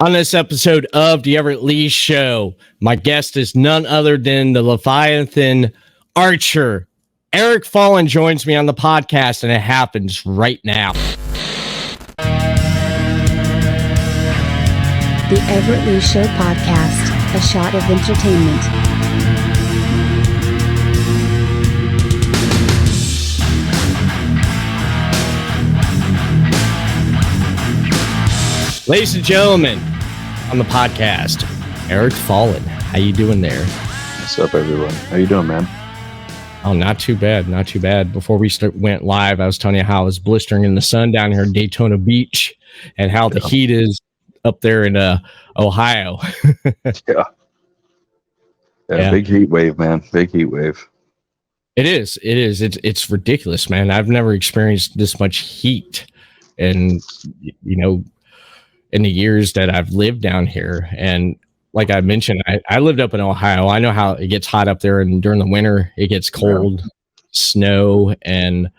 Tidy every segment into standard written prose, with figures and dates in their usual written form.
On this episode of the Everett Lee Show, my guest is none other than the Leviathan Archer. Eric Fallen joins me on the podcast, and it happens right now. The Everett Lee Show podcast, a shot of entertainment. Ladies and gentlemen, on the podcast, Eric Fallen. How you doing there? What's up, everyone? How you doing, man? Oh, not too bad, not too bad. Before we went live, I was telling you how I was blistering in the sun down here in Daytona Beach and how the heat is up there in Ohio. Yeah, big heat wave, man. Big heat wave. It is. It's ridiculous, man. I've never experienced this much heat, and in the years that I've lived down here. And like I mentioned, I lived up in Ohio. I know how it gets hot up there, and during the winter it gets cold, snow, and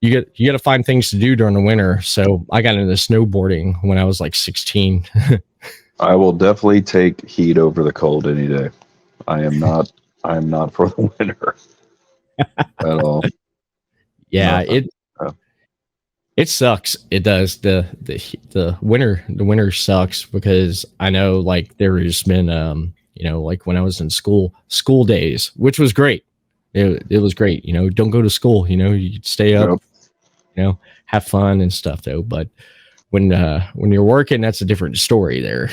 you got to find things to do during the winter. So I got into snowboarding when I was like 16. I will definitely take heat over the cold any day. I am not for the winter at all. Yeah, it sucks. It does. The winter sucks, because I know, like, there's been like when I was in school days, which was great. It was great. Don't go to school. You stay up. Have fun and stuff though. But when you're working, that's a different story there.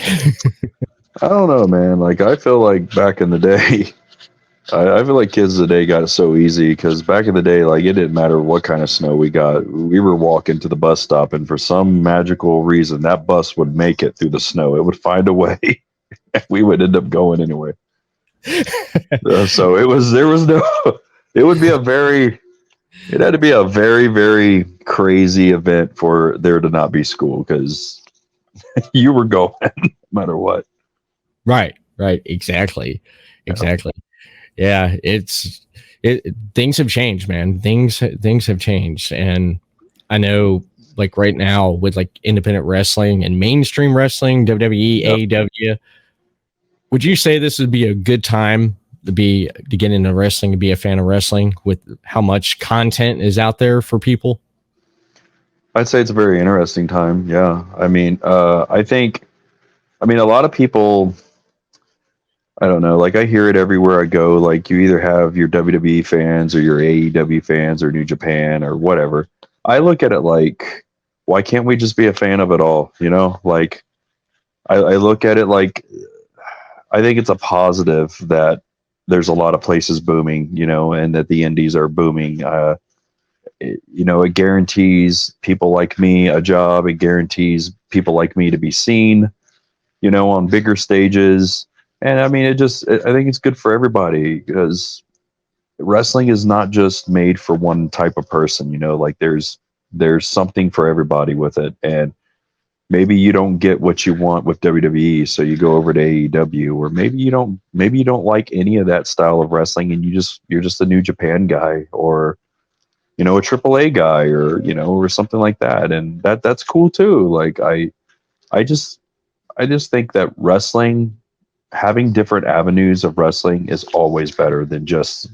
I don't know, man. Like, I feel like back in the day, I feel like kids today got it so easy, because back in the day, like, it didn't matter what kind of snow we got. We were walking to the bus stop, and for some magical reason, that bus would make it through the snow. It would find a way. We would end up going anyway. So it had to be a very, very crazy event for there to not be school, because you were going no matter what. Right. Exactly. Yeah, things have changed, man. Things have changed. And I know, like, right now with like independent wrestling and mainstream wrestling, WWE, AEW, would you say this would be a good time to get into wrestling, to be a fan of wrestling, with how much content is out there for people? I'd say it's a very interesting time. Yeah. I mean, I think a lot of people, I don't know, like, I hear it everywhere I go. Like, you either have your WWE fans or your AEW fans or New Japan or whatever. I look at it like, why can't we just be a fan of it all? Like, I look at it like, I think it's a positive that there's a lot of places booming, and that the indies are booming. It guarantees people like me a job. It guarantees people like me to be seen, on bigger stages. And I mean, I think it's good for everybody, because wrestling is not just made for one type of person, like, there's something for everybody with it. And maybe you don't get what you want with WWE, so you go over to AEW, or maybe you don't like any of that style of wrestling, and you're just a New Japan guy, or, a AAA guy, or, or something like that. And that's cool too. Like, I just think that wrestling, having different avenues of wrestling, is always better than just,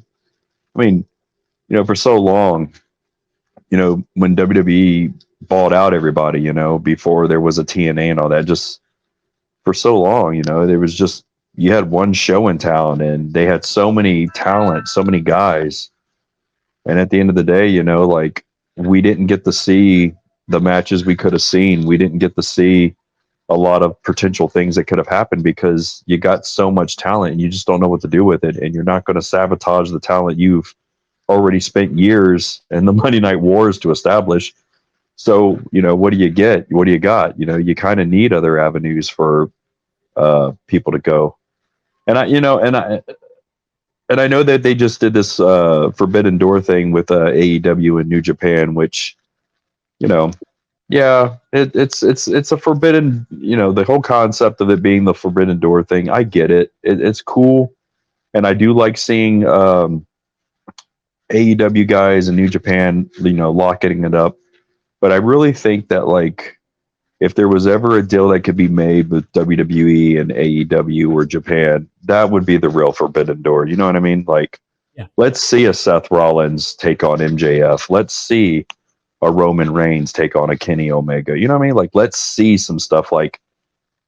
for so long, when WWE bought out everybody, before there was a TNA and all that, just for so long, there was just, you had one show in town, and they had so many talent, so many guys. And at the end of the day, like, we didn't get to see the matches we could have seen. We didn't get to see a lot of potential things that could have happened, because you got so much talent and you just don't know what to do with it. And you're not going to sabotage the talent you've already spent years in the Monday Night Wars to establish. So, what do you get? What do you got? You kind of need other avenues for people to go. And I know that they just did this Forbidden Door thing with AEW and New Japan, which, yeah, it's a forbidden, the whole concept of it being the Forbidden Door thing. I get it. It's cool. And I do like seeing AEW guys and New Japan, locking it up. But I really think that, like, if there was ever a deal that could be made with WWE and AEW or Japan, that would be the real forbidden door. You know what I mean? Like, Yeah. let's see a Seth Rollins take on MJF. Let's see a Roman Reigns take on a Kenny Omega. You know what I mean? Like, let's see some stuff. Like,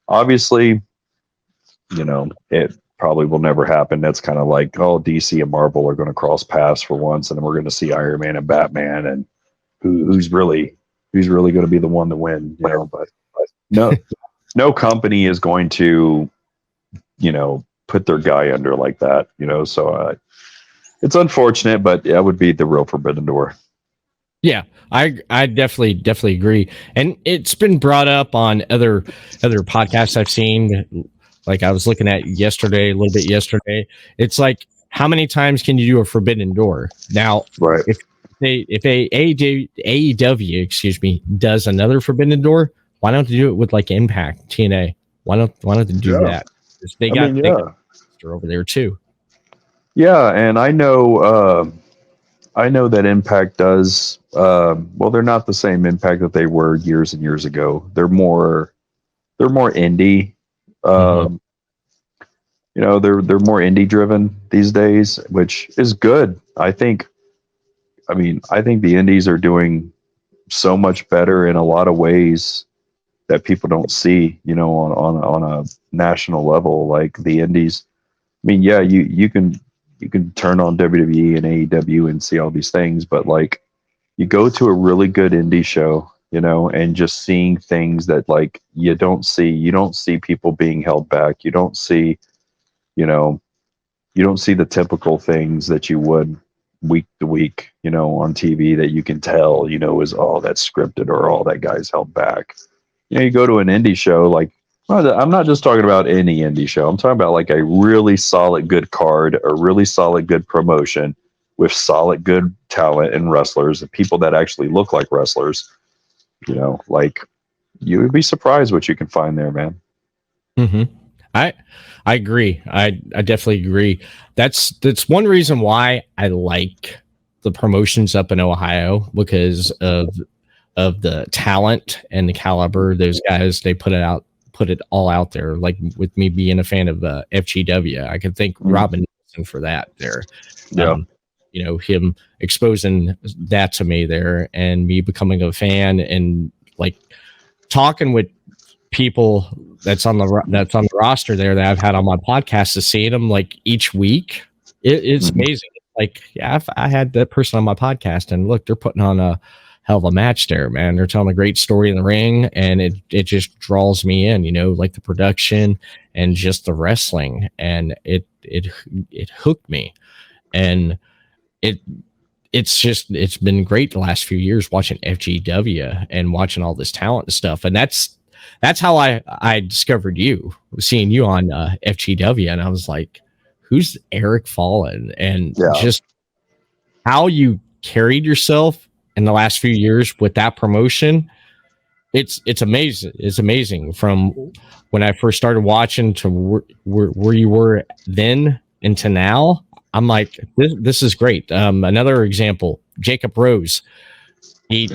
obviously, you know, it probably will never happen. That's kind of like, oh, DC and Marvel are going to cross paths for once, and then we're going to see Iron Man and Batman, and who's really going to be the one to win, you know? But no company is going to, you know, put their guy under like that, you know. So it's unfortunate, but that would be the real forbidden door. Yeah, I definitely agree, and it's been brought up on other podcasts I've seen. Like I was looking at a little bit yesterday. It's like, how many times can you do a forbidden door? Now, Right. if AEW, excuse me, does another forbidden door, why don't they do it with like Impact, TNA? Why don't they do that? They got over there too. Yeah, and I know that Impact does. Well, they're not the same Impact that they were years and years ago. They're more indie. You know, they're more indie driven these days, which is good. I think the indies are doing so much better in a lot of ways that people don't see, you know, on a national level. Like the indies, I mean, yeah, you can turn on WWE and AEW and see all these things, but like you go to a really good indie show, you know, and just seeing things that like you don't see people being held back. You don't see, you know, the typical things that you would week to week, you know, on TV that you can tell, you know, is, oh, that's scripted, or all that guy's held back. You know, you go to an indie show, like, I'm not just talking about any indie show. I'm talking about like a really solid good card, a really solid good promotion with solid good talent and wrestlers, and people that actually look like wrestlers. You know, like, you would be surprised what you can find there, man. Mm-hmm. I agree. I definitely agree. That's one reason why I like the promotions up in Ohio, because of the talent and the caliber. Those guys, they put it all out there. Like with me being a fan of FGW, I could thank Robin Nelson for that there. Yeah. You know, him exposing that to me there, and me becoming a fan, and like talking with people that's on the roster there that I've had on my podcast, to see them like each week. It's amazing. Like, yeah, I had that person on my podcast, and look, they're putting on a hell of a match there, man. They're telling a great story in the ring, and it just draws me in, you know, like the production and just the wrestling, and it hooked me. And it's been great the last few years watching FGW and watching all this talent and stuff. And that's how I discovered you, seeing you on FGW, and I was like, who's Eric Fallen? And just how you carried yourself in the last few years with that promotion. It's amazing. It's amazing from when I first started watching to where you were then into now. I'm like, this is great. Another example, Jacob Rose. He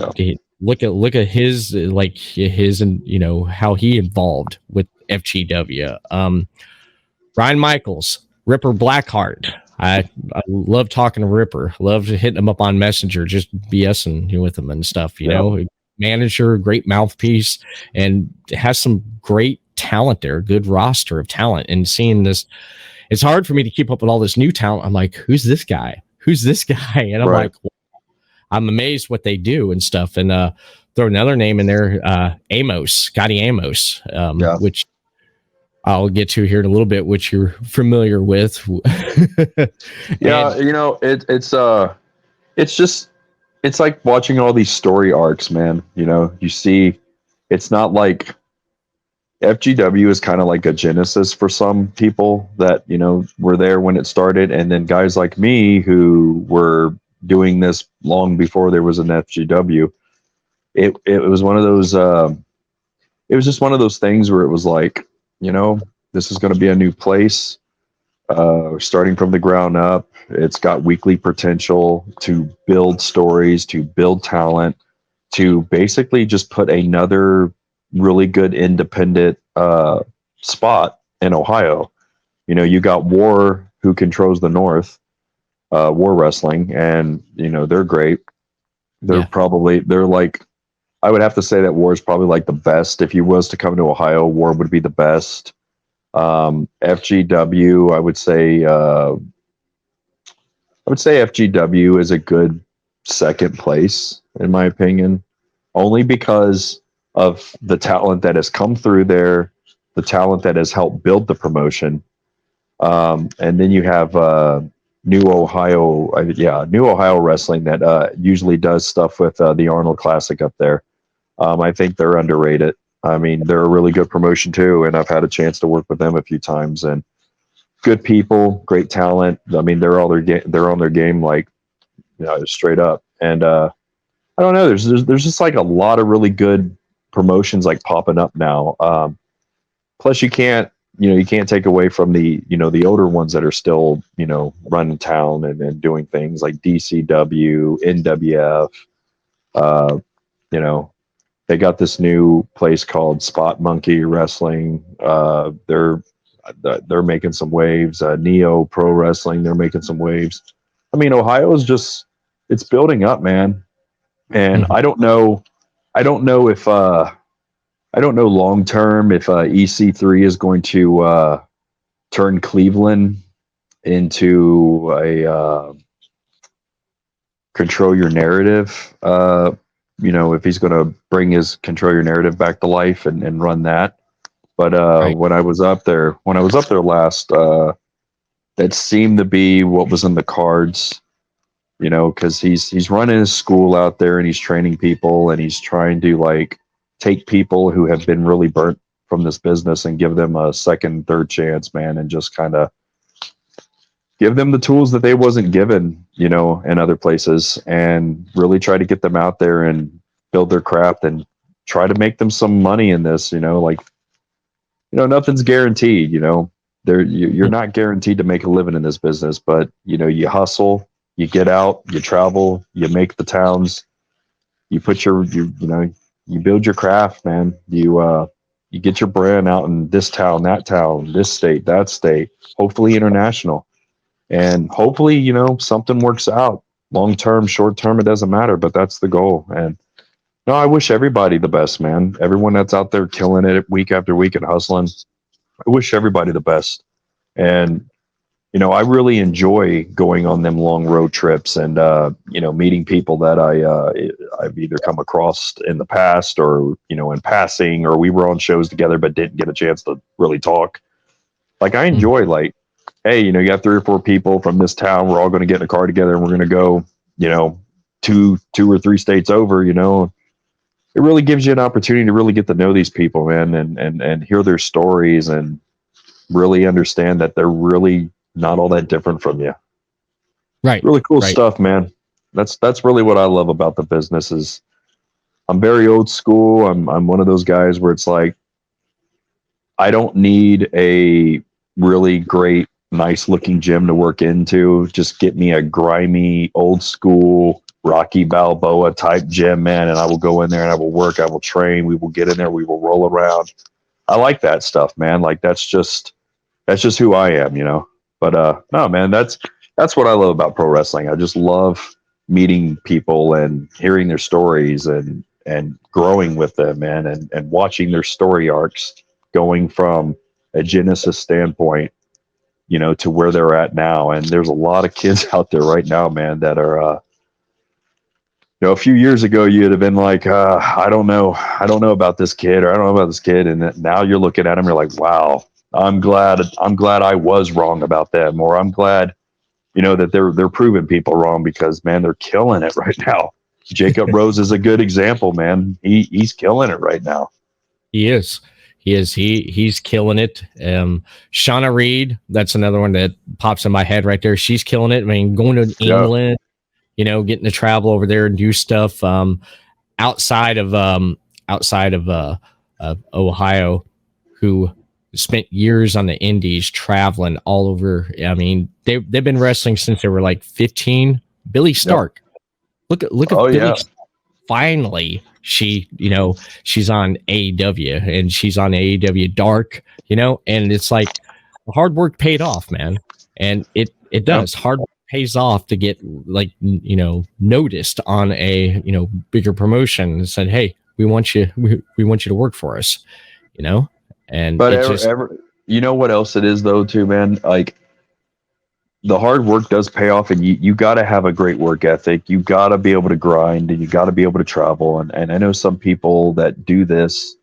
look at his, like his, and you know how he involved with FGW. Ryan Michaels, Ripper Blackheart. I love talking to Ripper. Love hitting him up on Messenger, just BSing with him and stuff. You know, manager, great mouthpiece, and has some great talent there. Good roster of talent. And seeing this, it's hard for me to keep up with all this new talent. I'm like, who's this guy? Who's this guy? And I'm like, I'm amazed what they do and stuff. And throw another name in there, Amos, Scotty Amos, which I'll get to here in a little bit, which you're familiar with. Yeah, you know, it's like watching all these story arcs, man. You know, you see, it's not like FGW is kind of like a genesis for some people that, you know, were there when it started, and then guys like me who were doing this long before there was an FGW. It was one of those. It was just one of those things where it was like, you know, this is going to be a new place, starting from the ground up. It's got weekly potential to build stories, to build talent, to basically just put another really good independent spot in Ohio. You know, you got War, who controls the North, War Wrestling, and you know they're great. Yeah. They're like, I would have to say that War is probably like the best. If you was to come to Ohio, War would be the best. FGW, I would say FGW is a good second place in my opinion, only because of the talent that has come through there, the talent that has helped build the promotion. And then you have New Ohio, New Ohio Wrestling that usually does stuff with the Arnold Classic up there. I think they're underrated. I mean, they're a really good promotion too, and I've had a chance to work with them a few times. And good people, great talent. I mean, they're on their game like, you know, straight up. And I don't know. There's just like a lot of really good promotions like popping up now. Plus, you can't take away from the older ones that are still running town and doing things like DCW, NWF. You know, they got this new place called Spot Monkey Wrestling. They're making some waves. Neo Pro Wrestling, they're making some waves. I mean, Ohio is just, it's building up, man. And Mhm. I don't know if I don't know long term if EC3 is going to turn Cleveland into a control your narrative. If he's going to bring his control your narrative back to life and run that. But Right. when I was up there last, that seemed to be what was in the cards. You know, because he's running his school out there and he's training people and he's trying to like take people who have been really burnt from this business and give them a second, third chance, man, and just kind of give them the tools that they wasn't given, in other places, and really try to get them out there and build their craft and try to make them some money in this. Nothing's guaranteed. You're not guaranteed to make a living in this business, but you hustle, you get out, you travel, you make the towns, you put you build your craft, man. You get your brand out in this town, that town, this state, that state, hopefully international. And hopefully, something works out long term, short term, it doesn't matter, but that's the goal. And no, I wish everybody the best, man. Everyone that's out there killing it week after week and hustling. I wish everybody the best. And I really enjoy going on them long road trips and meeting people that I've either come across in the past or in passing, or we were on shows together but didn't get a chance to really talk. Like I Mhm. enjoy like, hey, you got 3 or 4 people from this town. We're all going to get in a car together and we're going to go, two or 3 states over. It really gives you an opportunity to really get to know these people, man, and hear their stories and really understand that they're really not all that different from you. Right. Really cool Right. stuff, man. That's really what I love about the business is I'm very old school. I'm one of those guys where it's like I don't need a really great, nice looking gym to work into. Just get me a grimy, old school Rocky Balboa type gym, man, and I will go in there and I will work, I will train, we will get in there, we will roll around. I like that stuff, man. Like that's just who I am. But no, man, that's what I love about pro wrestling. I just love meeting people and hearing their stories and growing with them, man, and watching their story arcs going from a Genesis standpoint, to where they're at now. And there's a lot of kids out there right now, man, that are a few years ago you'd have been like, I don't know about this kid, or I don't know about this kid, and now you're looking at them, you're like, wow, I'm glad I was wrong about them, or I'm glad, that they're proving people wrong, because man, they're killing it right now. Jacob Rose is a good example, man. He's killing it right now. He is. He's killing it. Shauna Reed, that's another one that pops in my head right there. She's killing it. I mean, going to Yeah. England, getting to travel over there and do stuff outside of Ohio, who spent years on the indies traveling all over. I mean, they've been wrestling since they were like 15. Billy Stark. Look at Oh Billy yeah. finally she, she's on AEW and she's on AEW Dark, and it's like hard work paid off, man. And it does. Hard work pays off to get like, noticed on a, bigger promotion and said, hey, we want you to work for us, and But it just, you know what else it is though too, man? Like the hard work does pay off, and you got to have a great work ethic. You got to be able to grind, and you got to be able to travel. And I know some people that do this,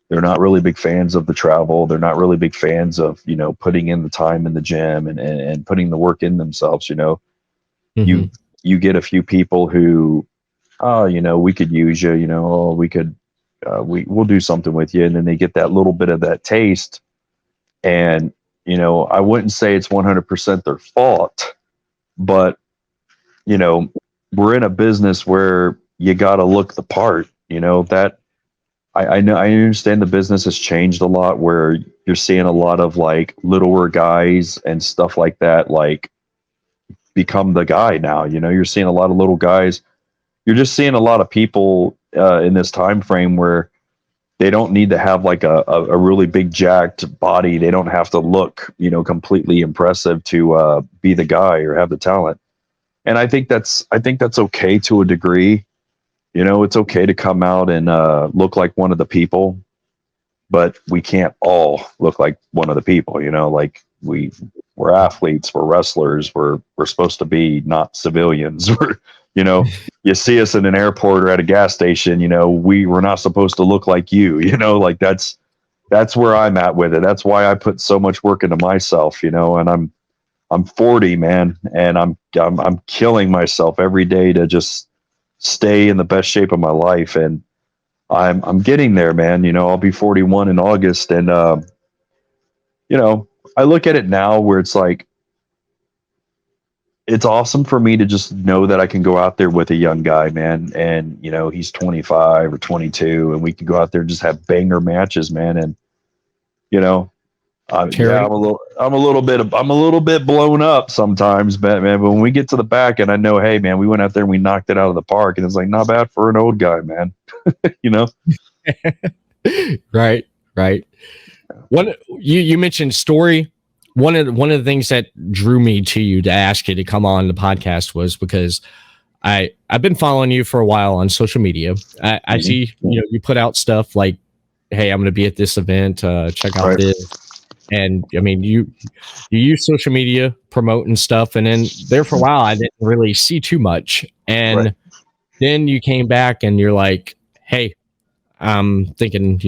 they're not really big fans of the travel. They're not really big fans of, putting in the time in the gym and putting the work in themselves. You get a few people who, oh, we could use you, oh, we could, we'll do something with you. And then they get that little bit of that taste. And, I wouldn't say it's 100% their fault, but, we're in a business where you got to look the part, that I know, I understand the business has changed a lot where you're seeing a lot of like littler guys and stuff like that, like become the guy now, you're seeing a lot of little guys. You're just seeing a lot of people in this time frame where they don't need to have like a really big jacked body. They don't have to look, completely impressive to be the guy or have the talent. And I think that's okay to a degree. It's okay to come out and look like one of the people, but we can't all look like one of the people, like we're athletes, we're wrestlers, we're supposed to be not civilians. You see us in an airport or at a gas station, we're not supposed to look like you, like that's where I'm at with it. That's why I put so much work into myself, and I'm 40, man, and I'm killing myself every day to just stay in the best shape of my life. And I'm getting there, man. I'll be 41 in August. And, I look at it now where it's like, it's awesome for me to just know that I can go out there with a young guy, man. And, he's 25 or 22 and we can go out there and just have banger matches, man. And, I'm a little bit blown up sometimes, but man, when we get to the back and I know, hey man, we went out there and we knocked it out of the park, and it's like not bad for an old guy, man. Right. One, you mentioned story. One of the things that drew me to you to ask you to come on the podcast was because I've been following you for a while on social media. I see, you put out stuff like, hey, I'm going to be at this event, check out this. And I mean, you use social media promoting stuff, and then there for a while I didn't really see too much. And then you came back and you're like, hey, I'm thinking,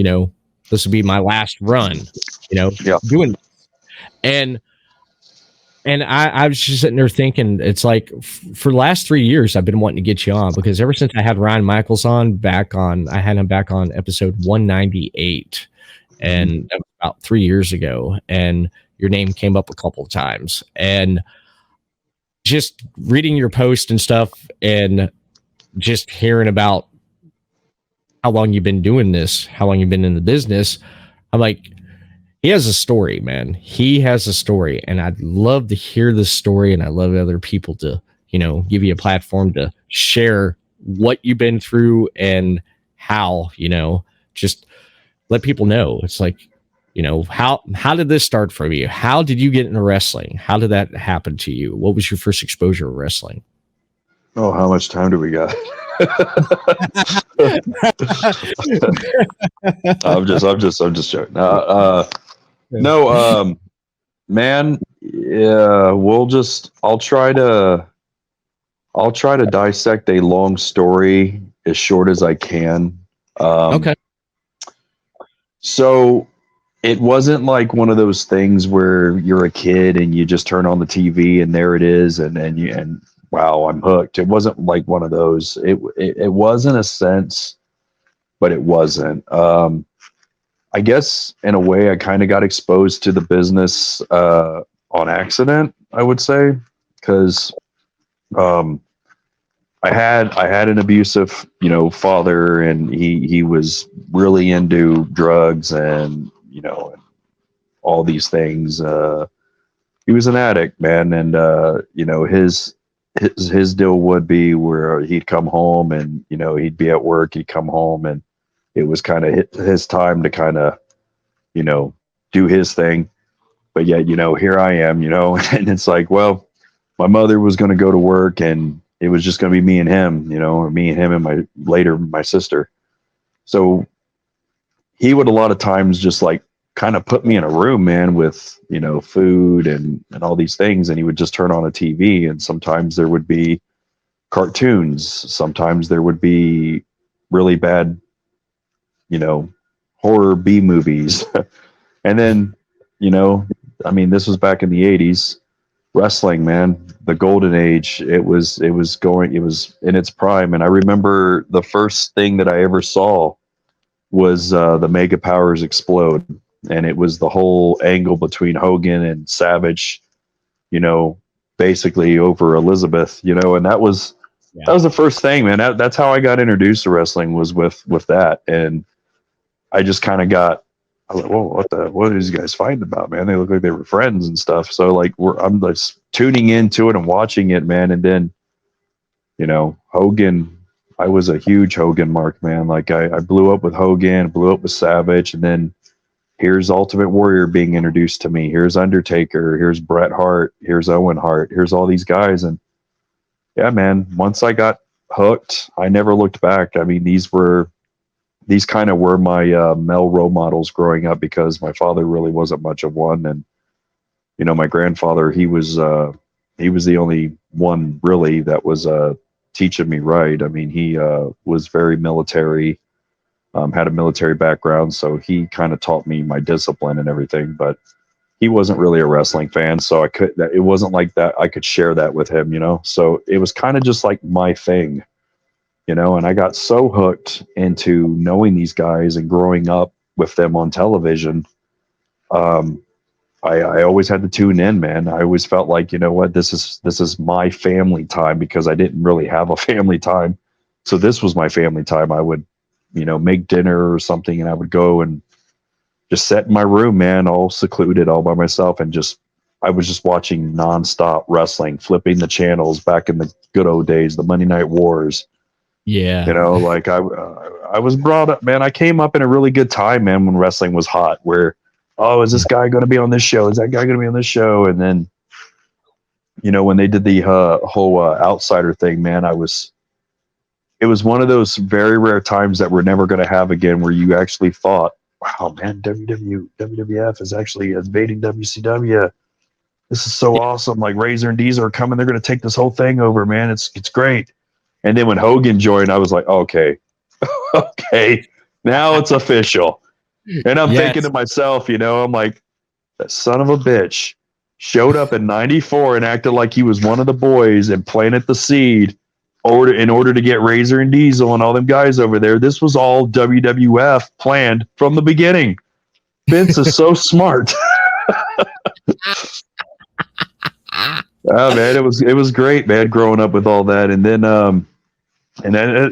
this will be my last run, doing this. And I was just sitting there thinking, it's like for the last 3 years I've been wanting to get you on, because ever since I had Ryan Michaels on I had him back on episode 198. And that was about 3 years ago, and your name came up a couple of times. And just reading your post and stuff, and just hearing about how long you've been doing this, how long you've been in the business, I'm like, he has a story, man. He has a story, and I'd love to hear the story, and I love other people to, give you a platform to share what you've been through and how, just let people know. It's like, how did this start for you? How did you get into wrestling? How did that happen to you? What was your first exposure to wrestling? Oh, how much time do we got? I'm just joking. No, man. Yeah, I'll try to dissect a long story as short as I can. Okay. So it wasn't like one of those things where you're a kid and you just turn on the TV and there it is, and wow, I'm hooked. It wasn't like one of those. It was in a sense, but it wasn't. I guess in a way I kind of got exposed to the business on accident, I would say, because I had an abusive, father, and he was really into drugs and, all these things. He was an addict, man. And, his deal would be where he'd come home and, you know, he'd be at work, he'd come home and it was kind of his time to kind of, you know, do his thing. But yet, you know, here I am, you know, and it's like, well, my mother was going to go to work and it was just going to be me and him, you know, or me and him and my sister. So he would a lot of times just like kind of put me in a room, man, with, you know, food and all these things. And he would just turn on a TV. And sometimes there would be cartoons. Sometimes there would be really bad, you know, horror B movies. And then, you know, I mean, this was back in the 80s. Wrestling, man, the golden age. It was in its prime. And I remember the first thing that I ever saw was the Mega Powers explode, and it was the whole angle between Hogan and Savage, you know, basically over Elizabeth, you know, and that was the first thing, man. That's how I got introduced to wrestling, was with that, and I just kind of got. I was like, whoa, what are these guys fighting about, man? They look like they were friends and stuff. So like I'm like tuning into it and watching it, man, and then, you know, Hogan. I was a huge Hogan mark, man. Like I blew up with Hogan, blew up with Savage, and then here's Ultimate Warrior being introduced to me. Here's Undertaker. Here's Bret Hart. Here's Owen Hart. Here's all these guys. And yeah, man, once I got hooked, I never looked back. I mean, these kind of were my male role models growing up, because my father really wasn't much of one. And, you know, my grandfather, he was the only one really that was teaching me right. I mean, he was very military, had a military background, so he kind of taught me my discipline and everything. But he wasn't really a wrestling fan, so it wasn't like that I could share that with him, you know. So it was kind of just like my thing, you know. And I got so hooked into knowing these guys and growing up with them on television. I always had to tune in, man. I always felt like, you know what, this is my family time, because I didn't really have a family time. So this was my family time. I would, you know, make dinner or something, and I would go and just sit in my room, man, all secluded, all by myself, and I was just watching nonstop wrestling, flipping the channels back in the good old days, the Monday Night Wars. Yeah. You know, like I was brought up, man. I came up in a really good time, man, when wrestling was hot, where, oh, is this guy going to be on this show? Is that guy going to be on this show? And then, you know, when they did the whole outsider thing, man, it was one of those very rare times that we're never going to have again, where you actually thought, wow, man, WWF is actually invading WCW. This is so awesome. Like Razor and Diesel are coming. They're going to take this whole thing over, man. It's great. And then when Hogan joined, I was like, okay, okay, now it's official. And I'm thinking to myself, you know, I'm like, that son of a bitch showed up in '94 and acted like he was one of the boys and planted the seed in order to get Razor and Diesel and all them guys over there. This was all WWF planned from the beginning. Vince is so smart. Oh, man, it was great, man, growing up with all that. And then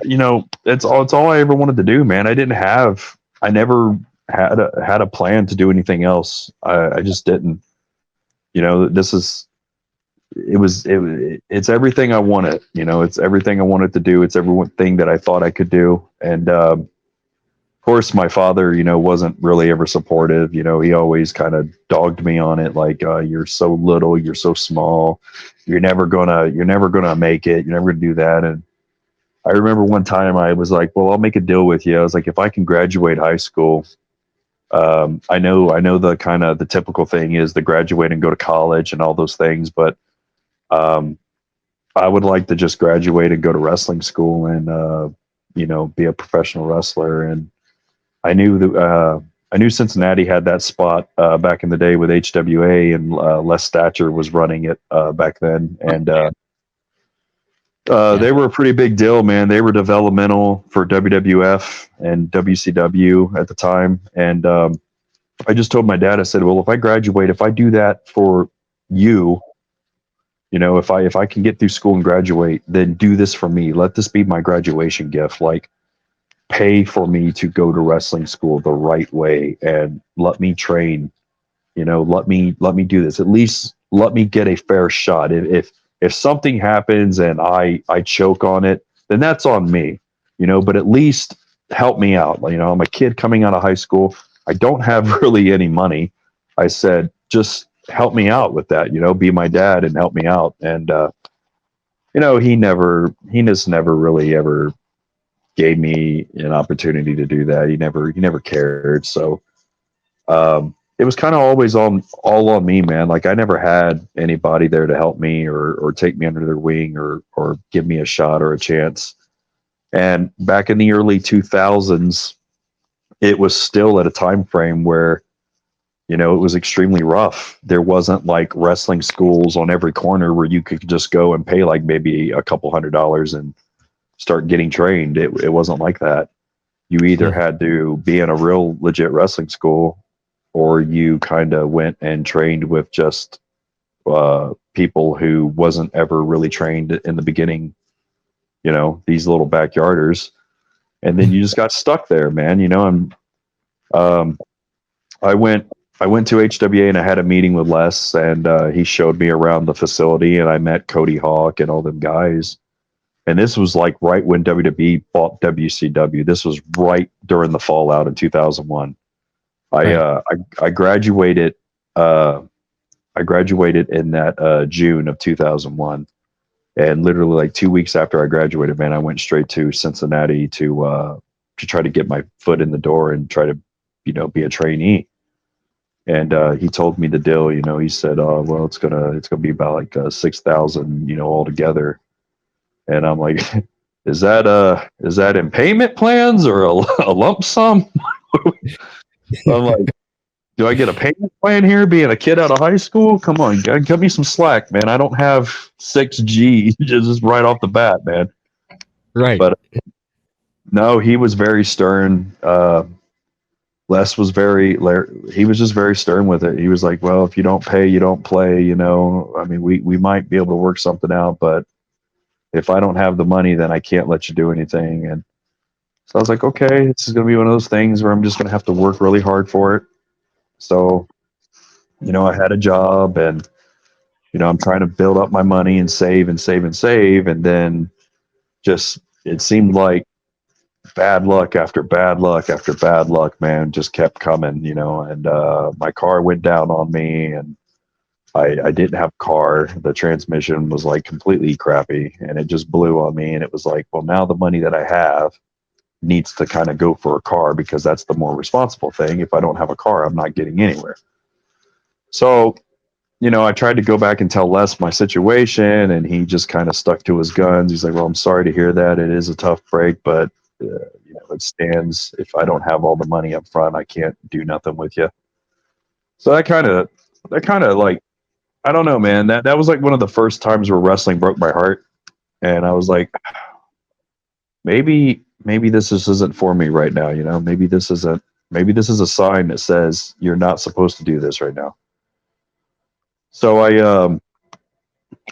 you know, it's all I ever wanted to do, man. I never had a plan to do anything else. I just didn't. You know, it's everything I wanted. You know, it's everything I wanted to do. It's everything that I thought I could do. And of course, my father, you know, wasn't really ever supportive. You know, he always kind of dogged me on it, like, you're so little, you're so small, you're never gonna make it, you're never gonna do that. And I remember one time I was like, well, I'll make a deal with you. I was like, if I can graduate high school, I know the kind of the typical thing is to graduate and go to college and all those things, but I would like to just graduate and go to wrestling school and you know, be a professional wrestler. And I knew Cincinnati had that spot back in the day with HWA, and Les Stature was running it back then, and they were a pretty big deal, man. They were developmental for WWF and WCW at the time. And I just told my dad, I said, well, if I graduate, if I do that for you, you know, if I can get through school and graduate, then do this for me. Let this be my graduation gift. Like, pay for me to go to wrestling school the right way and let me train. You know, let me do this. At least let me get a fair shot. If something happens and I choke on it, then that's on me, but at least help me out. I'm a kid coming out of high school. I don't have really any money. I said, just help me out with that, be my dad and help me out. And, he just never really ever gave me an opportunity to do that. He never cared. So, it was kind of always all on me, man. Like I never had anybody there to help me or take me under their wing or give me a shot or a chance. And back in the early 2000s, it was still at a time frame where, it was extremely rough. There wasn't like wrestling schools on every corner where you could just go and pay like maybe a couple $100s and start getting trained. It wasn't like that. You either had to be in a real legit wrestling school or you kind of went and trained with just people who wasn't ever really trained in the beginning, these little backyarders. And then you just got stuck there, man. And I went to HWA and I had a meeting with Les and he showed me around the facility and I met Cody Hawk and all them guys. And this was like right when WWE bought WCW. This was right during the fallout in 2001. I graduated. I graduated in that June of 2001, and literally like 2 weeks after I graduated, man, I went straight to Cincinnati to try to get my foot in the door and try to, be a trainee. And he told me the deal. He said, well, it's gonna be about like 6,000, altogether. And I'm like, is that in payment plans or a lump sum? I'm like, do I get a payment plan here being a kid out of high school? Come on, cut me some slack, man. I don't have 6G just right off the bat, man. Right. But no, he was very stern. Les was he was just very stern with it. He was like, well, if you don't pay, you don't play, I mean, we might be able to work something out, but if I don't have the money, then I can't let you do anything. And so I was like, okay, this is going to be one of those things where I'm just going to have to work really hard for it. So, I had a job and, I'm trying to build up my money and save and save and save. And then just, it seemed like bad luck after bad luck after bad luck, man, just kept coming, and my car went down on me and I didn't have a car. The transmission was like completely crappy and it just blew on me. And it was like, well, now the money that I have needs to kind of go for a car because that's the more responsible thing. If I don't have a car, I'm not getting anywhere. So, I tried to go back and tell Les my situation and he just kind of stuck to his guns. He's like, well, I'm sorry to hear that. It is a tough break, but it stands. If I don't have all the money up front, I can't do nothing with you. So that kind of like, I don't know, man. That was like one of the first times where wrestling broke my heart, and I was like, maybe this isn't for me right now. Maybe this is a sign that says you're not supposed to do this right now. So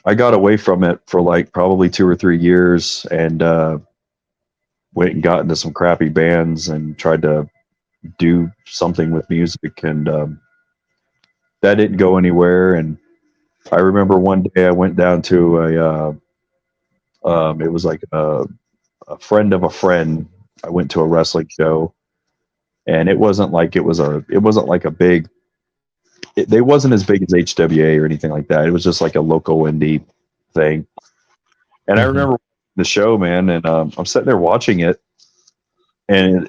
I got away from it for like probably 2 or 3 years, and went and got into some crappy bands and tried to do something with music, and that didn't go anywhere. And I remember one day I went down to it was like a friend of a friend. I went to a wrestling show, and it wasn't like a big. They wasn't as big as HWA or anything like that. It was just like a local indie thing. And I remember the show, man, and I'm sitting there watching it, and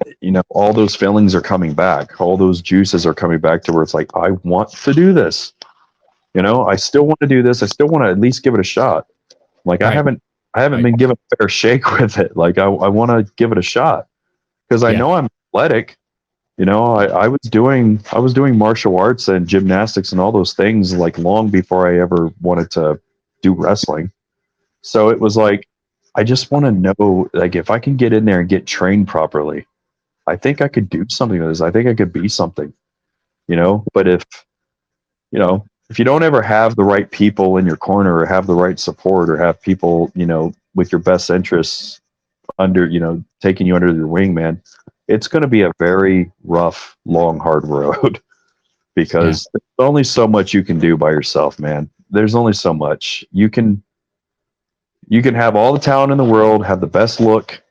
all those feelings are coming back. All those juices are coming back to where it's like, I want to do this. I still want to do this. I still want to at least give it a shot. Like right. I haven't been given a fair shake with it. Like I want to give it a shot because I know I'm athletic. I was doing martial arts and gymnastics and all those things like long before I ever wanted to do wrestling. So it was like, I just want to know, like, if I can get in there and get trained properly, I think I could do something with this. I think I could be something, but if you don't ever have the right people in your corner or have the right support or have people, with your best interests under, taking you under your wing, man, it's going to be a very rough, long, hard road because there's only so much you can do by yourself, man. There's only so much you can you can have all the talent in the world, have the best look,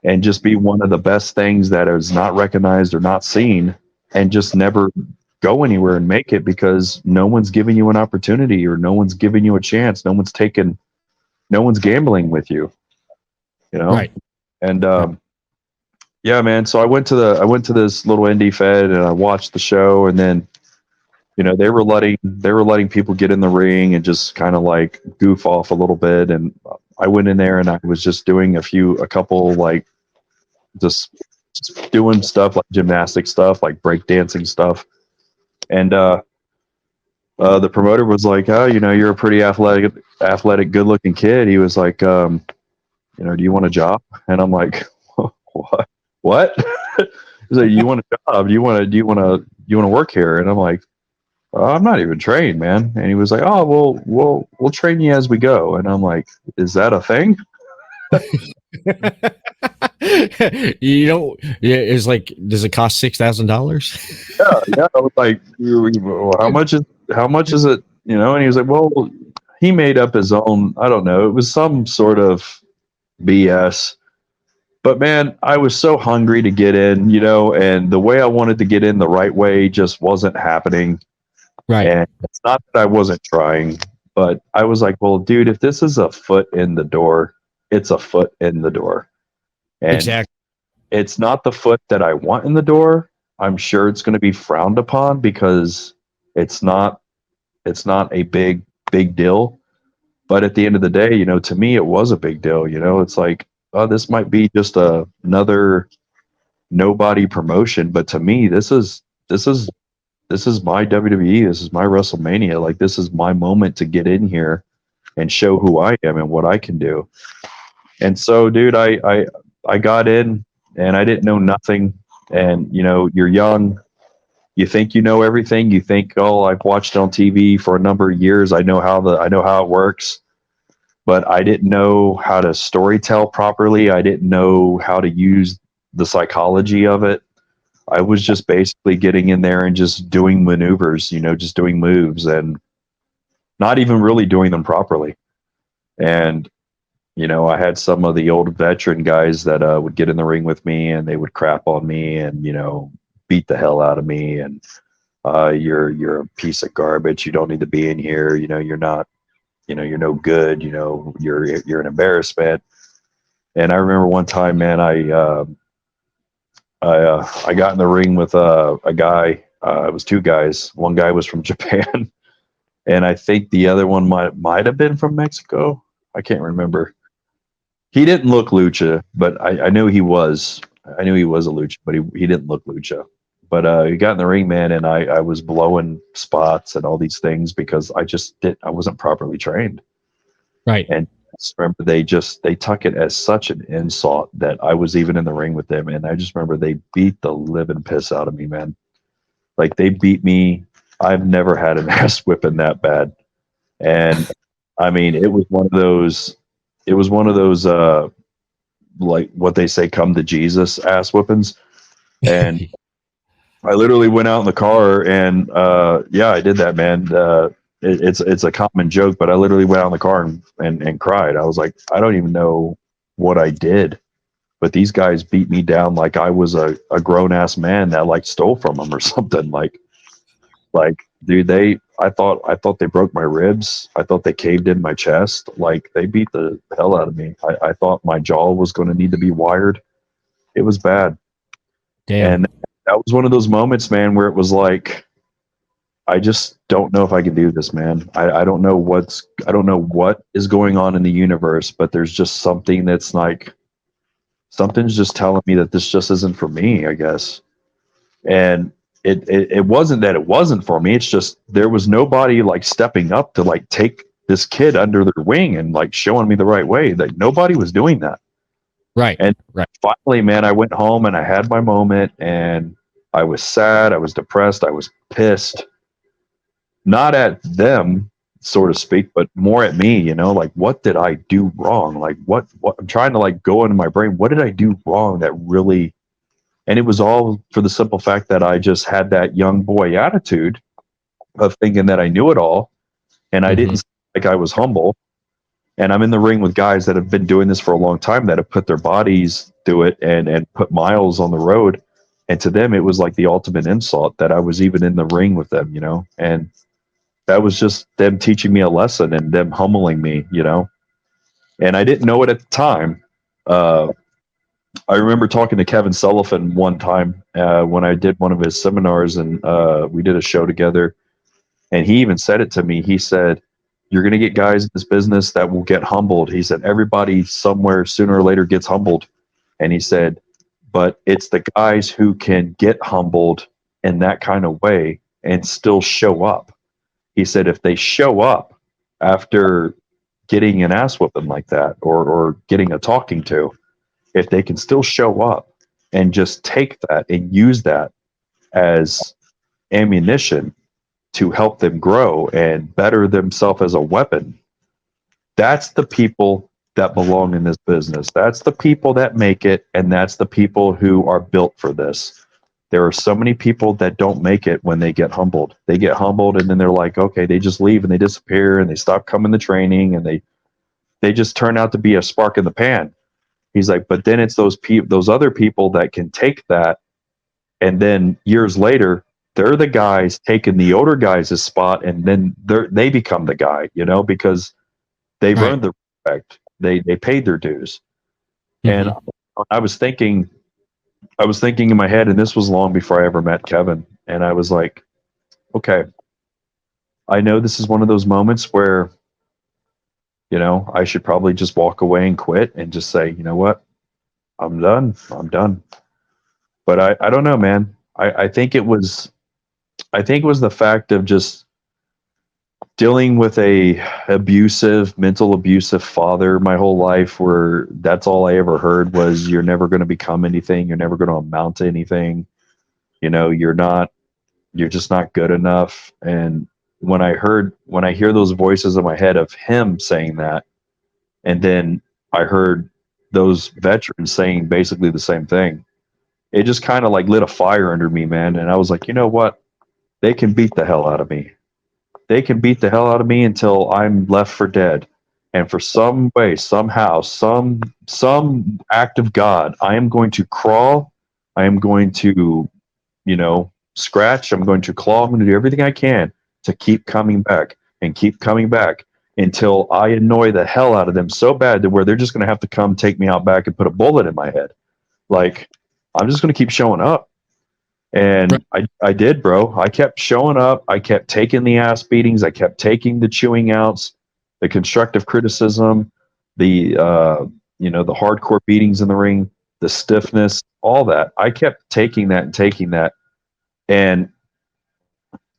and just be one of the best things that is not recognized or not seen, and just never go anywhere and make it because no one's giving you an opportunity or no one's giving you a chance. No one's gambling with you, you know? Right. And yeah, man. So I went to this little indie fed and I watched the show, and then they were letting people get in the ring and just kind of like goof off a little bit, and I went in there and I was just doing a couple like just doing stuff like gymnastic stuff, like break dancing stuff, and the promoter was like, "Oh, you're a pretty athletic, good looking kid." He was like, "Do you want a job?" And I'm like, "What? What?" He's like, "You want a job? Do you want to work here?" And I'm like, "I'm not even trained, man." And he was like, "Oh, well, we'll train you as we go." And I'm like, "Is that a thing?" Yeah, it's like, does it cost $6,000? Yeah. I was like, "Well, how much is it?" And he was like, "Well, he made up his own. I don't know. It was some sort of BS." But man, I was so hungry to get in, and the way I wanted to get in the right way just wasn't happening. Right. And it's not that I wasn't trying, but I was like, well, dude, if this is a foot in the door, it's a foot in the door. And Exactly. it's not the foot that I want in the door. I'm sure it's going to be frowned upon because it's not a big deal. But at the end of the day, to me it was a big deal. It's like, oh, this might be just another nobody promotion, but to me this is my WWE. This is my WrestleMania. Like, this is my moment to get in here and show who I am and what I can do. And so, dude, I got in and I didn't know nothing. And you're young. You think you know everything. You think, oh, I've watched on TV for a number of years. I know how it works. But I didn't know how to storytell properly. I didn't know how to use the psychology of it. I was just basically getting in there and just doing maneuvers, just doing moves and not even really doing them properly. And, I had some of the old veteran guys that would get in the ring with me and they would crap on me and, beat the hell out of me. And you're a piece of garbage. You don't need to be in here. You're not, you're no good. You're an embarrassment. And I remember one time, man, I got in the ring with a guy. It was two guys. One guy was from Japan, and I think the other one might have been from Mexico. I can't remember. He didn't look lucha, but I knew he was. I knew he was a lucha, but he didn't look lucha. But he got in the ring, man, and I was blowing spots and all these things because I wasn't properly trained. Right. And I just remember they took it as such an insult that I was even in the ring with them. And I just remember they beat the living piss out of me, man. Like, they beat me. I've never had an ass whipping that bad. And I mean, it was one of those like what they say, come to Jesus ass whippings. And I literally went out in the car and yeah, I did that, man. It's a common joke, but I literally went out in the car and cried. I was like, I don't even know what I did, but these guys beat me down like I was a grown ass man that like stole from them or something. Like, dude, I thought they broke my ribs. I thought they caved in my chest. Like, they beat the hell out of me. I thought my jaw was going to need to be wired. It was bad. Damn. And that was one of those moments, man, where it was like, I just don't know if I can do this, man. I don't know what is going on in the universe, but there's just something that's like, something's just telling me that this just isn't for me, I guess. And it wasn't that it wasn't for me. It's just there was nobody like stepping up to like take this kid under their wing and like showing me the right way. Like, nobody was doing that. Right. And right. finally, man, I went home and I had my moment and I was sad. I was depressed. I was pissed. Not at them, so to speak, but more at me, like, what did I do wrong? Like, what I'm trying to like go into my brain. What did I do wrong that really, and it was all for the simple fact that I just had that young boy attitude of thinking that I knew it all. And I didn't, like, I was humble. And I'm in the ring with guys that have been doing this for a long time, that have put their bodies through it and put miles on the road. And to them, it was like the ultimate insult that I was even in the ring with them, you know? And that was just them teaching me a lesson and them humbling me, you know? And I didn't know it at the time. Uh, I remember talking to Kevin Sullivan one time when I did one of his seminars, and we did a show together. And he even said it to me. He said, "You're going to get guys in this business that will get humbled." He said, "Everybody somewhere sooner or later gets humbled." And he said, "But it's the guys who can get humbled in that kind of way and still show up." He said, "If they show up after getting an ass whooping like that, or getting a talking to, if they can still show up and just take that and use that as ammunition to help them grow and better themselves as a weapon, that's the people that belong in this business. That's the people that make it, and that's the people who are built for this." There are so many people that don't make it when they get humbled. They get humbled and then they're like, okay, they just leave and they disappear and they stop coming to training, and they just turn out to be a spark in the pan. He's like, but then it's those other people that can take that, and then years later, they're the guys taking the older guys' spot, and then they become the guy, you know, because they've Right. earned the respect. They paid their dues. And Mhm. I was thinking in my head, and this was long before I ever met Kevin, and I was like, okay, I know this is one of those moments where, you know, I should probably just walk away and quit and just say, you know what, I'm done. I'm done. But I don't know, man. I think it was the fact of just dealing with a mental abusive father my whole life, where that's all I ever heard was, you're never going to become anything, you're never going to amount to anything, you know, you're just not good enough. And when I hear those voices in my head of him saying that, and then I heard those veterans saying basically the same thing, it just kind of like lit a fire under me, man. And I was like, you know what, they can beat the hell out of me. They can beat the hell out of me until I'm left for dead. And for some way, somehow, some act of God, I am going to crawl. I am going to, you know, scratch. I'm going to claw. I'm going to do everything I can to keep coming back and keep coming back until I annoy the hell out of them so bad that where they're just going to have to come take me out back and put a bullet in my head. Like, I'm just going to keep showing up. Right. And I did, bro. I kept showing up. I kept taking the ass beatings. I kept taking the chewing outs, the constructive criticism, the the hardcore beatings in the ring, the stiffness, all that. I kept taking that and taking that. And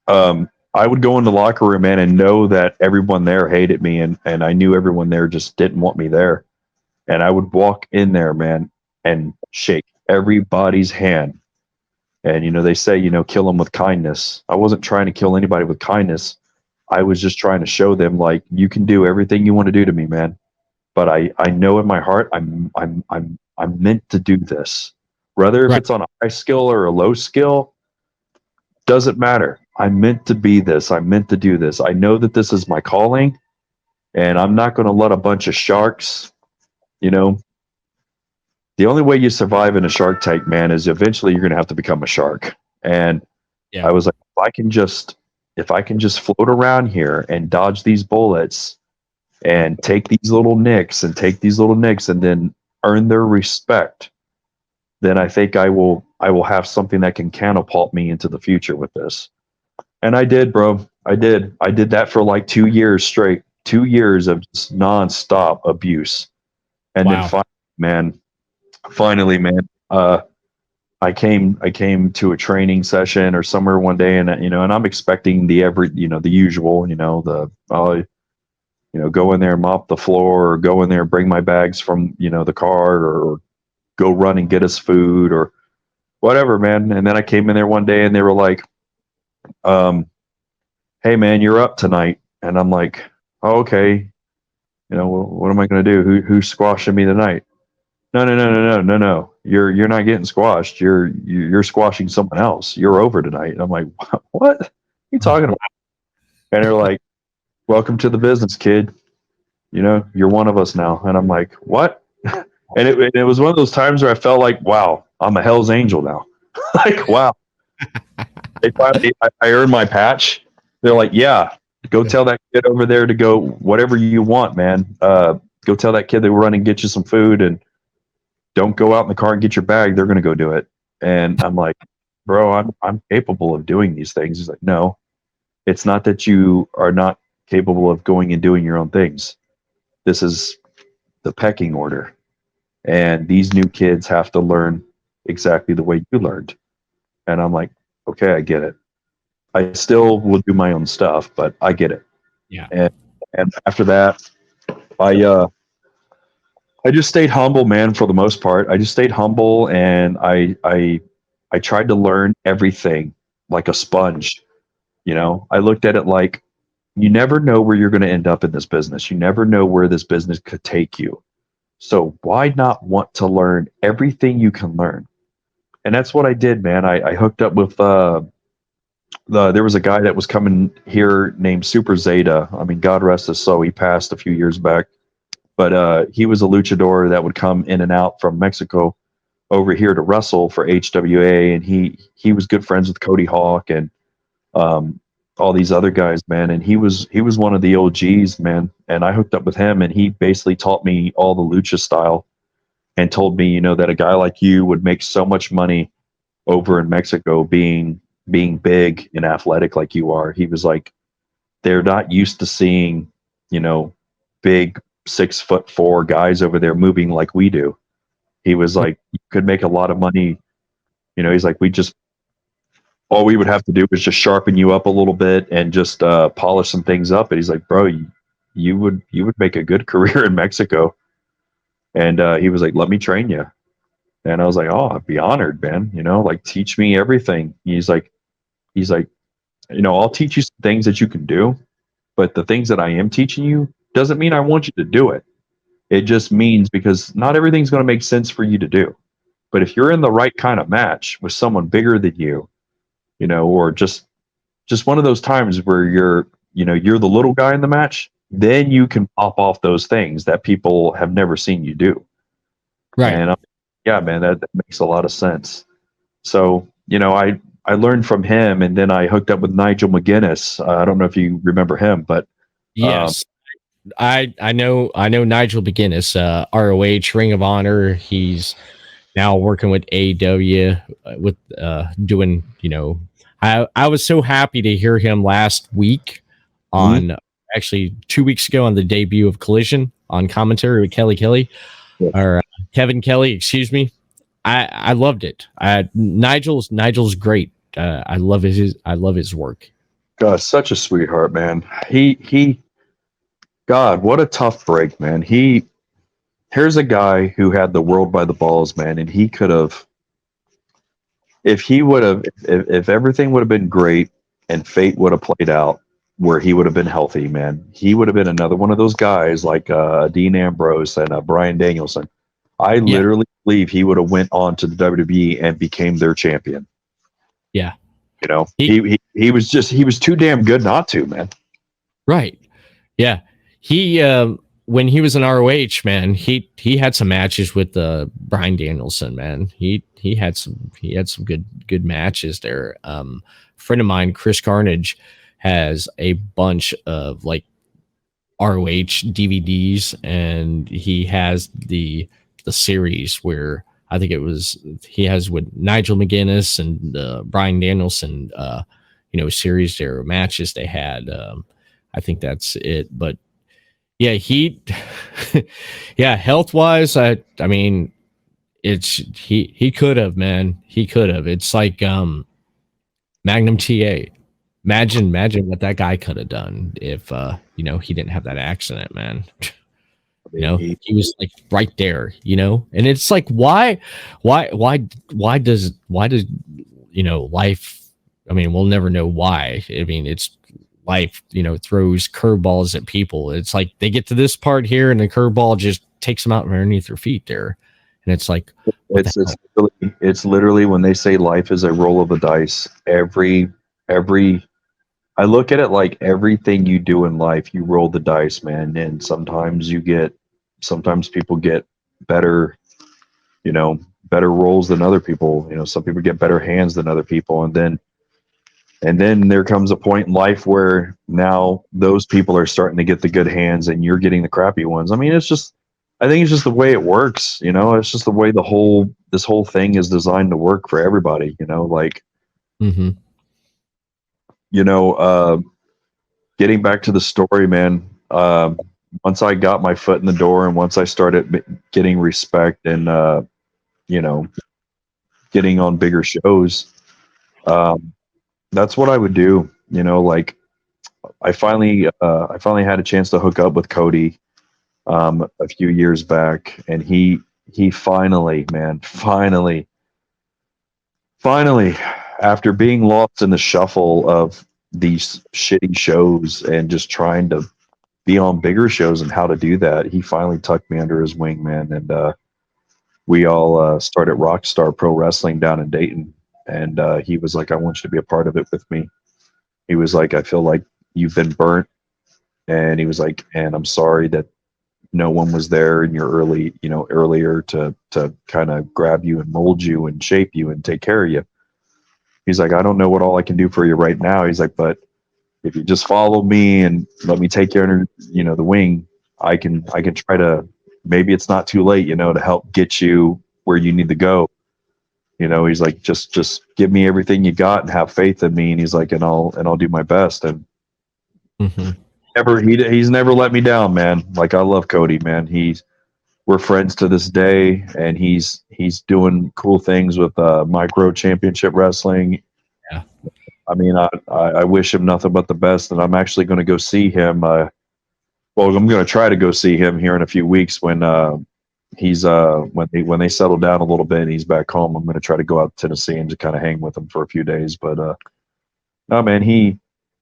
I would go in the locker room, man, and know that everyone there hated me, and I knew everyone there just didn't want me there. And I would walk in there, man, and shake everybody's hand. And, you know, they say, you know, kill them with kindness. I wasn't trying to kill anybody with kindness. I was just trying to show them, like, you can do everything you want to do to me, man. But I know in my heart, I'm meant to do this. Whether if Right. it's on a high skill or a low skill, doesn't matter. I'm meant to be this. I'm meant to do this. I know that this is my calling, and I'm not going to let a bunch of sharks, you know, the only way you survive in a shark tank, man, is eventually you're going to have to become a shark. And Yeah. I was like, if I can just float around here and dodge these bullets and take these little nicks and then earn their respect, then I think I will have something that can catapult me into the future with this. And I did, bro. I did. I did that for like 2 years straight. 2 years of just nonstop abuse. And then Wow. finally, man, I came to a training session or somewhere one day, and you know, and I'm expecting the usual, you know, go in there and mop the floor, or go in there and bring my bags from, you know, the car, or go run and get us food or whatever, man. And then I came in there one day and they were like, um, "Hey, man, you're up tonight." And I'm like, "Oh, okay. You know, what am I going to do? Who's squashing me tonight?" "No, no, no, no, no, no, no. You're not getting squashed. You're squashing someone else. You're over tonight." And I'm like, "What are you talking about?" And they're like, "Welcome to the business, kid. you're one of us now. And I'm like, what? And it was one of those times where I felt like, wow, I'm a Hell's Angel now. Like, wow. I earned my patch. They're like, yeah, go tell that kid over there to go whatever you want, man. Go tell that kid to run and get you some food, and don't go out in the car and get your bag. They're going to go do it. And I'm like, bro, I'm capable of doing these things. He's like, no, it's not that you are not capable of going and doing your own things. This is the pecking order. And these new kids have to learn exactly the way you learned. And I'm like, okay, I get it. I still will do my own stuff, but I get it. Yeah. And after that, I just stayed humble, man, for the most part. I just stayed humble, and I tried to learn everything like a sponge. I looked at it like, you never know where you're going to end up in this business. You never know where this business could take you. So why not want to learn everything you can learn? And that's what I did, man. I hooked up with there was a guy that was coming here named Super Zeta. I mean, God rest his soul. He passed a few years back, but he was a luchador that would come in and out from Mexico over here to wrestle for HWA, and he was good friends with Cody Hawk and all these other guys, man. And he was one of the OGs, man. And I hooked up with him, and he basically taught me all the lucha style, and told me, that a guy like you would make so much money over in Mexico being big and athletic like you are. He was like, they're not used to seeing, big 6'4" guys over there moving like we do. He was like, you could make a lot of money. He's like, all we would have to do is just sharpen you up a little bit and just polish some things up. And he's like, bro, you would make a good career in Mexico. And he was like, let me train you. And I was like, oh, I'd be honored, man. Like, teach me everything. He's like, I'll teach you some things that you can do, but the things that I am teaching you doesn't mean I want you to do it. It just means, because not everything's going to make sense for you to do. But if you're in the right kind of match with someone bigger than you, or just one of those times where you're the little guy in the match, then you can pop off those things that people have never seen you do. Right. And yeah, man, that makes a lot of sense. So, I learned from him, and then I hooked up with Nigel McGuinness. I don't know if you remember him, but yes, I know Nigel McGuinness, ROH, Ring of Honor. He's now working with AEW with doing, I was so happy to hear him last week on actually 2 weeks ago on the debut of Collision on commentary with Kelly or Kevin Kelly, excuse me. I loved it. Nigel's great. I love his work. God, such a sweetheart, man. He God, what a tough break, man. Here's a guy who had the world by the balls, man, and he could have, if everything would have been great and fate would have played out where he would have been healthy, man, he would have been another one of those guys like Dean Ambrose and Bryan Danielson. I literally believe he would have went on to the WWE and became their champion. Yeah. He was too damn good not to, man. Right. Yeah. He when he was in ROH, man, he had some matches with Bryan Danielson, man. He had some good matches there. A friend of mine, Chris Carnage, has a bunch of like ROH DVDs, and he has the series where I think he has with Nigel McGuinness and Bryan Danielson, series there, matches they had. I think that's it. But yeah, health wise, I mean, he could have, man. He could have. It's like Magnum TA. Imagine what that guy could have done if he didn't have that accident, man. He was like right there, and it's like, why does life, I mean, we'll never know why. I mean, it's life, throws curveballs at people. It's like they get to this part here and the curveball just takes them out from underneath their feet there. And it's like, it's literally when they say life is a roll of the dice, every I look at it like everything you do in life, you roll the dice, man, and sometimes people get better, better roles than other people. Some people get better hands than other people, and then there comes a point in life where now those people are starting to get the good hands and you're getting the crappy ones. I mean, I think it's just the way it works, it's just the way this whole thing is designed to work for everybody, like, Mm-hmm. you know, uh, getting back to the story, man, once I got my foot in the door and once I started getting respect and, you know, getting on bigger shows, um, that's what I would do, like, I finally had a chance to hook up with Cody a few years back, and he finally, man, finally, after being lost in the shuffle of these shitty shows and just trying to be on bigger shows and how to do that, he finally tucked me under his wing, man, and we all started Rockstar Pro Wrestling down in Dayton, and he was like, "I want you to be a part of it with me." He was like, "I feel like you've been burnt," and he was like, "And I'm sorry that no one was there in your earlier to kind of grab you and mold you and shape you and take care of you." He's like, "I don't know what all I can do for you right now." He's like, "But if you just follow me and let me take you under, the wing, I can try to, maybe it's not too late, to help get you where you need to go." He's like, just give me everything you got and have faith in me. And he's like, and I'll do my best. And Mm-hmm. he's never let me down, man. Like, I love Cody, man. We're friends to this day, and he's doing cool things with Micro Championship Wrestling. Yeah. I mean, I wish him nothing but the best, and I'm actually going to go see him. Well, I'm going to try to go see him here in a few weeks when when they settle down a little bit and he's back home. I'm going to try to go out to Tennessee and just kind of hang with him for a few days. But no, man, he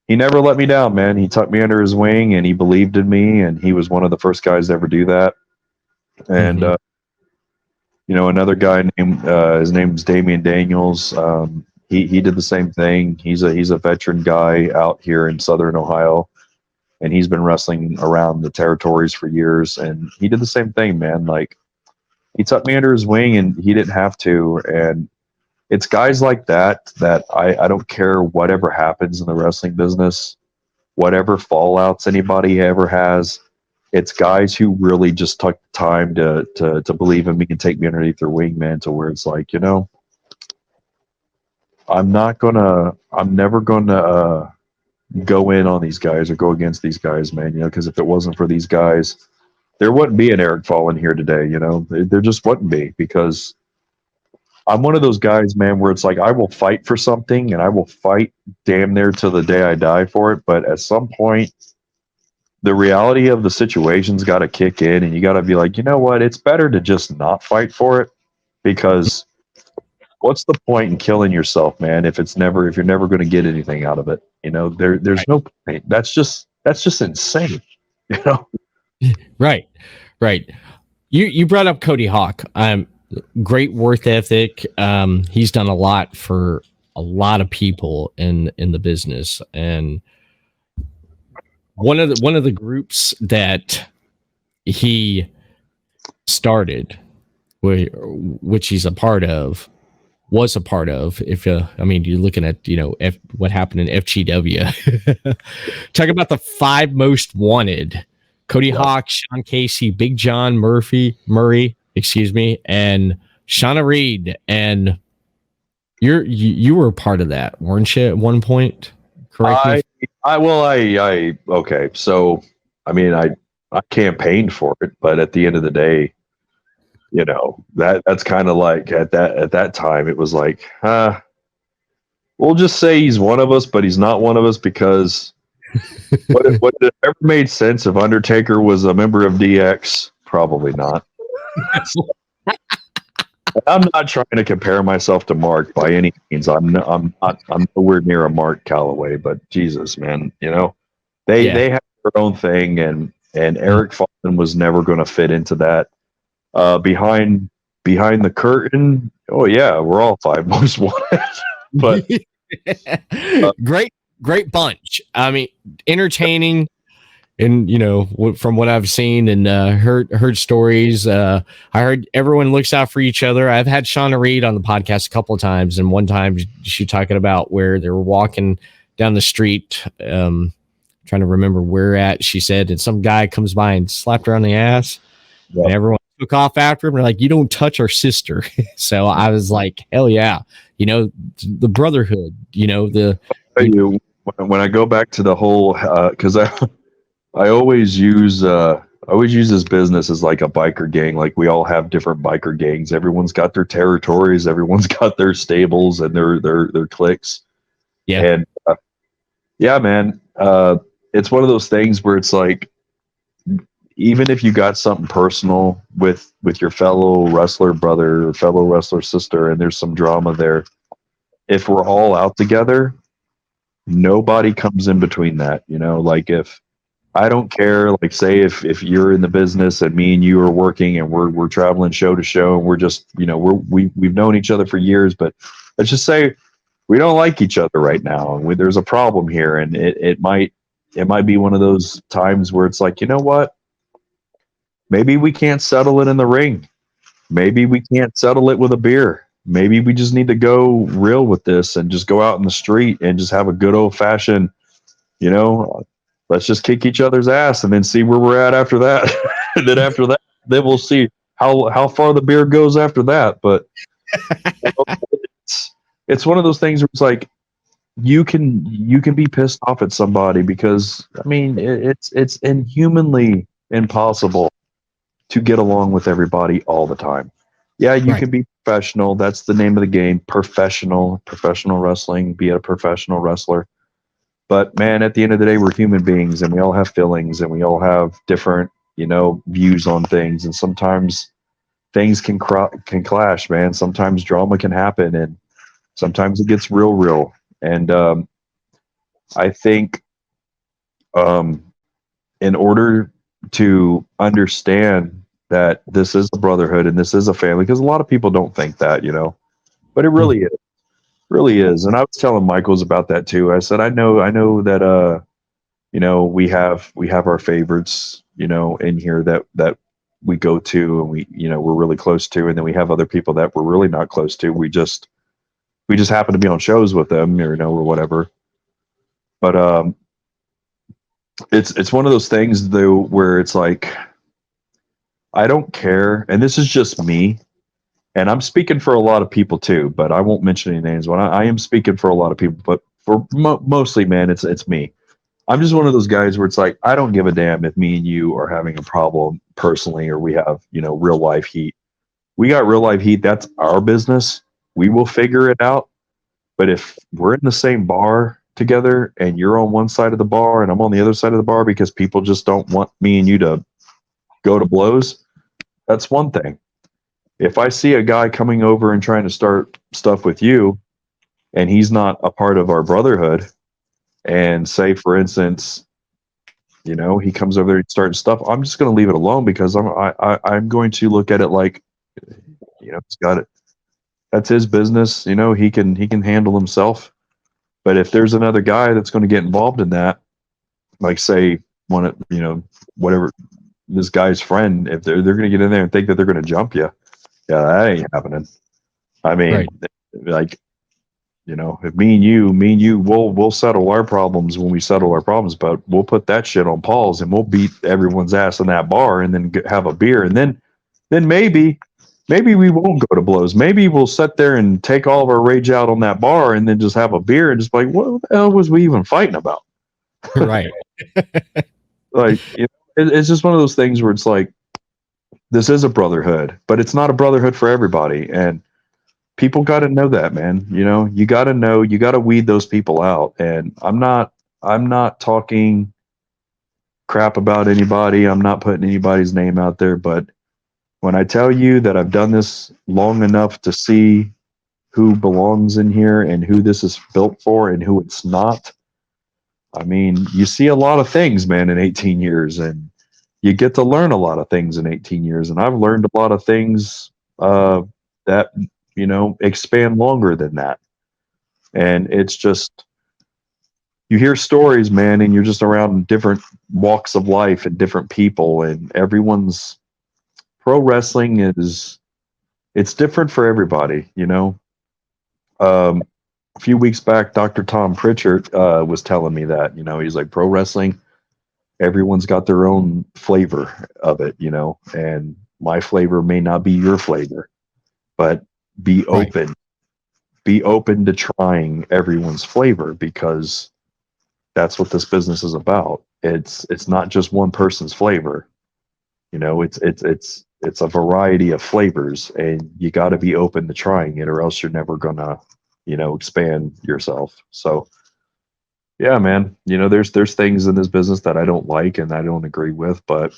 never let me down, man. He tucked me under his wing and he believed in me, and he was one of the first guys to ever do that. And Mm-hmm. another guy named his name's Damian Daniels. He did the same thing. He's a veteran guy out here in Southern Ohio, and he's been wrestling around the territories for years. And he did the same thing, man. Like, he tucked me under his wing, and he didn't have to. And it's guys like that I don't care whatever happens in the wrestling business, whatever fallouts anybody ever has. It's guys who really just took the time to believe in me and take me underneath their wing, man, to where it's like, I'm never gonna go in on these guys or go against these guys, man, because if it wasn't for these guys, there wouldn't be an Eric Fallen here today, there just wouldn't be, because I'm one of those guys, man, where it's like, I will fight for something and I will fight damn near till the day I die for it. But at some point, the reality of the situation's got to kick in, and you got to be like, you know what? It's better to just not fight for it, because what's the point in killing yourself, man? If you're never going to get anything out of it, there's no point. That's just insane, Right. Right. You brought up Cody Hawk. Great work ethic. He's done a lot for a lot of people in the business, and one of the groups that he started, which he's was a part of. If I mean, you're looking at what happened in FGW. Talk about the 5 most wanted: Cody Hawk, Sean Casey, Big John Murray, excuse me, and Shauna Reed. And you were a part of that, weren't you, at one point? Correct me. Okay. So, I mean, I campaigned for it, but at the end of the day, that's kind of like at that time, it was like, we'll just say he's one of us, but he's not one of us, because would it ever made sense if Undertaker was a member of DX? Probably not. I'm not trying to compare myself to Mark by any means. I'm nowhere near a Mark Calloway, but Jesus, man, they have their own thing, and Eric Fallen was never going to fit into that. Behind the curtain, oh yeah, we're all 5 most wanted. But great great bunch. I mean, entertaining. And from what I've seen and heard stories, I heard everyone looks out for each other. I've had Shauna Reed on the podcast a couple of times, and one time she talking about where they were walking down the street, trying to remember where at. She said, and some guy comes by and slapped her on the ass, Yep. and everyone took off after him. They're like, "You don't touch our sister." So I was like, "Hell yeah!" The brotherhood. When I go back to the whole, because I always use this business as like a biker gang. Like we all have different biker gangs. Everyone's got their territories. Everyone's got their stables and their cliques. Yeah. And yeah, man, it's one of those things where it's like, even if you got something personal with your fellow wrestler brother or fellow wrestler sister, and there's some drama there, if we're all out together, nobody comes in between that. Like if I don't care, like say if you're in the business and me and you are working and we're traveling show to show and we're just, we've known each other for years, but let's just say we don't like each other right now and there's a problem here, and it might be one of those times where it's like, you know what? Maybe we can't settle it in the ring. Maybe we can't settle it with a beer. Maybe we just need to go real with this and just go out in the street and just have a good old fashioned, let's just kick each other's ass and then see where we're at after that. And then after that, then we'll see how far the beer goes after that. But it's one of those things where it's like you can be pissed off at somebody because I mean it's inhumanly impossible to get along with everybody all the time. Yeah, you can be professional. That's the name of the game. Professional wrestling. Be a professional wrestler. But man, at the end of the day, we're human beings and we all have feelings and we all have different, views on things. And sometimes things can clash, man. Sometimes drama can happen and sometimes it gets real. And I think in order to understand that this is a brotherhood and this is a family, because a lot of people don't think that, but it really is. Really is. And I was telling Michaels about that too. I said, I know that we have our favorites, in here that we go to and we're really close to, and then we have other people that we're really not close to. We just happen to be on shows with them, or whatever. But it's one of those things though where it's like I don't care, and this is just me. And I'm speaking for a lot of people too, but I won't mention any names. When I am speaking for a lot of people, but for mostly, man, it's me. I'm just one of those guys where it's like, I don't give a damn if me and you are having a problem personally, or we have, real life heat. We got real life heat. That's our business. We will figure it out. But if we're in the same bar together and you're on one side of the bar and I'm on the other side of the bar because people just don't want me and you to go to blows, that's one thing. If I see a guy coming over and trying to start stuff with you and he's not a part of our brotherhood, and say, for instance, he comes over there and starts stuff, I'm just going to leave it alone because I'm going to look at it like, he's got it. That's his business. He can handle himself. But if there's another guy that's going to get involved in that, like say one of, whatever, this guy's friend, if they're going to get in there and think that they're going to jump you, yeah, that ain't happening. I mean, like, if me and you, we'll settle our problems when we settle our problems, but we'll put that shit on pause and we'll beat everyone's ass in that bar and then have a beer. And then maybe we won't go to blows. Maybe we'll sit there and take all of our rage out on that bar and then just have a beer and just like, what the hell was we even fighting about? Right. Like, it's just one of those things where it's like, this is a brotherhood, but it's not a brotherhood for everybody. And people got to know that, man. You got to weed those people out. And I'm not talking crap about anybody. I'm not putting anybody's name out there. But when I tell you that I've done this long enough to see who belongs in here and who this is built for and who it's not, I mean, you see a lot of things, man, in 18 years, and you get to learn a lot of things in 18 years. And I've learned a lot of things that, expand longer than that. And it's just, you hear stories, man, and you're just around different walks of life and different people, and everyone's pro wrestling is it's different for everybody, you know. Um, a few weeks back, Dr. Tom Pritchard was telling me that, you know, he's like pro wrestling. Everyone's got their own flavor of it, you know, and my flavor may not be your flavor, but be Right. open, be open to trying everyone's flavor because that's what this business is about. It's not just one person's flavor. You know, it's a variety of flavors, and you got to be open to trying it, or else you're never gonna, you know, expand yourself. So yeah, man, you know, there's things in this business that I don't like and I don't agree with, but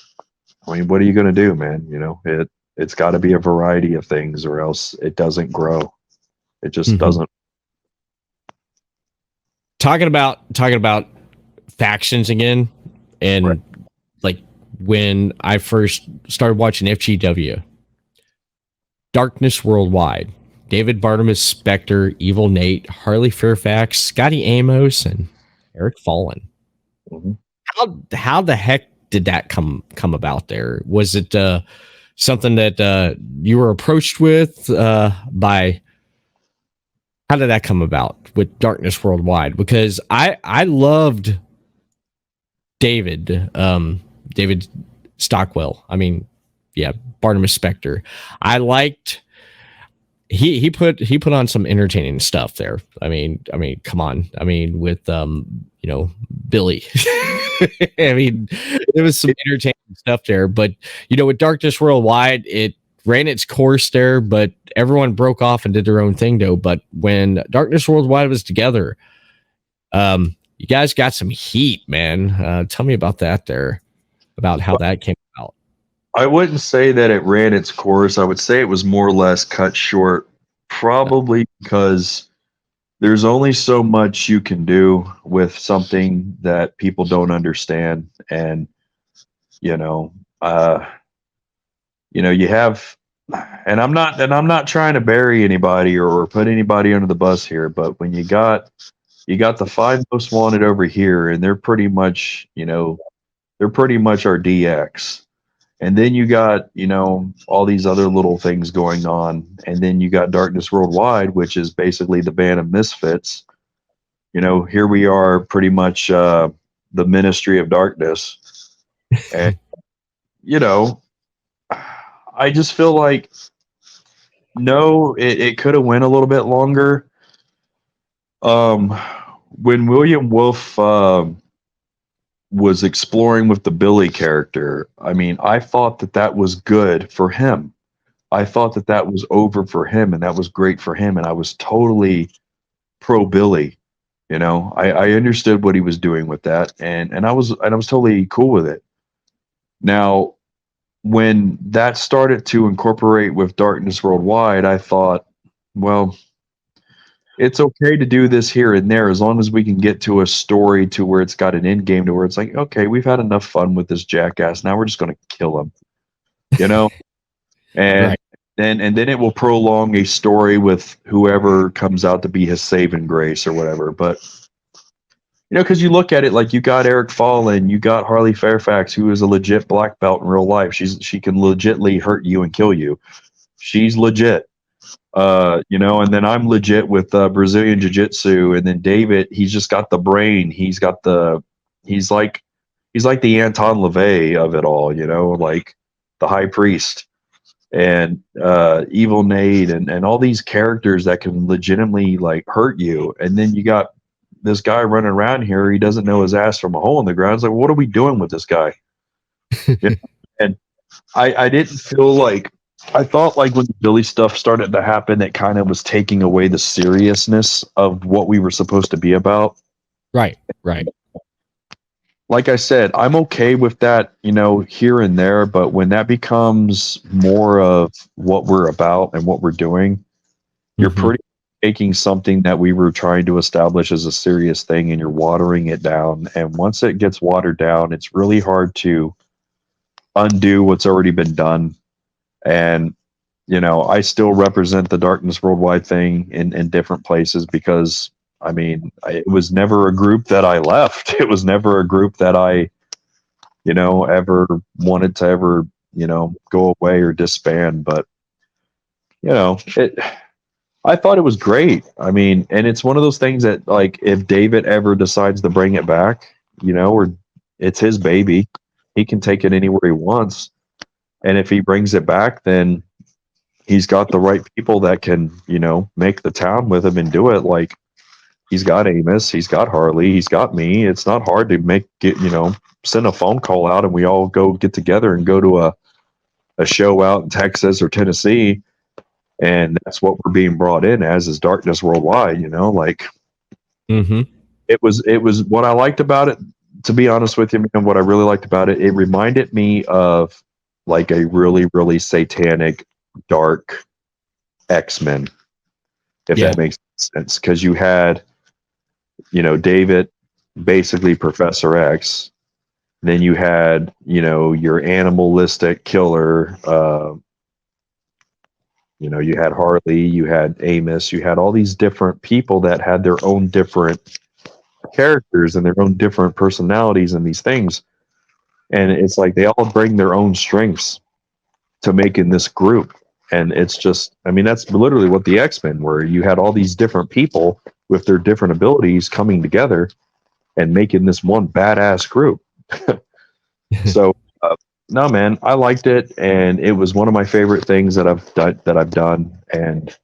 I mean, what are you gonna do, man? You know, it's got to be a variety of things, or else it doesn't grow. It just Mhm. doesn't. Talking about factions again, Right. and like when I first started watching FGW, Darkness Worldwide, David Barnabas Specter, Evil Nate, Harley Fairfax, Scotty Amos, and Eric Fallen. Mhm. How the heck did that come about there? Was it something that you were approached with by? How did that come about with Darkness Worldwide? Because I loved David Stockwell. I mean, yeah, Barnabas Specter. I liked he put on some entertaining stuff there. I mean, come on. I mean, with Billy. I mean, there was some entertaining stuff there, but with Darkness Worldwide, it ran its course there, but everyone broke off and did their own thing though. But when Darkness Worldwide was together, you guys got some heat, man. Tell me about that there, about how that came out. I wouldn't say that it ran its course. I would say it was more or less cut short, probably because there's only so much you can do with something that people don't understand. And, you know, uh, you have, and I'm not trying to bury anybody or put anybody under the bus here, but when you got the five most wanted over here, and they're pretty much our DX. And then you got, all these other little things going on. And then you got Darkness Worldwide, which is basically the band of misfits. Here we are pretty much the Ministry of Darkness. And, you know, I just feel like, no, it could have went a little bit longer. Um, when William Wolf was exploring with the Billy character, I mean, I thought that was good for him. I thought that was over for him and that was great for him. And I was totally pro Billy. I understood what he was doing with that, and I was totally cool with it. Now, when that started to incorporate with Darkness Worldwide, I thought, well, it's okay to do this here and there as long as we can get to a story to where it's got an end game to where it's like, okay, we've had enough fun with this jackass. Now we're just going to kill him, you know? And Right. then it will prolong a story with whoever comes out to be his saving grace or whatever. But because you look at it, like, you got Eric Fallen, you got Harley Fairfax, who is a legit black belt in real life. She can legitly hurt you and kill you. She's legit. And then I'm legit with Brazilian Jiu-Jitsu, and then David, he's just got the brain. He's like the Anton LaVey of it all, like the high priest and Evil Nate and all these characters that can legitimately like hurt you. And then you got this guy running around here. He doesn't know his ass from a hole in the ground. It's like, what are we doing with this guy? And I didn't feel like, I thought like when the Billy stuff started to happen, it kind of was taking away the seriousness of what we were supposed to be about. Right. Right. Like I said, I'm okay with that, here and there, but when that becomes more of what we're about and what we're doing, you're Mhm. pretty taking something that we were trying to establish as a serious thing and you're watering it down. And once it gets watered down, it's really hard to undo what's already been done. And I still represent the Darkness Worldwide thing in different places because I mean, it was never a group that I left. It was never a group that I, ever wanted to ever, go away or disband. But, it, I thought it was great. I mean, and it's one of those things that, like, if David ever decides to bring it back, or it's his baby, he can take it anywhere he wants. And if he brings it back, then he's got the right people that can, make the town with him and do it. Like, he's got Amos, he's got Harley, he's got me. It's not hard to send a phone call out and we all go get together and go to a show out in Texas or Tennessee. And that's what we're being brought in as, is Darkness Worldwide, like it was what I liked about it, to be honest with you, and what I really liked about it, it reminded me of like a really, really satanic, dark X-Men, if that makes sense. Because you had, David, basically Professor X. Then you had, your animalistic killer. You had Harley, you had Amos, you had all these different people that had their own different characters and their own different personalities and these things. And it's like they all bring their own strengths to making this group. And it's just, I mean, that's literally what the X-Men were. You had all these different people with their different abilities coming together and making this one badass group. So, no, man, I liked it, and it was one of my favorite things that I've done. And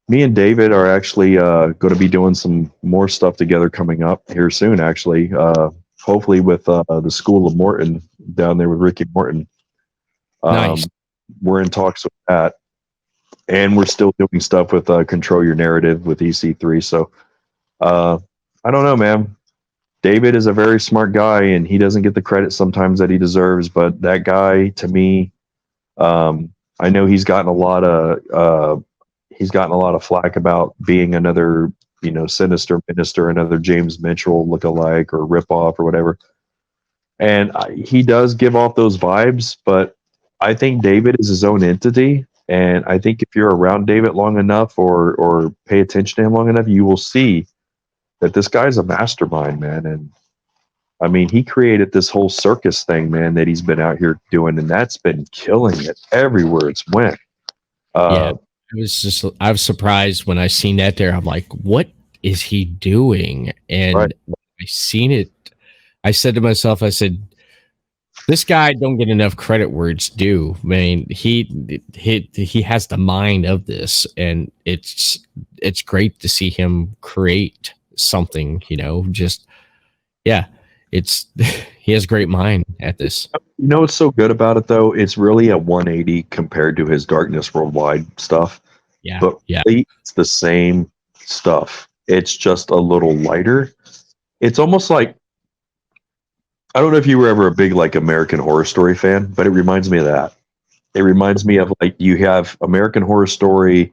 me and David are actually going to be doing some more stuff together coming up here soon. Actually, hopefully with the School of Morton down there with Ricky Morton. Nice. We're in talks with that, and we're still doing stuff with Control Your Narrative with EC3. So I don't know, man. David is a very smart guy, and he doesn't get the credit sometimes that he deserves. But that guy, to me, I know he's gotten a lot of flack about being another, sinister minister, another James Mitchell lookalike or ripoff or whatever. And he does give off those vibes, but I think David is his own entity. And I think if you're around David long enough or pay attention to him long enough, you will see that this guy's a mastermind, man. And I mean, he created this whole circus thing, man, that he's been out here doing, and that's been killing it everywhere it's went. I was surprised when I seen that there. I'm like, what is he doing? And Right. when I seen it, I said to myself, I said, this guy don't get enough credit where it's due. I mean, he has the mind of this, and it's great to see him create something, it's he has great mind at this. What's so good about it, though? It's really a 180 compared to his Darkness Worldwide stuff. But really, it's the same stuff. It's just a little lighter. It's almost like, I don't know if you were ever a big like American Horror Story fan, but it reminds me of that. It reminds me of, like, you have American Horror Story,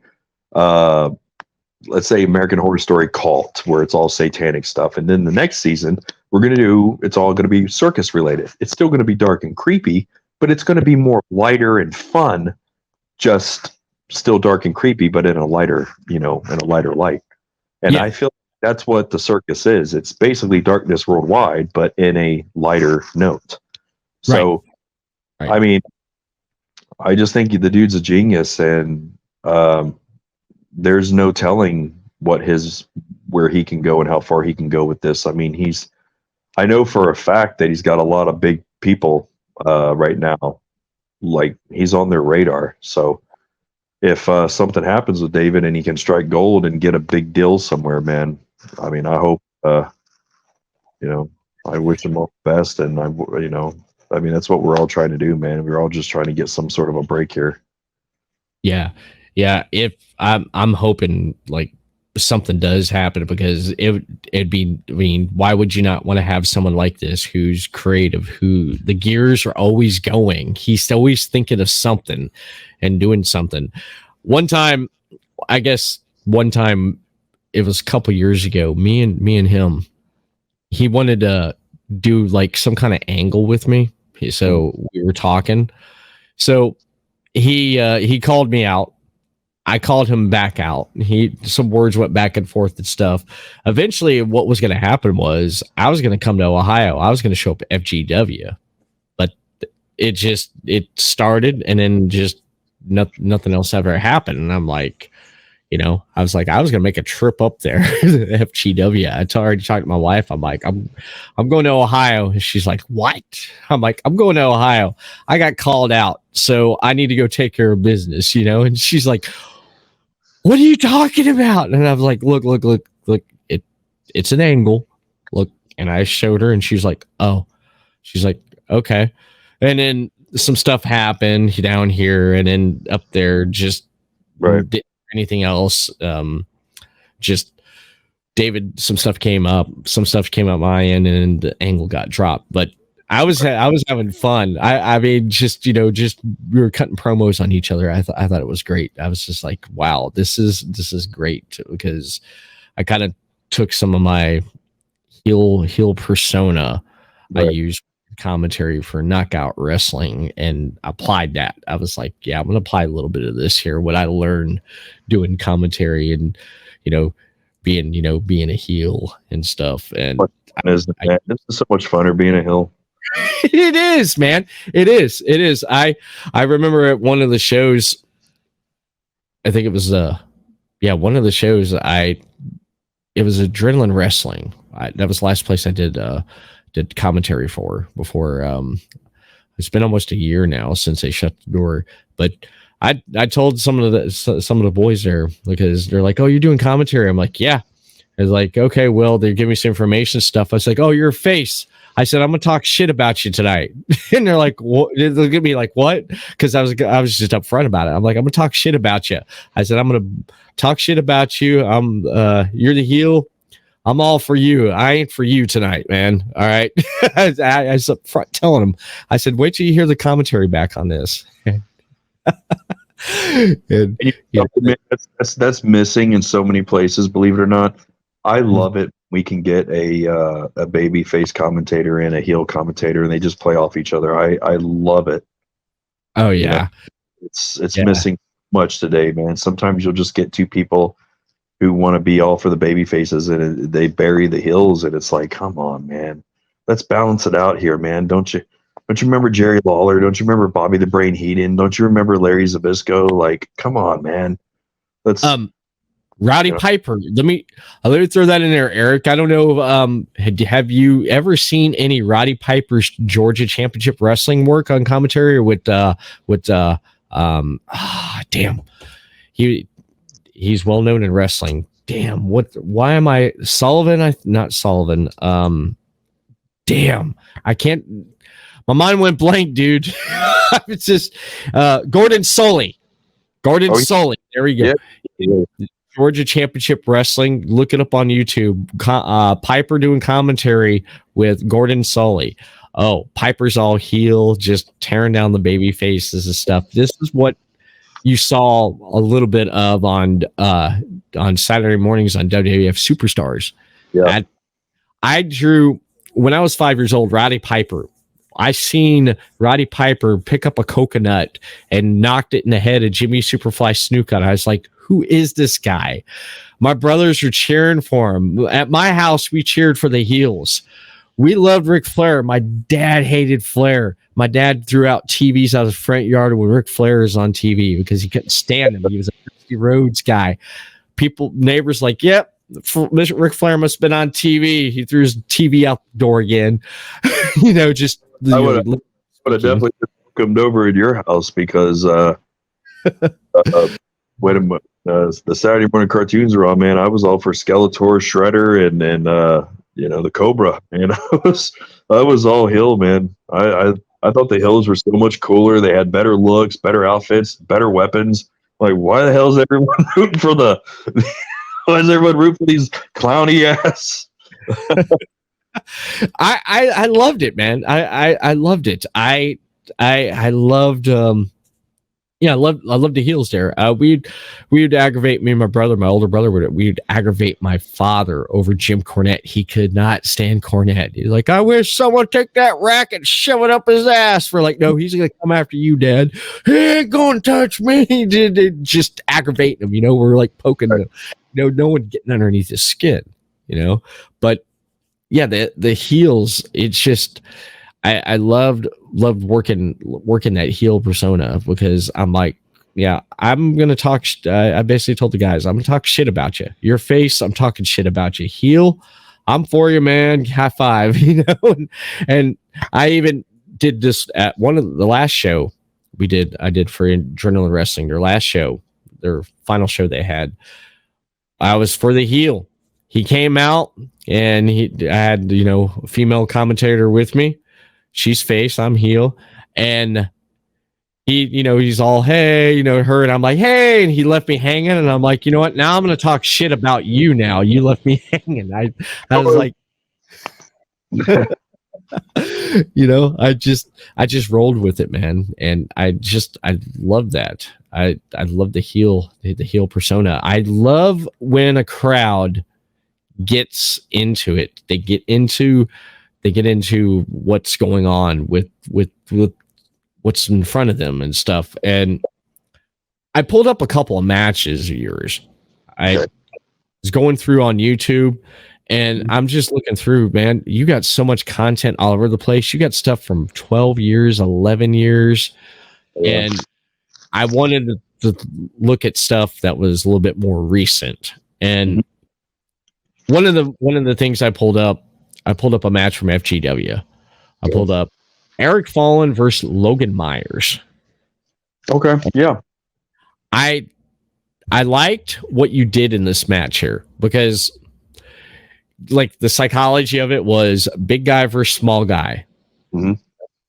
let's say American Horror Story Cult, where it's all satanic stuff. And then the next season, it's all going to be circus related. It's still going to be dark and creepy, but it's going to be more lighter and fun, just still dark and creepy, but in a lighter, in a lighter light. And I feel that's what the circus is. It's basically Darkness Worldwide, but in a lighter note. So, right. I mean, I just think the dude's a genius, and there's no telling where he can go and how far he can go with this. I mean, I know for a fact that he's got a lot of big people right now, like he's on their radar. So if something happens with David and he can strike gold and get a big deal somewhere, man, I mean, I hope, I wish him all the best. And I mean, that's what we're all trying to do, man. We're all just trying to get some sort of a break here. Yeah. If I'm hoping like something does happen, because it'd be, I mean, why would you not want to have someone like this who's creative, who the gears are always going? He's always thinking of something and doing something. One time, it was a couple years ago, me and him, he wanted to do like some kind of angle with me. So we were talking. So he called me out. I called him back out. Some words went back and forth and stuff. Eventually, what was going to happen was I was going to come to Ohio. I was going to show up at FGW, but it started and then just nothing else ever happened. And I'm like, I was like, I was going to make a trip up there to FGW. I already talked to my wife. I'm like, I'm going to Ohio. And she's like, what? I'm like, I'm going to Ohio. I got called out, so I need to go take care of business, And she's like, what are you talking about? And I was like, look, it's an angle. Look. And I showed her and she's like, oh, she's like, okay. And then some stuff happened down here and then up there, just right. Anything else. Just David, some stuff came up my end and the angle got dropped, but I was having fun. I mean, just we were cutting promos on each other. I thought it was great. I was just like, wow, this is great, because I kind of took some of my heel persona Right. I used commentary for Knockout Wrestling and applied that. I was like, yeah, I'm going to apply a little bit of this here, what I learned doing commentary and being a heel and stuff. And this is so much funner being a heel. It is, man. It is. I remember at one of the shows, I think it was one of the shows it was Adrenaline Wrestling. That was the last place I did commentary for before. It's been almost a year now since they shut the door, but I told some of the boys there, because they're like, oh, you're doing commentary. I'm like, yeah. I was like, okay, well, they're giving me some information stuff. I was like, oh, you're a face. I said, I'm gonna talk shit about you tonight. And they're like, what? They look at me like, what? Because I was just upfront about it. I'm like, I'm gonna talk shit about you. I said, I'm gonna talk shit about you. You're the heel. I'm all for you. I ain't for you tonight, man. All right. I was up front telling them. I said, wait till you hear the commentary back on this. And, that's missing in so many places, believe it or not. I love it. We can get a baby face commentator and a heel commentator, and they just play off each other. I love it. Oh yeah. It's missing much today, man. Sometimes you'll just get two people who want to be all for the baby faces, and they bury the heels, and it's like, come on, man, let's balance it out here, man. Don't you remember Jerry Lawler? Don't you remember Bobby the Brain Heenan? Don't you remember Larry Zbyszko? Like, come on, man. Let's Rowdy Piper. Let me throw that in there, Eric. I don't know. Have you ever seen any Roddy Piper's Georgia Championship Wrestling work on commentary, or damn, he's well known in wrestling. Damn, why am I Sullivan? Not Sullivan. Damn, I can't. My mind went blank, dude. It's just Gordon Soley. Soley. There we go. Yeah. Georgia Championship Wrestling. Look it up on YouTube. Piper doing commentary with Gordon Soley. Oh, Piper's all heel, just tearing down the baby faces and stuff. This is what you saw a little bit of on Saturday mornings on WWF Superstars. Yeah. I drew, when I was 5 years old, Roddy Piper. I seen Roddy Piper pick up a coconut and knocked it in the head of Jimmy Superfly Snuka. I was like, who is this guy? My brothers were cheering for him. At my house, we cheered for the heels. We loved Ric Flair. My dad hated Flair. My dad threw out TVs out of the front yard when Ric Flair was on TV because he couldn't stand him. He was a Dusty Rhodes guy. Neighbors like, yep, Ric Flair must have been on TV. He threw his TV out the door again. I would have definitely welcomed over at your house because when the Saturday morning cartoons were on, man, I was all for Skeletor, Shredder, and the Cobra. And I was all Hill, man. I thought the Hills were so much cooler. They had better looks, better outfits, better weapons. Like, why the hell is everyone rooting for why is everyone rooting for these clowny ass? I loved it, man. I loved it. I loved Yeah, I love the heels there. We'd aggravate me and my brother, my older brother we'd aggravate my father over Jim Cornette. He could not stand Cornette. He's like, I wish someone would take that rack and shove it up his ass. For like, no, he's gonna come after you, Dad. He ain't gonna touch me. Just aggravating him. We're like poking the, no one getting underneath his skin. But yeah, the heels. It's just. I loved working that heel persona because I'm like, yeah, I'm gonna talk. I basically told the guys, I'm gonna talk shit about you. Your face, I'm talking shit about you. Heel, I'm for you, man. High five, and I even did this at one of the last show we did. I did for Adrenaline Wrestling. Their last show, their final show they had. I was for the heel. He came out and I had a female commentator with me. She's face, I'm heel, and he's all, hey, her, and I'm like, hey, and he left me hanging, and I'm like, you know what? Now I'm gonna talk shit about you. Now you left me hanging. I was like, I just rolled with it, man, and I love that. I love the heel persona. I love when a crowd gets into it. They get into what's going on with what's in front of them and stuff. And I pulled up a couple of matches of yours. I was going through on YouTube and I'm just looking through, man. You got so much content all over the place. You got stuff from 12 years, 11 years. Yeah. And I wanted to look at stuff that was a little bit more recent. And one of the things I pulled up a match from FGW. I pulled up Eric Fallen versus Logan Myers. Okay, yeah. I liked what you did in this match here because, like, the psychology of it was big guy versus small guy. Mm-hmm.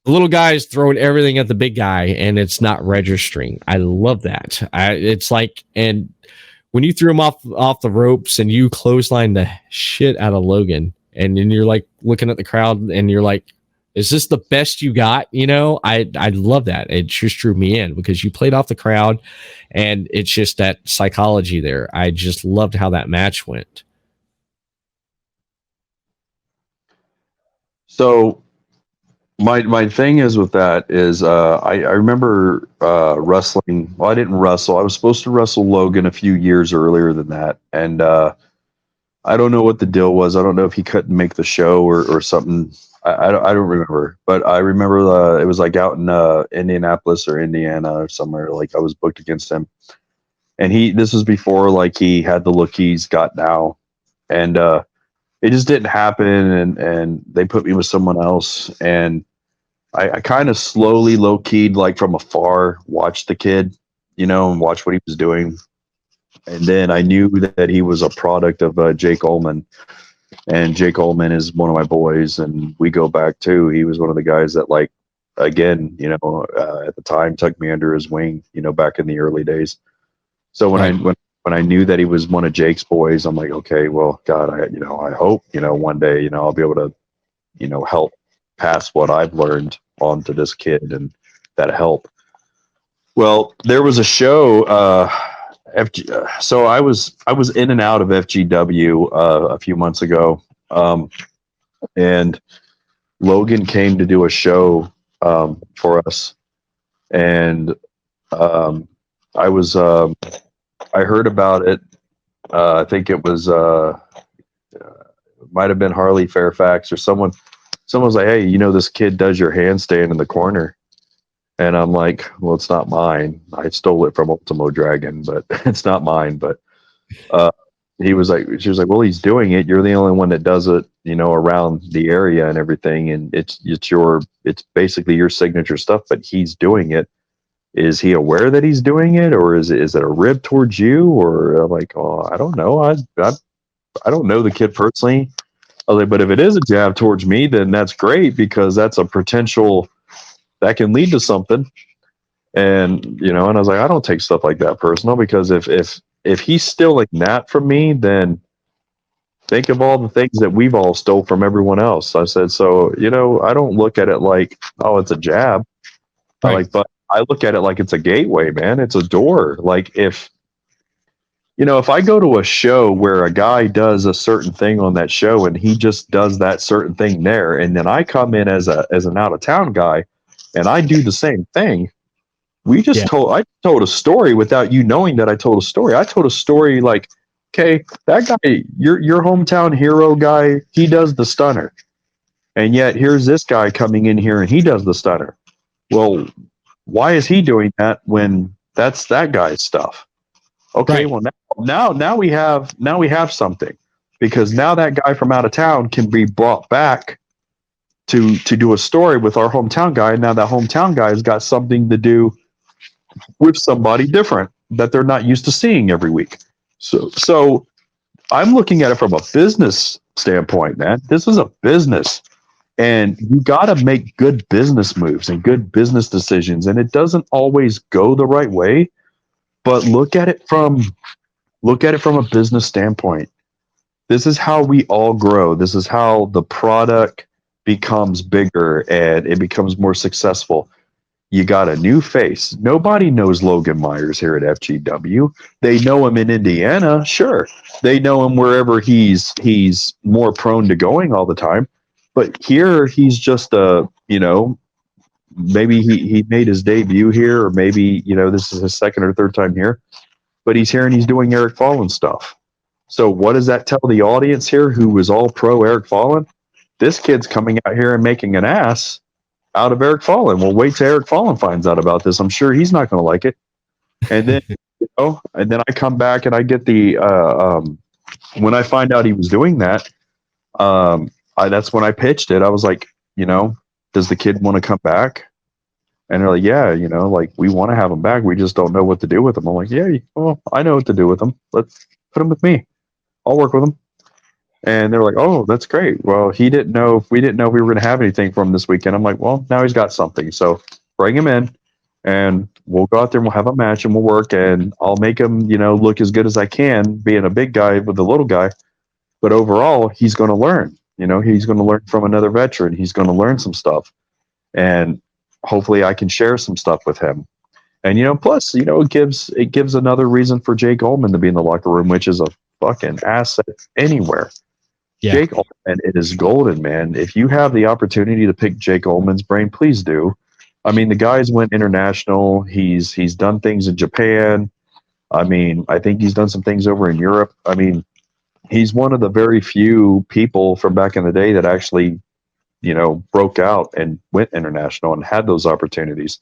The little guy is throwing everything at the big guy, and it's not registering. I love that. It's like, and when you threw him off the ropes and you clotheslined the shit out of Logan. And then you're like looking at the crowd and you're like, is this the best you got? I love that. It just drew me in because you played off the crowd and it's just that psychology there. I just loved how that match went. So my thing is with that is I remember wrestling. Well, I didn't wrestle. I was supposed to wrestle Logan a few years earlier than that. And I don't know what the deal was. I don't know if he couldn't make the show or something. I don't remember, but I remember it was like out in Indianapolis or Indiana or somewhere. Like I was booked against him, and this was before like he had the look he's got now, and it just didn't happen. And they put me with someone else, and I kind of slowly, low keyed, like from afar, watched the kid, and watched what he was doing. And then I knew that he was a product of Jake Ullman. And Jake Ullman is one of my boys, and we go back too. He was one of the guys that, like, again, at the time, took me under his wing, back in the early days. So when I knew that he was one of Jake's boys, I'm like, okay, well, God, I hope, one day, I'll be able to, help pass what I've learned on to this kid, and that help. Well, there was a show. So I was in and out of FGW a few months ago, and Logan came to do a show for us, and I heard about it. I think it was might have been Harley Fairfax or someone. Someone was like, "Hey, this kid does your handstand in the corner." And I'm like, well, it's not mine. I stole it from Ultimo Dragon, but it's not mine. But she was like, well, he's doing it. You're the only one that does it, around the area and everything. And it's basically your signature stuff, but he's doing it. Is he aware that he's doing it, or is it a rib towards you? Or I'm like, oh, I don't know. I don't know the kid personally. I was like, but if it is a jab towards me, then that's great because that's a potential that can lead to something. And and I was like, I don't take stuff like that personal, because if he's stealing that from me, then think of all the things that we've all stole from everyone else. I said, so I don't look at it like, oh, it's a jab. Right. But I look at it like it's a gateway, man. It's a door. Like if if I go to a show where a guy does a certain thing on that show and he just does that certain thing there, and then I come in as an out of town guy and I do the same thing, Yeah. I told a story without you knowing that I told a story. I told a story like, okay, that guy, your hometown hero guy, he does the stunner. And yet here's this guy coming in here and he does the stunner. Well, why is he doing that when that's that guy's stuff? Okay, Right. well now we have something, because now that guy from out of town can be brought back to do a story with our hometown guy. And now that hometown guy has got something to do with somebody different that they're not used to seeing every week. So I'm looking at it from a business standpoint, man. This is a business. And you got to make good business moves and good business decisions. And it doesn't always go the right way, but look at it from a business standpoint. This is how we all grow. This is how the product becomes bigger and it becomes more successful. You got a new face. Nobody knows Logan Myers here at FGW. They know him in Indiana, sure. They know him wherever he's more prone to going all the time. But here he's just maybe he made his debut here, or maybe, this is his second or third time here. But he's here and he's doing Eric Fallon stuff. So what does that tell the audience here who was all pro Eric Fallon? This kid's coming out here and making an ass out of Eric Fallon. Well, wait till Eric Fallon finds out about this. I'm sure he's not going to like it. And then, and then I come back and I get the, when I find out he was doing that, that's when I pitched it. I was like, does the kid want to come back? And they're like, yeah, like we want to have him back. We just don't know what to do with him. I'm like, yeah, well, I know what to do with him. Let's put him with me. I'll work with him. And they're like, oh, that's great. Well, we didn't know if we were going to have anything from him this weekend. I'm like, well, now he's got something. So bring him in and we'll go out there and we'll have a match and we'll work, and I'll make him, look as good as I can, being a big guy with a little guy. But overall, he's going to learn. He's going to learn from another veteran. He's going to learn some stuff. And hopefully I can share some stuff with him. And, plus, it gives another reason for Jake Ullman to be in the locker room, which is a fucking asset anywhere. Yeah. Jake Ullman, it is golden, man. If you have the opportunity to pick Jake Ullman's brain, please do. I mean, the guy's went international. He's done things in Japan. I mean, I think he's done some things over in Europe. I mean, he's one of the very few people from back in the day that actually, broke out and went international and had those opportunities.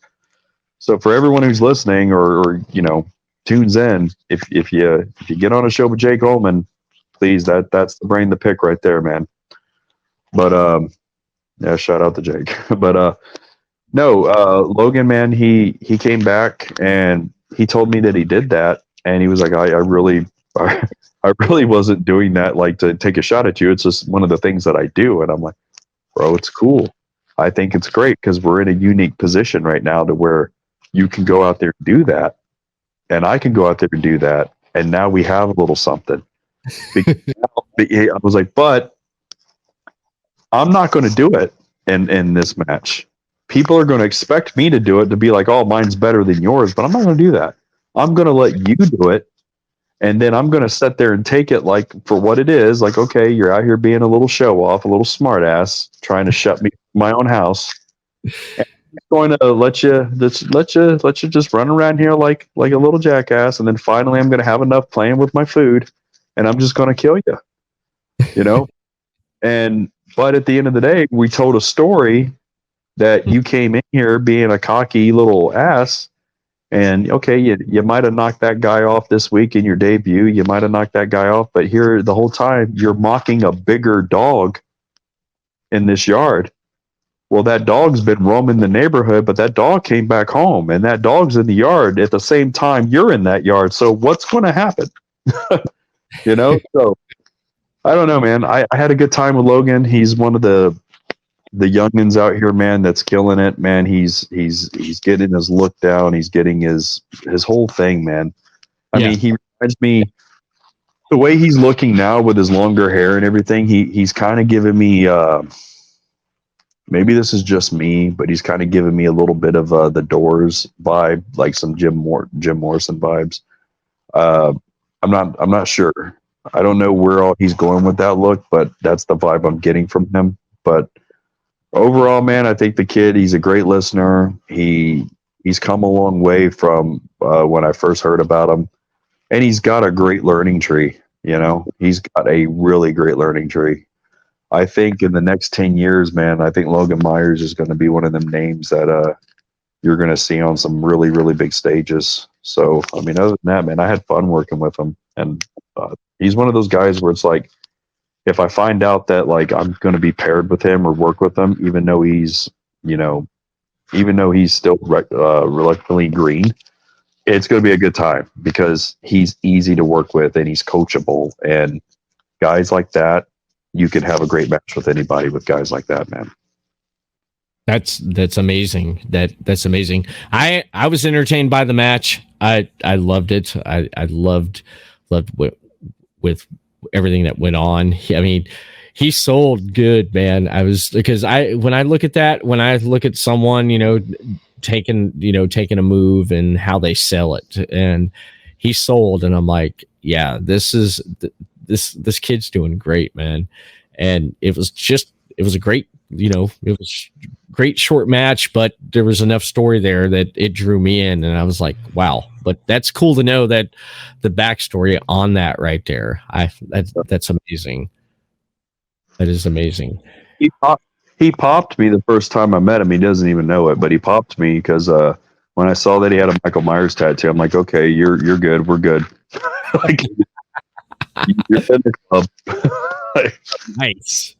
So for everyone who's listening or tunes in, if you get on a show with Jake Ullman, please, that's the brain to pick right there, man. But yeah, shout out to Jake. But no, Logan, man, he came back and he told me that he did that, and he was like, I really wasn't doing that like to take a shot at you. It's just one of the things that I do. And I'm like, bro, it's cool. I think it's great because we're in a unique position right now to where you can go out there and do that, and I can go out there and do that, and now we have a little something. I was like, but I'm not going to do it in this match. People are going to expect me to do it, to be like, oh, mine's better than yours, but I'm not going to do that. I'm going to let you do it, and then I'm going to sit there and take it like for what it is. Like, okay, you're out here being a little show off, a little smart ass, trying to shut me from my own house. And I'm going to let you just run around here like a little jackass, and then finally I'm going to have enough playing with my food, and I'm just going to kill you. But at the end of the day, we told a story that you came in here being a cocky little ass, and okay, you might have knocked that guy off this week in your debut. You might have knocked that guy off, but here the whole time you're mocking a bigger dog in this yard. Well, that dog's been roaming the neighborhood, but that dog came back home, and that dog's in the yard at the same time you're in that yard. So what's going to happen? So I don't know, man. I had a good time with Logan. He's one of the youngins out here, man, that's killing it, man. He's getting his look down. He's getting his whole thing, man. I mean, he reminds me, the way he's looking now with his longer hair and everything, he's kind of giving me maybe this is just me, but he's kind of giving me a little bit of the Doors vibe, like some Jim Morrison vibes. Uh, I'm not sure. I don't know where all he's going with that look, but that's the vibe I'm getting from him. But overall, man, I think the kid, he's a great listener. He's come a long way from when I first heard about him, and he's got a great learning tree. You know, he's got a really great learning tree. I think in the next 10 years, man, I think Logan Myers is going to be one of them names that you're going to see on some really, really big stages. So, I mean, other than that, man, I had fun working with him. And he's one of those guys where it's like, if I find out that like I'm going to be paired with him or work with him, even though he's, you know, even though he's still reluctantly green, it's going to be a good time because he's easy to work with and he's coachable. And guys like that, you can have a great match with anybody with guys like that, man. That's amazing. That's amazing. I was entertained by the match. I loved it. I loved with everything that went on. I mean, he sold good, man. When I look at someone, taking a move and how they sell it, and he sold, and I'm like, yeah, this kid's doing great, man. And it was a great, it was great short match, but there was enough story there that it drew me in, and I was like, wow. But that's cool to know that the backstory on that right there. That's amazing. That is amazing. He popped me the first time I met him. He doesn't even know it, but he popped me because when I saw that he had a Michael Myers tattoo, I'm like, okay, you're good. We're good. Like, you're in the club. Nice.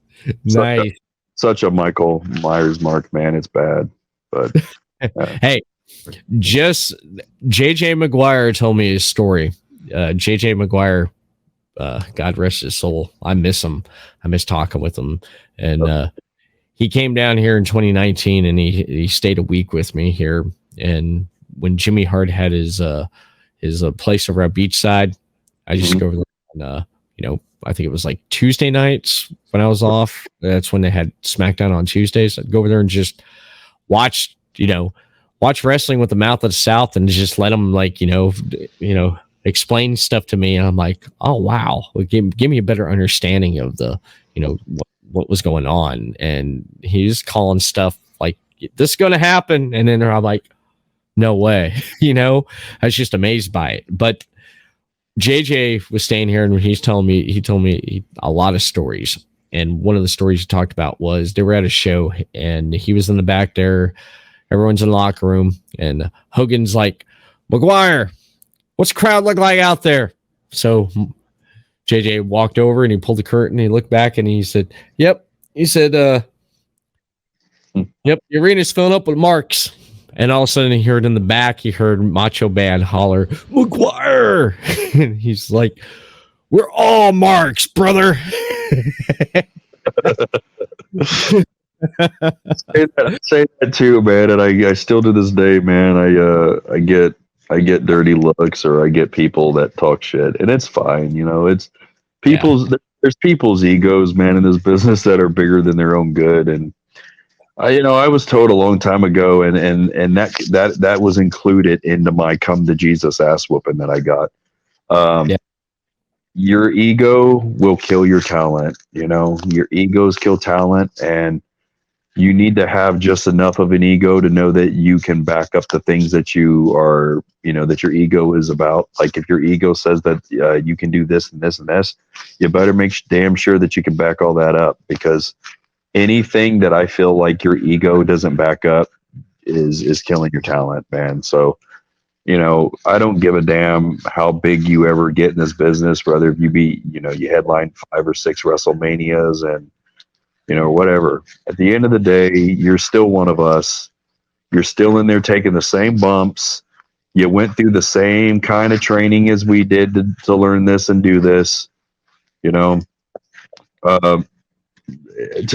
Such a Michael Myers mark, man. It's bad. But hey, just JJ McGuire told me his story. JJ McGuire, God rest his soul. I miss him. I miss talking with him. And he came down here in 2019 and he stayed a week with me here. And when Jimmy Hart had his place over at Beachside, I just go over there and I think it was like Tuesday nights when I was off. That's when they had SmackDown on Tuesdays. I'd go over there and just watch wrestling with the mouth of the South and just let them explain stuff to me. And I'm like, oh, wow. Give me a better understanding of the, what was going on. And he's calling stuff like, this is going to happen. And then I'm like, no way. I was just amazed by it. But JJ was staying here and he told me a lot of stories. And one of the stories he talked about was they were at a show and he was in the back there. Everyone's in the locker room and Hogan's like, McGuire, what's the crowd look like out there? So JJ walked over and he pulled the curtain. He looked back and he said, yep. He said, yep, the arena's filling up with marks. And all of a sudden he heard in the back, he heard Macho Man holler, McGuire. And he's like, we're all marks, brother. Say that too, man. And I still to this day, man, I get dirty looks or I get people that talk shit, and it's fine. It's people's. Yeah. There's people's egos, man, in this business that are bigger than their own good. And I was told a long time ago, and that was included into my come to Jesus ass whooping that I got. Your ego will kill your talent. Your egos kill talent, and you need to have just enough of an ego to know that you can back up the things that you are, that your ego is about. Like if your ego says that you can do this and this and this, you better make damn sure that you can back all that up, because anything that I feel like your ego doesn't back up is killing your talent, man. So, I don't give a damn how big you ever get in this business, whether you be, you headline 5 or 6 WrestleManias and, whatever. At the end of the day, you're still one of us. You're still in there taking the same bumps. You went through the same kind of training as we did to learn this and do this. To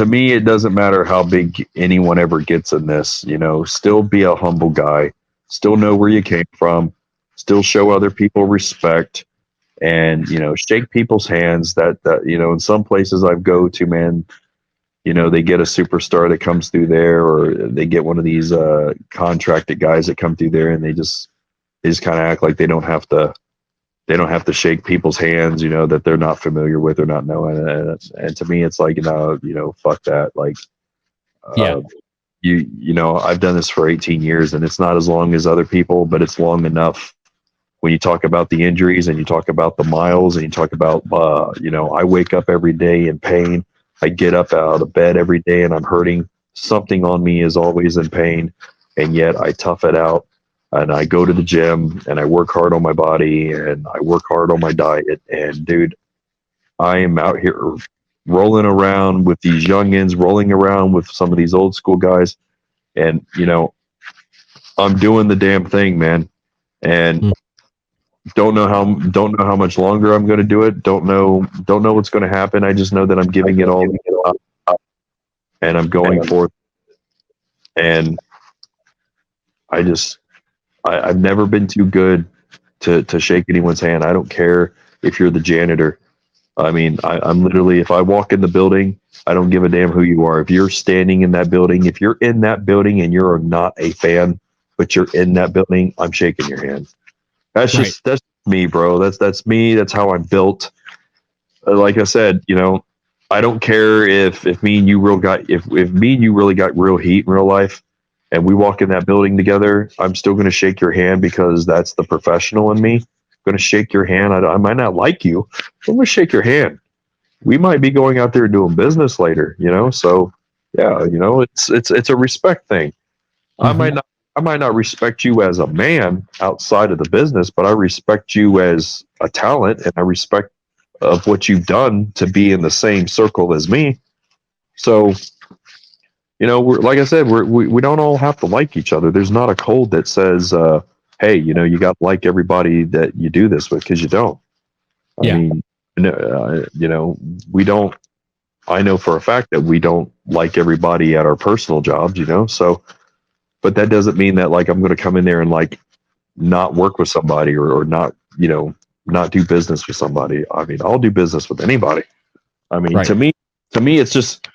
me, it doesn't matter how big anyone ever gets in this. Still be a humble guy. Still know where you came from. Still show other people respect, and shake people's hands. That in some places I go to, man, they get a superstar that comes through there, or they get one of these contracted guys that come through there, and they just kind of act like they don't have to shake people's hands, that they're not familiar with or not knowing. And to me, it's like, fuck that. Like, Yeah. I've done this for 18 years, and it's not as long as other people, but it's long enough. When you talk about the injuries and you talk about the miles and you talk about, I wake up every day in pain. I get up out of bed every day and I'm hurting. Something on me is always in pain, and yet I tough it out. And I go to the gym and I work hard on my body and I work hard on my diet. And dude, I am out here rolling around with these youngins, rolling around with some of these old school guys. And, I'm doing the damn thing, man. And don't know how much longer I'm going to do it. Don't know what's going to happen. I just know that I'm giving it all and I'm going forth. And I've never been too good to shake anyone's hand. I don't care if you're the janitor. I mean, I'm literally, if I walk in the building, I don't give a damn who you are. If you're standing in that building, if you're in that building and you're not a fan, but you're in that building, I'm shaking your hand. That's me, bro. That's me. That's how I'm built. Like I said, I don't care if me and you if me and you really got real heat in real life, and we walk in that building together, I'm still going to shake your hand because that's the professional in me. I'm going to shake your hand. I might not like you, but I'm going to shake your hand. We might be going out there doing business later, So yeah, it's a respect thing. Mm-hmm. I might not respect you as a man outside of the business, but I respect you as a talent, and I respect of what you've done to be in the same circle as me. So, we're, like I said, we don't all have to like each other. There's not a code that says, hey, you got to like everybody that you do this with, because you don't. I mean, we don't. I know for a fact that we don't like everybody at our personal jobs, So, but that doesn't mean that like I'm going to come in there and like not work with somebody or not, not do business with somebody. I mean, I'll do business with anybody. I mean, to me, it's just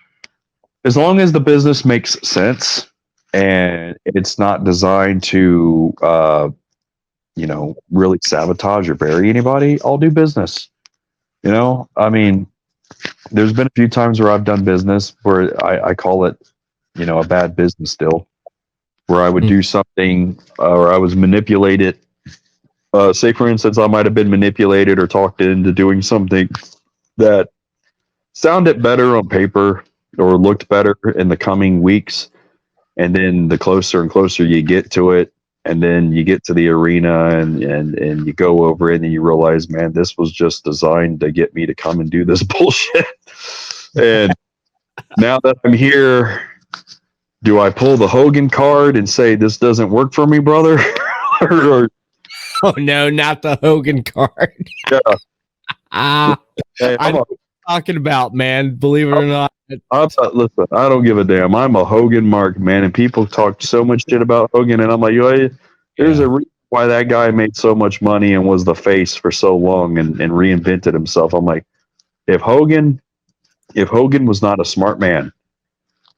as long as the business makes sense and it's not designed to, really sabotage or bury anybody, I'll do business. I mean, there's been a few times where I've done business where I call it, a bad business deal, where I would do something or I was manipulated. Say, for instance, I might have been manipulated or talked into doing something that sounded better on paper or looked better in the coming weeks. And then the closer and closer you get to it, and then you get to the arena and you go over it and you realize, man, this was just designed to get me to come and do this bullshit. And now that I'm here, do I pull the Hogan card and say, this doesn't work for me, brother? or, Oh no, not the Hogan card. Yeah. Hey, I'm talking about, man. Believe it or not. Listen, I don't give a damn. I'm a Hogan mark, man, and people talk so much shit about Hogan, and I'm like, there's a reason why that guy made so much money and was the face for so long and reinvented himself. I'm like, if Hogan was not a smart man,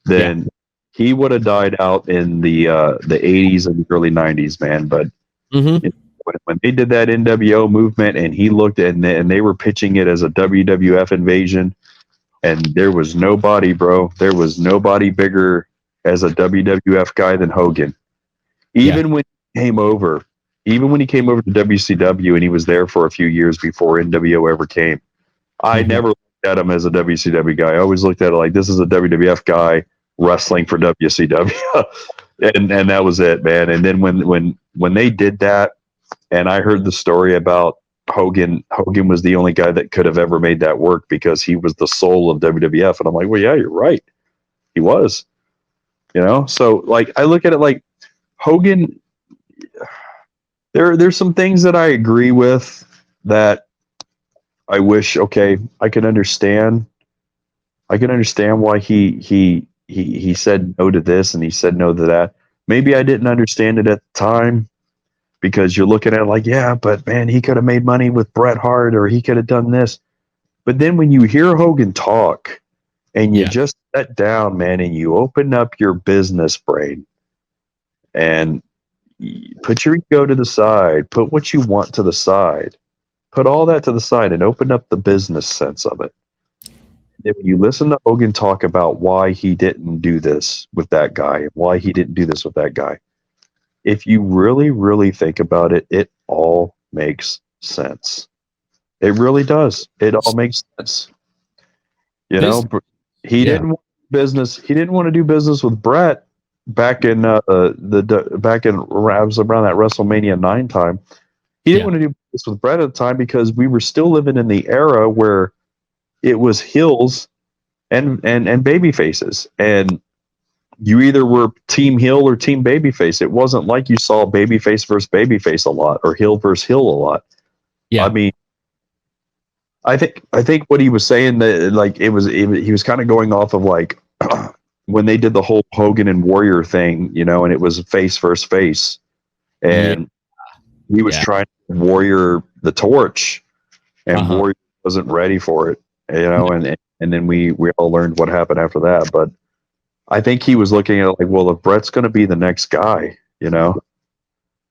then he would have died out in the 80s and early 90s, man. But when they did that NWO movement, and he looked at and they were pitching it as a WWF invasion. And there was nobody, bro. There was nobody bigger as a WWF guy than Hogan. Even when he came over to WCW, and he was there for a few years before NWO ever came, I never looked at him as a WCW guy. I always looked at it like, this is a WWF guy wrestling for WCW. and that was it, man. And then when they did that, and I heard the story about Hogan was the only guy that could have ever made that work because he was the soul of WWF. And I'm like, well, yeah, you're right. He was, so like, I look at it like Hogan, there's some things that I agree with that I wish, okay, I can understand why he said no to this and he said no to that. Maybe I didn't understand it at the time, because you're looking at it like, yeah, but man, he could have made money with Bret Hart, or he could have done this. But then when you hear Hogan talk and you just that down, man, and you open up your business brain and put your ego to the side, put what you want to the side, put all that to the side and open up the business sense of it. If you listen to Hogan talk about why he didn't do this with that guy, why he didn't do this with that guy, if you really, really think about it, it all makes sense. It really does. It all makes sense. You know, he didn't want business. He didn't want to do business with Brett back in back in around that WrestleMania 9 time. He didn't want to do business with Brett at the time because we were still living in the era where it was heels and baby faces, and you either were team heel or team babyface. It wasn't like you saw babyface versus babyface a lot or heel versus heel a lot. Yeah, I mean, I think what he was saying that like he was kind of going off of like when they did the whole Hogan and Warrior thing, you know, and it was face versus face, and he was trying to Warrior the torch, and Warrior wasn't ready for it, you know, and then we all learned what happened after that. But I think he was looking at it like, well, if Brett's going to be the next guy, you know,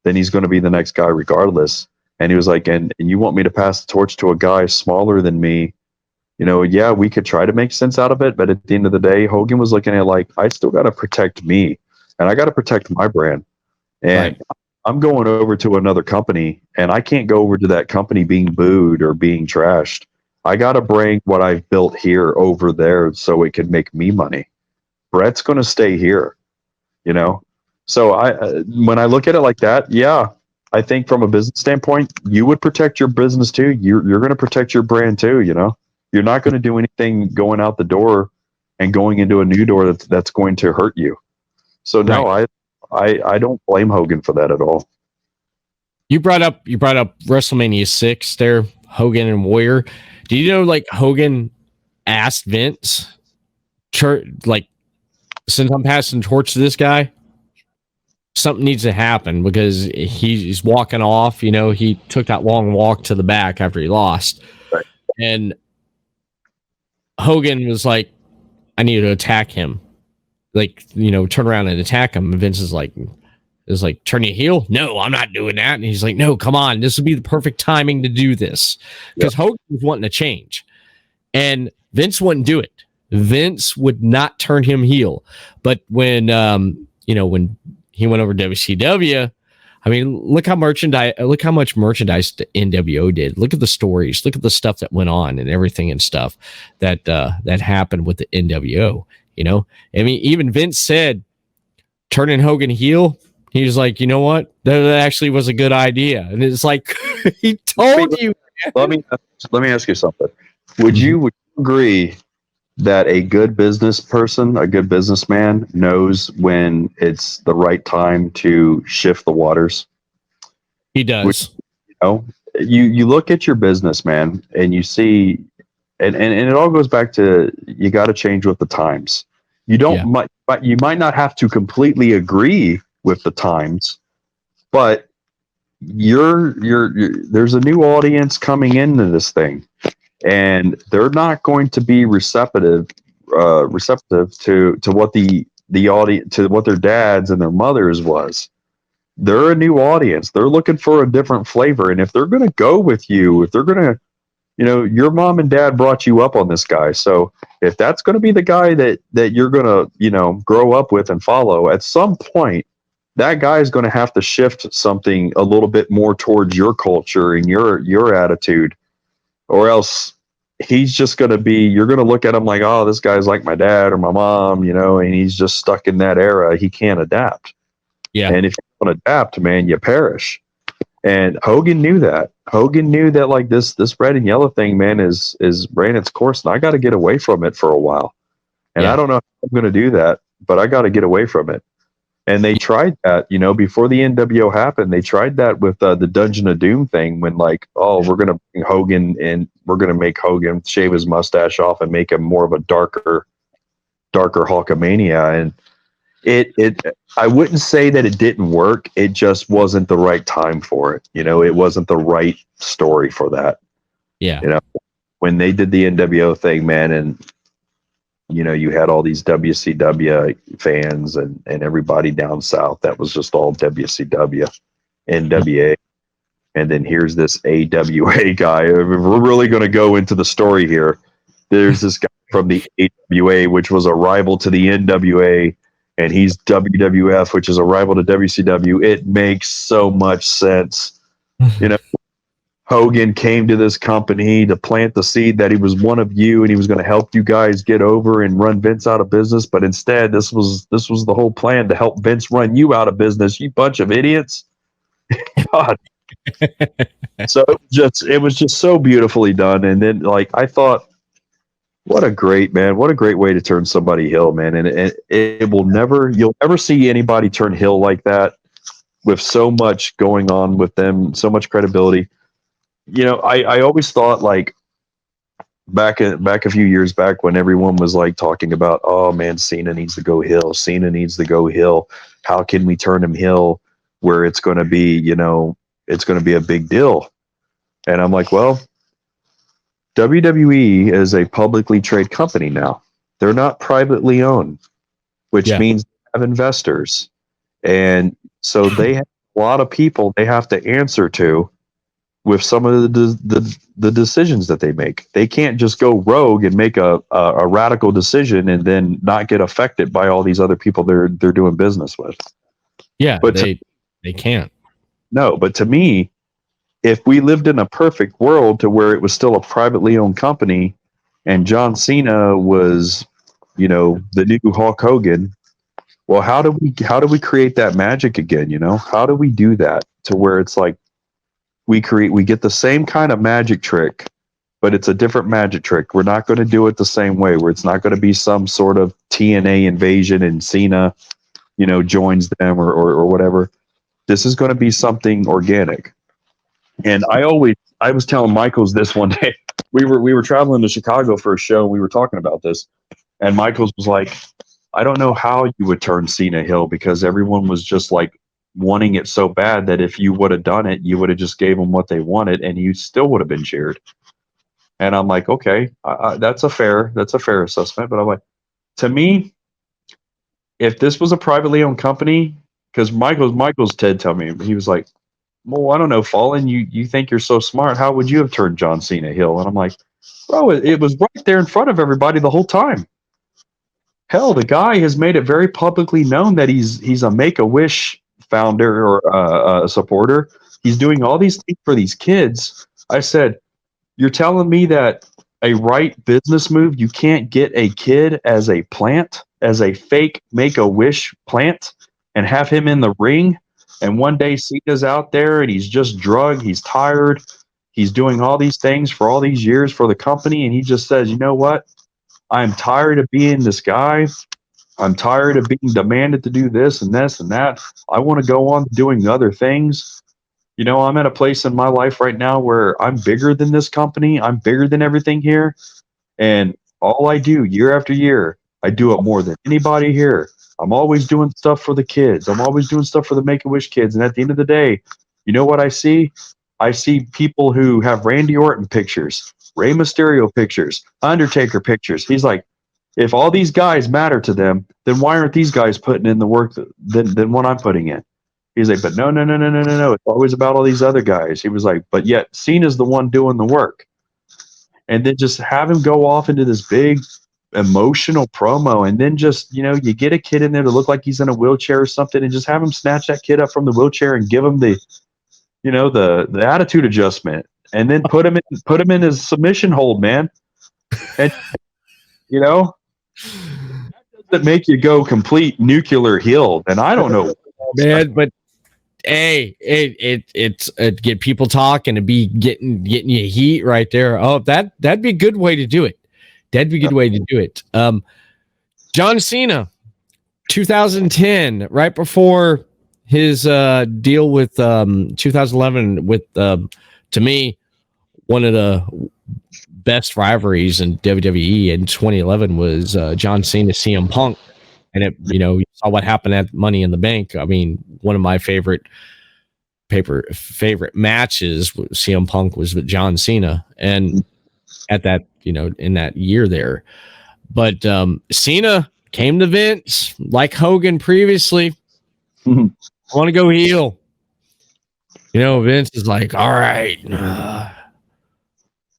then he's going to be the next guy regardless. And he was like, and you want me to pass the torch to a guy smaller than me? You know, yeah, we could try to make sense out of it. But at the end of the day, Hogan was looking at it like, I still got to protect me and I got to protect my brand. And I'm going over to another company and I can't go over to that company being booed or being trashed. I got to bring what I've built here over there so it can make me money. Brett's going to stay here, you know? So when I look at it like that, yeah, I think from a business standpoint, you would protect your business too. You're going to protect your brand too, you know? You're not going to do anything going out the door and going into a new door that's going to hurt you. So no, I don't blame Hogan for that at all. You brought up WrestleMania 6 there, Hogan and Warrior. Do you know like Hogan asked Vince, like, since I'm passing the torch to this guy, something needs to happen because he's walking off. You know, he took that long walk to the back after he lost. Right. And Hogan was like, I need to attack him. Like, you know, turn around and attack him. And Vince is like, turn your heel? No, I'm not doing that. And he's like, no, come on. This would be the perfect timing to do this. Because Hogan was wanting to change. And Vince wouldn't do it. Vince would not turn him heel. But when when he went over to WCW, I mean, look how much merchandise the NWO did. Look at the stories, look at the stuff that went on and everything and stuff that happened with the NWO, you know? I mean, even Vince said turning Hogan heel, he was like, you know what? That actually was a good idea. And it's like he told you. Let me ask you something. Would you agree that a good business person, a good businessman knows when it's the right time to shift the waters? He does. You look at your business, man, and you see, and it all goes back to, you got to change with the times. You might not have to completely agree with the times, but there's a new audience coming into this thing. And they're not going to be receptive to what the audience, to what their dads and their mothers was. They're a new audience. They're looking for a different flavor. And if they're going to go with you, if they're going to, you know, your mom and dad brought you up on this guy. So if that's going to be the guy that you're going to, you know, grow up with and follow, at some point, that guy is going to have to shift something a little bit more towards your culture and your attitude. Or else he's just going to be, you're going to look at him like, oh, this guy's like my dad or my mom, you know, and he's just stuck in that era. He can't adapt. Yeah. And if you don't adapt, man, you perish. And Hogan knew that. Hogan knew that like this red and yellow thing, man, is ran its course, and I got to get away from it for a while. And I don't know how I'm going to do that, but I got to get away from it. And they tried that, you know, before the NWO happened. They tried that with the Dungeon of Doom thing when, like, oh, we're going to bring Hogan and we're going to make Hogan shave his mustache off and make him more of a darker Hulkamania. And I wouldn't say that it didn't work. It just wasn't the right time for it. You know, it wasn't the right story for that. Yeah. You know, when they did the NWO thing, man, and you know, you had all these WCW fans and everybody down south that was just all WCW, NWA. And then here's this AWA guy. If we're really going to go into the story here, there's this guy from the AWA, which was a rival to the NWA, and he's WWF, which is a rival to WCW. It makes so much sense. You know, Hogan came to this company to plant the seed that he was one of you and he was going to help you guys get over and run Vince out of business. But instead, this was the whole plan to help Vince run you out of business, you bunch of idiots. God. So it was just so beautifully done. And then, like, I thought, what a great way to turn somebody heel, man. And it will never, you'll never see anybody turn heel like that, with so much going on with them, so much credibility. You know, I always thought, like, back a few years back when everyone was like talking about, oh man, Cena needs to go heel. Cena needs to go heel. How can we turn him heel where it's going to be, you know, it's going to be a big deal? And I'm like, well, WWE is a publicly traded company now. They're not privately owned, which means they have investors. And so they have a lot of people they have to answer to with some of the decisions that they make. They can't just go rogue and make a radical decision and then not get affected by all these other people they're doing business with. Yeah, but they can't. No, but to me, if we lived in a perfect world to where it was still a privately owned company and John Cena was, you know, the new Hulk Hogan, well, how do we create that magic again? You know, how do we do that to where it's like, we get the same kind of magic trick, but it's a different magic trick. We're not going to do it the same way, where it's not going to be some sort of TNA invasion and Cena, you know, joins them or whatever. This is going to be something organic. And I was telling Michaels this one day. We were traveling to Chicago for a show. And we were talking about this, and Michaels was like, I don't know how you would turn Cena heel, because everyone was just like wanting it so bad that if you would have done it, you would have just gave them what they wanted and you still would have been cheered. And I'm like, okay, that's a fair assessment. But I'm like, to me, if this was a privately owned company, because Michael's Ted told me, he was like, well, I don't know, Fallen, you think you're so smart. How would you have turned John Cena heel? And I'm like, bro, it was right there in front of everybody the whole time. Hell, the guy has made it very publicly known that he's a Make-A-Wish founder or a supporter. He's doing all these things for these kids. I said, you're telling me that a right business move, you can't get a kid as a plant, as a fake Make-A-Wish plant, and have him in the ring, and one day Cena's out there and he's just drugged, he's tired, he's doing all these things for all these years for the company, and he just says, you know what, I'm tired of being this guy. I'm tired of being demanded to do this and this and that. I want to go on doing other things. You know, I'm at a place in my life right now where I'm bigger than this company. I'm bigger than everything here. And all I do year after year, I do it more than anybody here. I'm always doing stuff for the kids. I'm always doing stuff for the Make-A-Wish kids. And at the end of the day, you know what I see? I see people who have Randy Orton pictures, Rey Mysterio pictures, Undertaker pictures. He's like, if all these guys matter to them, then why aren't these guys putting in the work than what I'm putting in? He's like, but no. It's always about all these other guys. He was like, but yet Cena's the one doing the work. And then just have him go off into this big emotional promo, and then just, you know, you get a kid in there to look like he's in a wheelchair or something, and just have him snatch that kid up from the wheelchair and give him the, you know, the attitude adjustment, and then put him in his submission hold, man. And you know, that make you go complete nuclear heel. And I don't know, man, but hey, it's get people talking and be getting you heat right there. Oh, that'd be a good way to do it. That'd be a good way to do it. John Cena, 2010, right before his deal with 2011 with to me, one of the best rivalries in WWE in 2011 was John Cena CM Punk, and it, you know, you saw what happened at Money in the Bank. I mean, one of my favorite matches with CM Punk was with John Cena, and at that, you know, in that year there. But Cena came to Vince like Hogan previously. I want to go heel. You know, Vince is like, all right,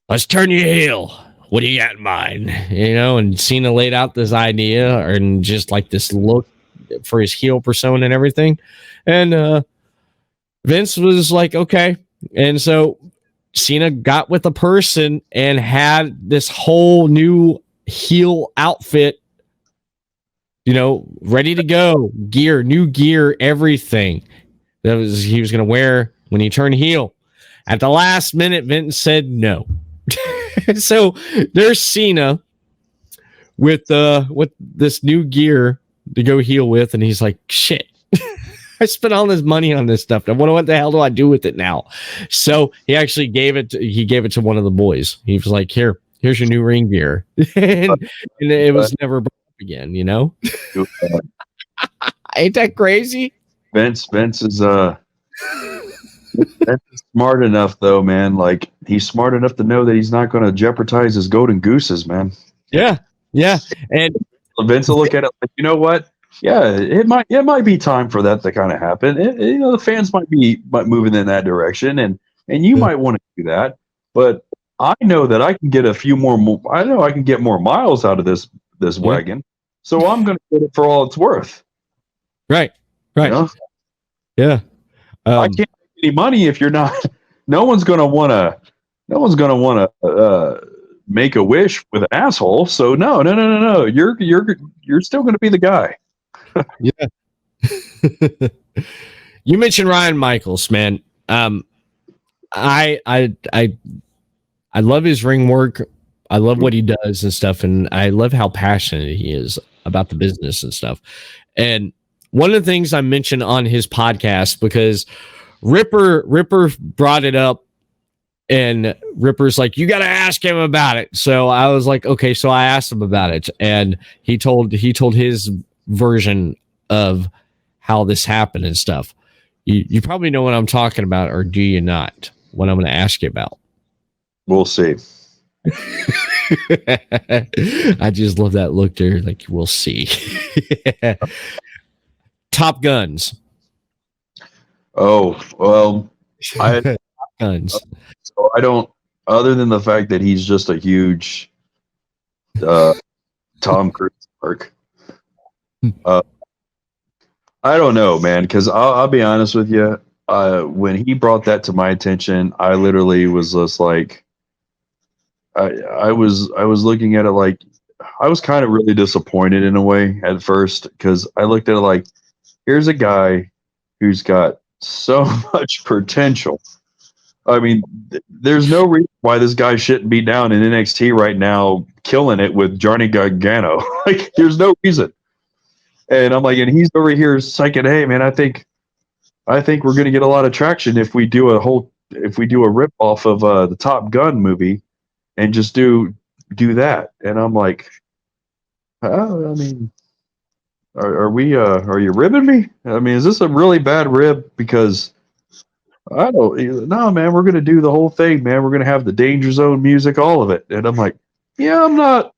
let's turn you heel. What do you got in mind? You know, and Cena laid out this idea and just like this look for his heel persona and everything. And Vince was like, okay. And so Cena got with a person and had this whole new heel outfit, you know, ready to go, gear, new gear, everything that was he was going to wear when he turned heel. At the last minute, Vince said no. So there's Cena with this new gear to go heel with, and he's like, shit. I spent all this money on this stuff. What the hell do I do with it now? So he actually gave it to one of the boys. He was like, here's your new ring gear. and it was never brought up again, you know? Ain't that crazy? Vince is smart enough though, man. Like he's smart enough to know that he's not going to jeopardize his golden gooses, man. Yeah. And Vince will look at it like, you know what? Yeah, it might be time for that to kind of happen. You know, the fans might moving in that direction, and you might want to do that. But I know that I can get a few more. I know I can get more miles out of this wagon, so I'm going to get it for all it's worth. Right. You know? Yeah. I can't make any money if you're not. No one's going to want to make a wish with an asshole. So no. You're still going to be the guy. Yeah. You mentioned Ryan Michaels, man. I love his ring work. I love what he does and stuff, and I love how passionate he is about the business and stuff. And one of the things I mentioned on his podcast, because Ripper brought it up, and Ripper's like, you got to ask him about it. So I was like, okay. So I asked him about it, and he told his version of how this happened and stuff. You probably know what I'm talking about, or do you not? What I'm going to ask you about. We'll see. I just love that look there. Like, we'll see. Top Guns. Oh, well, Top Guns. So I don't, other than the fact that he's just a huge Tom Cruise mark. I don't know, man, because I'll be honest with you. When he brought that to my attention, I literally was just like, I was looking at it like, I was kind of really disappointed in a way at first, because I looked at it like, here's a guy who's got so much potential. I mean, there's no reason why this guy shouldn't be down in NXT right now, killing it with Johnny Gargano. Like, there's no reason. And I'm like, and he's over here psyching, hey man, I think we're gonna get a lot of traction if we do a rip off of the Top Gun movie and just do that. And I'm like, I mean, are you ribbing me? I mean, is this a really bad rib? Because I don't no man, we're gonna do the whole thing, man. We're gonna have the Danger Zone music, all of it. And I'm like, yeah, I'm not,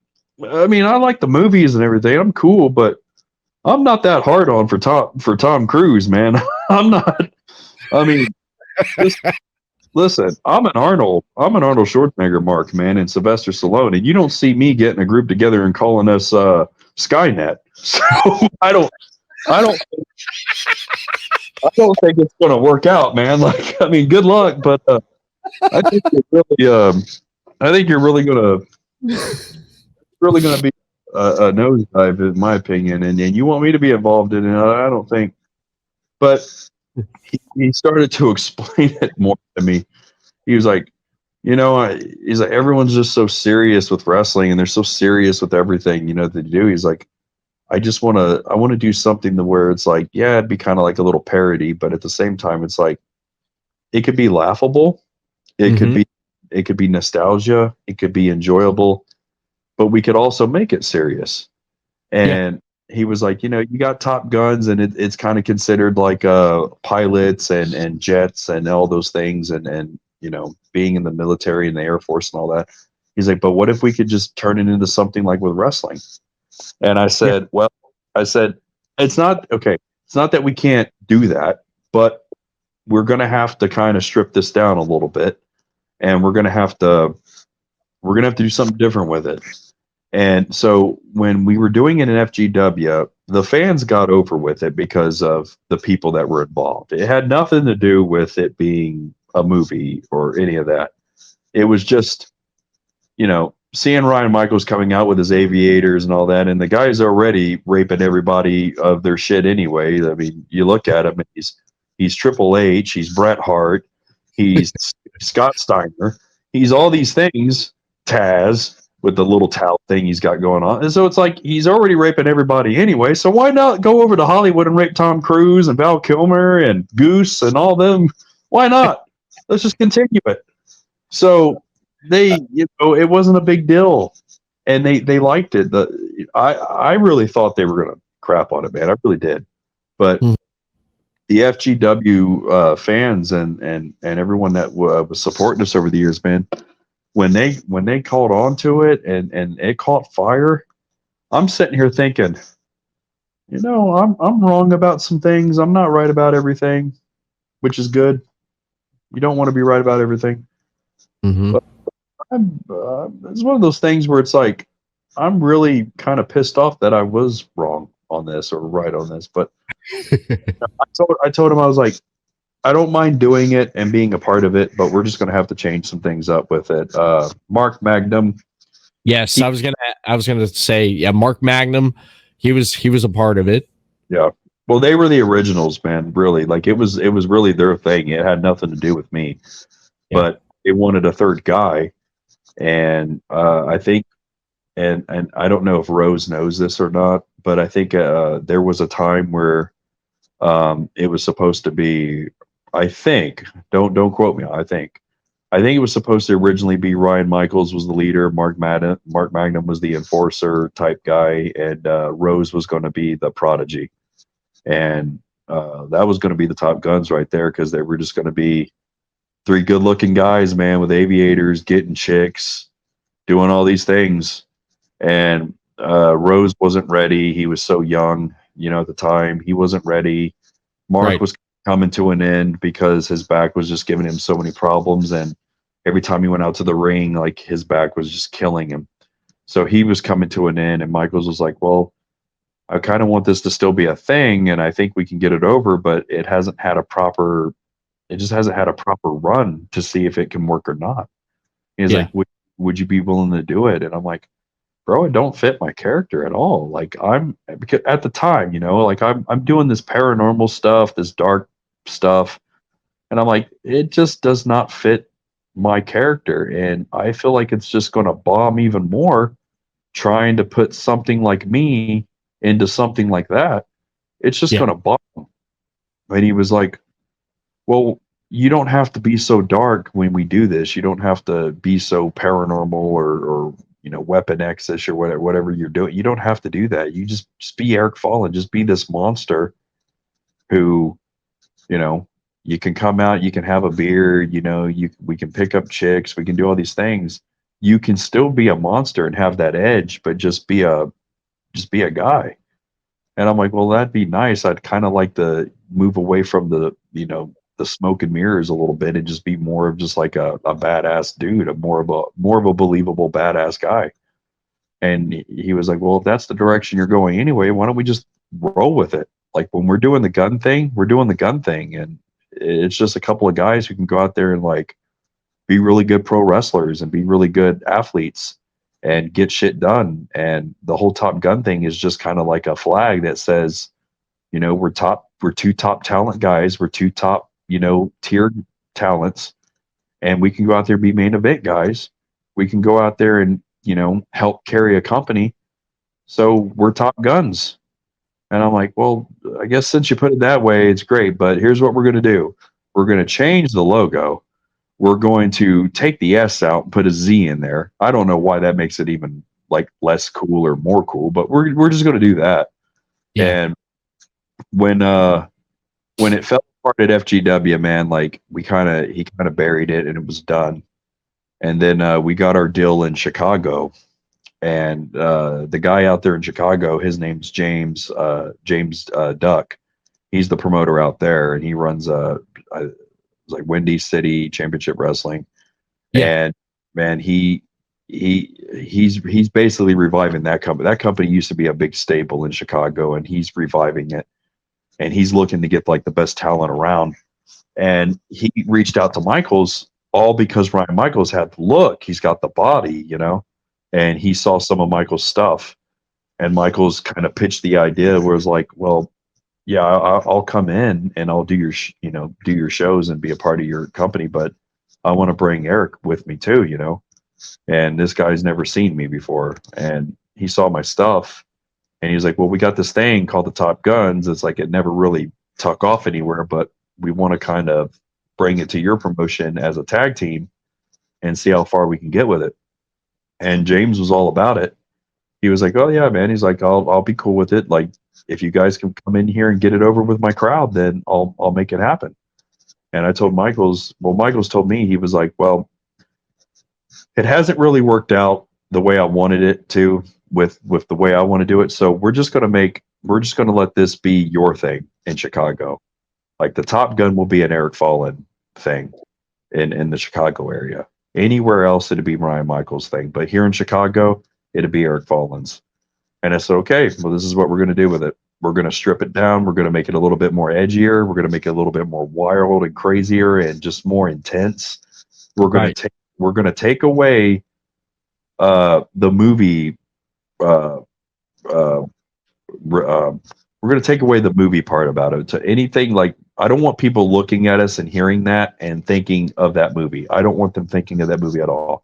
I mean, I like the movies and everything. I'm cool, but I'm not that hard on for Tom Cruise, man. I'm not. I mean, listen, I'm an Arnold Schwarzenegger mark, man, and Sylvester Stallone, and you don't see me getting a group together and calling us Skynet. So I don't think it's going to work out, man. Like, I mean, good luck, but I think you're really going to be a nosedive, in my opinion, and you want me to be involved in it. I don't think, but he started to explain it more to me. He was like, he's like, everyone's just so serious with wrestling, and they're so serious with everything, that they do. He's like, I want to do something to where it's like, yeah, it'd be kind of like a little parody, but at the same time, it's like, it could be laughable, it could be nostalgia, it could be enjoyable, but we could also make it serious. And he was like, you got Top Guns, and it's kind of considered like pilots and jets and all those things, and being in the military and the Air Force and all that. He's like, but what if we could just turn it into something like with wrestling? And I said, well, I said, it's not okay. It's not that we can't do that, but we're going to have to kind of strip this down a little bit, and we're going to have to do something different with it. And so when we were doing it in FGW, the fans got over with it because of the people that were involved. It had nothing to do with it being a movie or any of that. It was just, seeing Ryan Michaels coming out with his aviators and all that, and the guy's already raping everybody of their shit anyway. I mean, you look at him, he's Triple H, he's Bret Hart, he's Scott Steiner, he's all these things, Taz with the little towel thing he's got going on. And so it's like he's already raping everybody anyway. So why not go over to Hollywood and rape Tom Cruise and Val Kilmer and Goose and all them? Why not? Let's just continue it. So it wasn't a big deal, and they liked it. I really thought they were gonna crap on it, man. I really did, but the FGW fans and everyone that was supporting us over the years, man, when they called on to it and it caught fire, I'm sitting here thinking, I'm wrong about some things. I'm not right about everything, which is good. You don't want to be right about everything. Mm-hmm. But it's one of those things where it's like, I'm really kind of pissed off that I was wrong on this or right on this. But I told him, I was like, I don't mind doing it and being a part of it, but we're just going to have to change some things up with it. Mark Magnum. Yes, I was gonna say, yeah, Mark Magnum. He was a part of it. Yeah. Well, they were the originals, man. Really, like it was really their thing. It had nothing to do with me, but they wanted a third guy, and I think, and I don't know if Rose knows this or not, but I think there was a time where it was supposed to be. I think, don't quote me. I think it was supposed to originally be Ryan Michaels was the leader, Mark Magnum was the enforcer type guy, and Rose was going to be the prodigy, and that was going to be the top guns right there because they were just going to be three good-looking guys, man, with aviators, getting chicks, doing all these things, and Rose wasn't ready. He was so young, at the time. He wasn't ready. Mark was coming to an end because his back was just giving him so many problems, and every time he went out to the ring, like his back was just killing him. So he was coming to an end, and Michaels was like, well, I kind of want this to still be a thing, and I think we can get it over, but it just hasn't had a proper run to see if it can work or not. He's like, would you be willing to do it? And I'm like, bro, it don't fit my character at all. Like because at the time, like I'm doing this paranormal stuff, this dark stuff, and I'm like, it just does not fit my character, and I feel like it's just going to bomb even more trying to put something like me into something like that. It's just going to bomb. And he was like, well, you don't have to be so dark when we do this. You don't have to be so paranormal or Weapon X-ish or whatever you're doing. You don't have to do that. You just be Eric Fallen. Just be this monster who, you can come out, you can have a beer, we can pick up chicks, we can do all these things. You can still be a monster and have that edge, but just be a guy. And I'm like, well, that'd be nice. I'd kind of like to move away from the smoke and mirrors a little bit and just be more of just like a badass dude, more of a believable badass guy. And he was like, well, if that's the direction you're going anyway, why don't we just roll with it? Like when we're doing the gun thing, we're doing the gun thing. And it's just a couple of guys who can go out there and like be really good pro wrestlers and be really good athletes and get shit done. And the whole Top Gun thing is just kind of like a flag that says, we're two top talent guys. We're two top, tiered talents, and we can go out there and be main event guys. We can go out there and, help carry a company. So we're top guns. And I'm like, well, I guess since you put it that way, it's great. But here's what we're going to do. We're going to change the logo. We're going to take the S out and put a Z in there. I don't know why that makes it even like less cool or more cool, but we're just going to do that. Yeah. And when it fell apart at FGW, man, like he kind of buried it and it was done. And then we got our deal in Chicago, and the guy out there in Chicago, his name's James Duck. He's the promoter out there, and he runs like Windy City Championship Wrestling. Yeah. And man, he's basically reviving that company. That company used to be a big staple in Chicago, and he's reviving it. And he's looking to get like the best talent around. And he reached out to Michaels all because Ryan Michaels had the look. He's got the body, and he saw some of Michaels' stuff. And Michaels kind of pitched the idea where it's like, well, yeah, I'll come in and I'll do do your shows and be a part of your company, but I want to bring Eric with me too. And this guy's never seen me before, and he saw my stuff, and he's like, well, we got this thing called the Top Guns. It's like it never really took off anywhere, but we want to kind of bring it to your promotion as a tag team and see how far we can get with it. And James was all about it. He was like, oh yeah, man. He's like, I'll be cool with it. Like, if you guys can come in here and get it over with my crowd, then I'll make it happen. And I told Michaels told me, he was like, well, it hasn't really worked out the way I wanted it to with the way I want to do it. So we're just going to let this be your thing in Chicago. Like the Top Gun will be an Eric Fallen thing in the Chicago area. Anywhere else, it'd be Ryan Michaels' thing. But here in Chicago, it'd be Eric Fallen's. And I said, okay, well, this is what we're going to do with it. We're going to strip it down. We're going to make it a little bit more edgier. We're going to make it a little bit more wild and crazier and just more intense. We're going to take away the movie. We're going to take away the movie part about it. To anything like, I don't want people looking at us and hearing that and thinking of that movie. I don't want them thinking of that movie at all.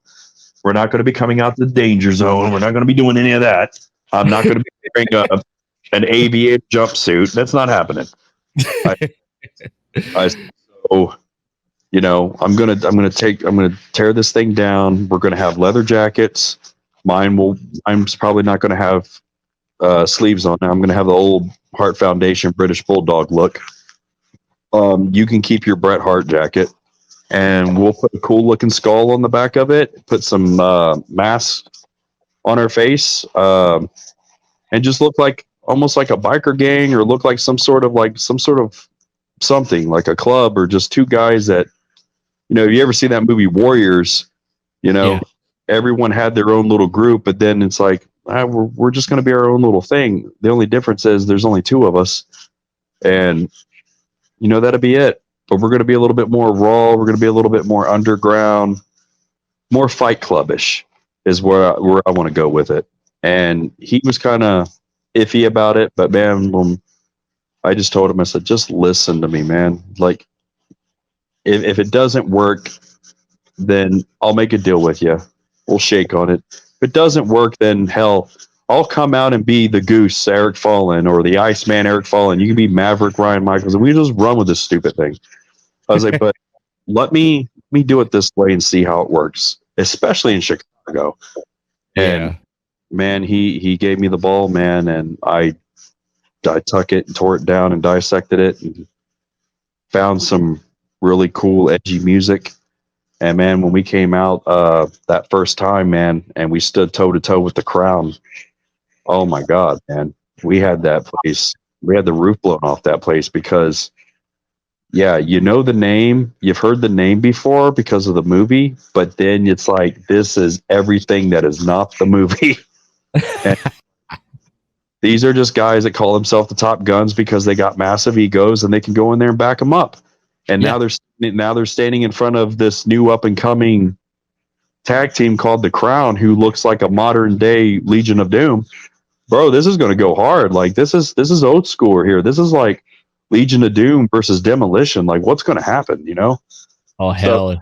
We're not going to be coming out the danger zone. We're not going to be doing any of that. I'm not going to be wearing an aviator jumpsuit. That's not happening. So, I'm gonna tear this thing down. We're gonna have leather jackets. Mine's probably not gonna have sleeves on. I'm gonna have the old Hart Foundation British Bulldog look. You can keep your Bret Hart jacket, and we'll put a cool looking skull on the back of it. Put some masks on our face, and just look like almost like a biker gang, or look like some sort of something like a club, or just two guys that, you ever see that movie Warriors? Yeah. Everyone had their own little group, but then it's like, we're just going to be our own little thing. The only difference is there's only two of us, and that'll be it. But we're going to be a little bit more raw. We're going to be a little bit more underground, more Fight Clubbish is where I want to go with it. And he was kind of iffy about it, but man, I just told him, I said, just listen to me, man. Like, if it doesn't work, then I'll make a deal with you. We'll shake on it. If it doesn't work, then hell, I'll come out and be the Goose, Eric Fallen, or the Iceman, Eric Fallen. You can be Maverick, Ryan Michaels, and we just run with this stupid thing. I was like, but let me do it this way and see how it works, especially in Chicago. And man, he gave me the ball, man, and I took it and tore it down and dissected it and found some really cool edgy music. And man, when we came out that first time, man, and we stood toe to toe with the Crown, oh my God, man, we had that place. We had the roof blown off that place because, yeah, the name, you've heard the name before because of the movie, but then it's like, this is everything that is not the movie. These are just guys that call themselves the Top Guns because they got massive egos and they can go in there and back them up. And now they're standing in front of this new up and coming tag team called the Crown, who looks like a modern day Legion of Doom. Bro, this is going to go hard. Like this is old school here. This is like Legion of Doom versus Demolition. Like what's going to happen? Oh hell! So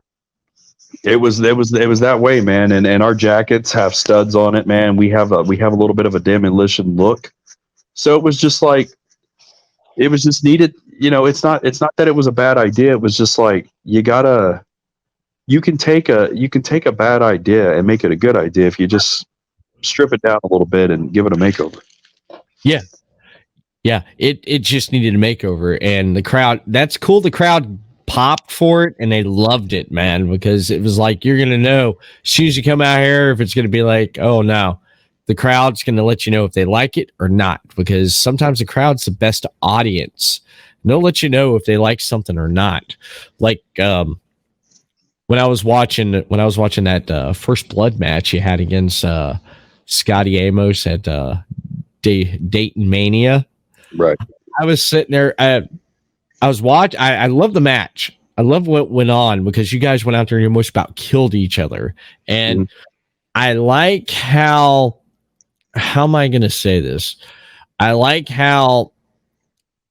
it was that way, man. And our jackets have studs on it, man. We have a little bit of a Demolition look. So it was just like, it was just needed. It's not that it was a bad idea. It was just like, you can take a bad idea and make it a good idea if you just strip it down a little bit and give it a makeover. Yeah. It just needed a makeover, and the crowd. That's cool. The crowd popped for it and they loved it, man, because it was like, you're gonna know as soon as you come out here if it's gonna be like, oh no, the crowd's gonna let you know if they like it or not, because sometimes the crowd's the best audience. And they'll let you know if they like something or not. Like when I was watching that First Blood match you had against Scotty Amos at Dayton Mania. Right. I was sitting there. I was watching. I love the match. I love what went on because you guys went out there and you almost about killed each other. And I like how am I going to say this? I like how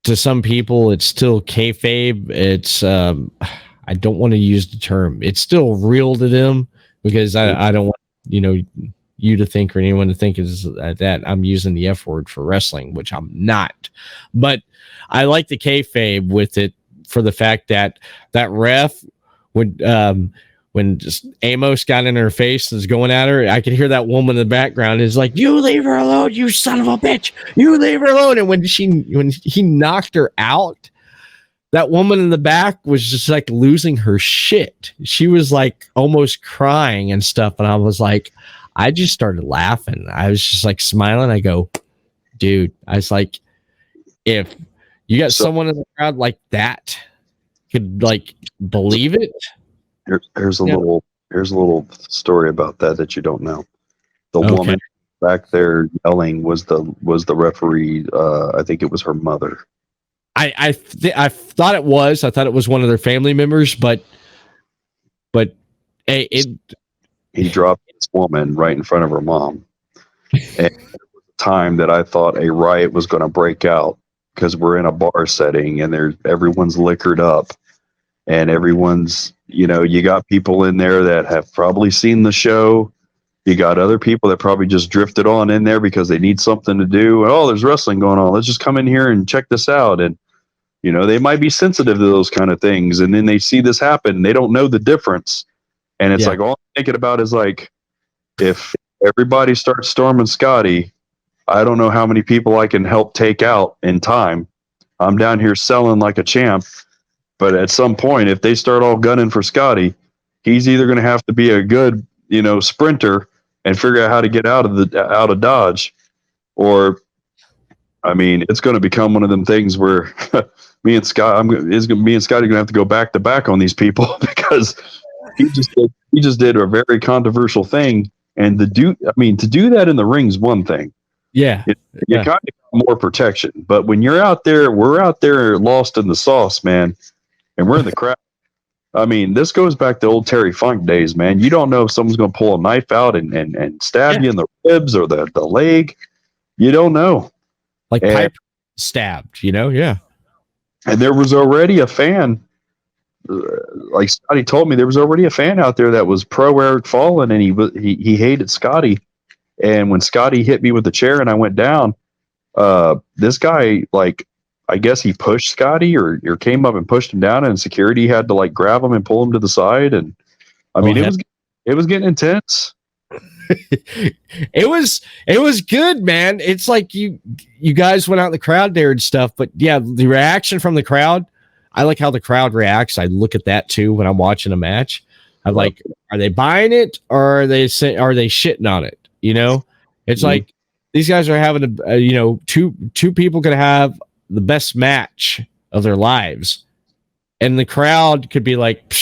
to some people it's still kayfabe. It's I don't want to use the term. It's still real to them because I don't want you to think or anyone to think is that I'm using the F word for wrestling, which I'm not. But I like the kayfabe with it for the fact that ref would when just Amos got in her face and was going at her, I could hear that woman in the background is like, "You leave her alone, you son of a bitch! You leave her alone!" And when he knocked her out, that woman in the back was just like losing her shit. She was like almost crying and stuff, and I was like, I just started laughing. I was just like smiling. I go, dude, I was like, if you got someone in the crowd like that could like believe it. Here's a little story about that you don't know. The woman back there yelling was the referee. I think it was her mother. I thought it was. I thought it was one of their family members, but he dropped this woman right in front of her mom. And it was a time that I thought a riot was going to break out because we're in a bar setting and everyone's liquored up and everyone's, you got people in there that have probably seen the show. You got other people that probably just drifted on in there because they need something to do. Oh, there's wrestling going on. Let's just come in here and check this out. And, they might be sensitive to those kind of things. And then they see this happen. They don't know the difference. And it's like, all I'm thinking about is like, if everybody starts storming Scotty, I don't know how many people I can help take out in time. I'm down here selling like a champ. But at some point, if they start all gunning for Scotty, he's either going to have to be a good, sprinter and figure out how to get out of Dodge, or, it's going to become one of them things where me and Scotty going to have to go back to back on these people because he just did a very controversial thing. And to do that in the ring is one thing. Yeah. You kind of got more protection. But when we're out there lost in the sauce, man, and we're in the crowd. This goes back to old Terry Funk days, man. You don't know if someone's going to pull a knife out and stab you in the ribs or the leg. You don't know. Like Piper stabbed, yeah. And there was already a fan, like Scotty told me, there was already a fan out there that was pro Eric Fallen, and he hated Scotty. And when Scotty hit me with the chair and I went down, this guy, like, I guess he pushed Scotty or came up and pushed him down, and security had to like grab him and pull him to the side. And it was getting intense. It was good, man. It's like you guys went out in the crowd there and stuff, but yeah, the reaction from the crowd, I like how the crowd reacts. I look at that too when I'm watching a match. I'm like, are they buying it or are they shitting on it? It's like these guys are having two people could have the best match of their lives, and the crowd could be like,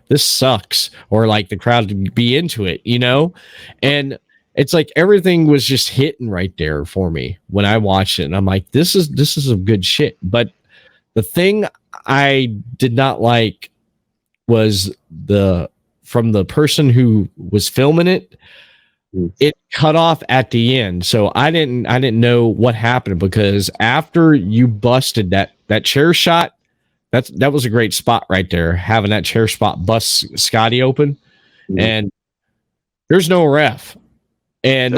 this sucks, or like the crowd could be into it, and it's like everything was just hitting right there for me when I watched it, and I'm like, this is some good shit. But the thing I did not like was from the person who was filming it, it cut off at the end. So I didn't know what happened, because after you busted that chair shot, that was a great spot right there, having that chair spot bust Scotty open, and there's no ref, and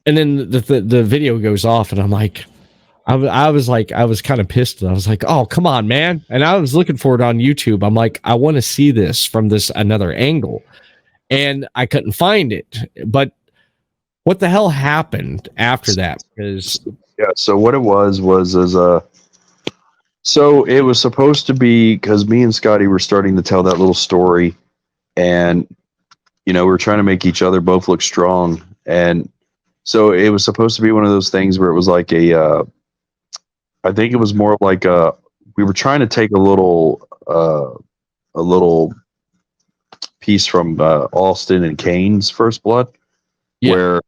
then the video goes off, and I'm like, I was kind of pissed. I was like, oh, come on, man. And I was looking for it on YouTube. I'm like, I want to see this from this another angle. And I couldn't find it. But what the hell happened after that? Because so what it was So it was supposed to be because me and Scotty were starting to tell that little story, and we were trying to make each other both look strong, and so it was supposed to be one of those things where it was like I think it was more like we were trying to take a little piece from Austin and Kane's First Blood, Yeah. where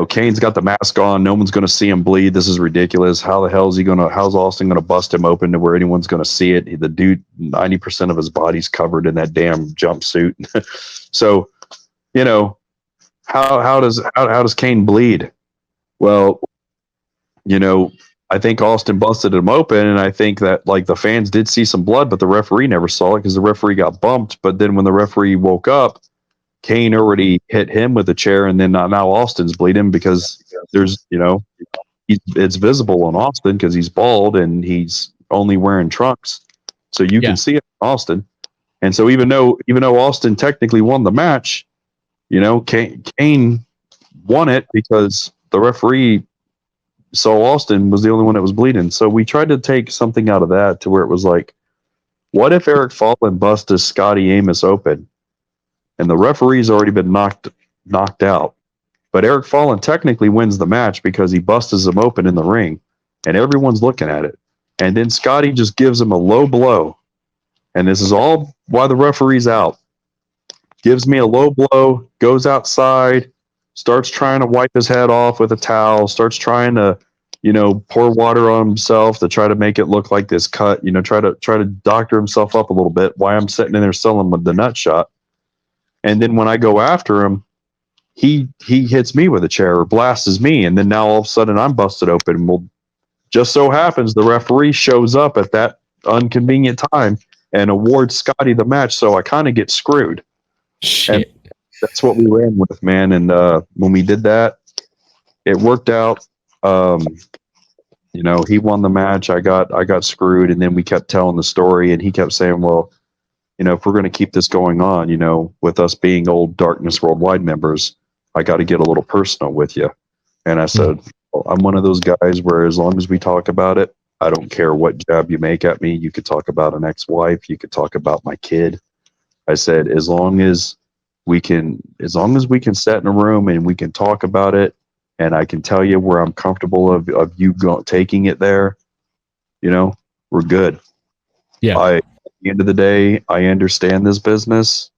Kane's got the mask on. No one's going to see him bleed. This is ridiculous. How the hell is how's Austin going to bust him open to where anyone's going to see it? The dude, 90% of his body's covered in that damn jumpsuit. So, how does Kane bleed? Well, I think Austin busted him open, and I think that like the fans did see some blood, but the referee never saw it because the referee got bumped. But then when the referee woke up, Kane already hit him with a chair, and then now Austin's bleeding because there's, it's visible on Austin because he's bald and he's only wearing trunks, so you can see it in Austin. And so even though Austin technically won the match, Kane won it because the referee saw Austin was the only one that was bleeding. So we tried to take something out of that to where it was like, what if Eric Fallon busted Scotty Amos open? And the referee's already been knocked out. But Eric Fallon technically wins the match because he busted him open in the ring, and everyone's looking at it. And then Scotty just gives him a low blow. And this is all while the referee's out. Gives me a low blow, goes outside, starts trying to wipe his head off with a towel, starts trying to, pour water on himself to try to make it look like this cut, try to doctor himself up a little bit while I'm sitting in there selling with the nut shot. And then when I go after him, he hits me with a chair or blasts me, and then now all of a sudden I'm busted open. Well, just so happens the referee shows up at that inconvenient time and awards Scotty the match, so I kind of get screwed. Shit. And that's what we ran with, man. And when we did that, it worked out. He won the match. I got screwed, and then we kept telling the story, and he kept saying, well, if we're going to keep this going on, with us being old Darkness Worldwide members, I got to get a little personal with you. And I said, well, I'm one of those guys where as long as we talk about it, I don't care what jab you make at me. You could talk about an ex-wife. You could talk about my kid. I said, as long as we can sit in a room and we can talk about it, and I can tell you where I'm comfortable of you taking it there, we're good. Yeah. At the end of the day, I understand this business.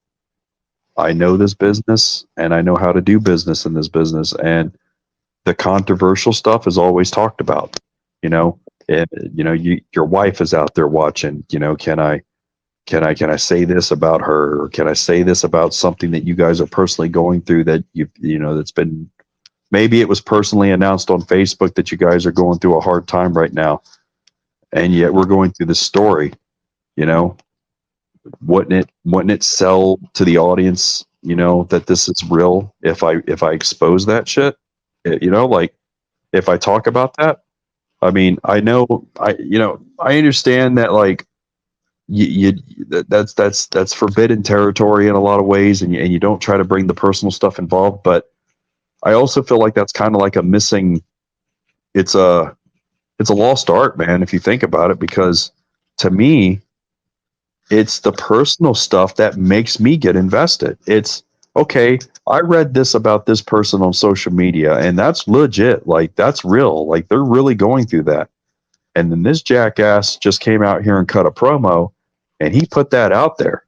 I know this business, and I know how to do business in this business. And the controversial stuff is always talked about. And, your wife is out there watching. Can I say this about her, or can I say this about something that you guys are personally going through that that's been, maybe it was personally announced on Facebook that you guys are going through a hard time right now, and yet we're going through this story. Wouldn't it sell to the audience, that this is real if I expose that shit? Like if I talk about that. I mean, I understand that like that's forbidden territory in a lot of ways, and you don't try to bring the personal stuff involved, but I also feel like that's kind of like a missing, it's a lost art, man, if you think about it, because to me, it's the personal stuff that makes me get invested. It's okay, I read this about this person on social media, and that's legit. Like, that's real. Like, they're really going through that. And then this jackass just came out here and cut a promo, and he put that out there.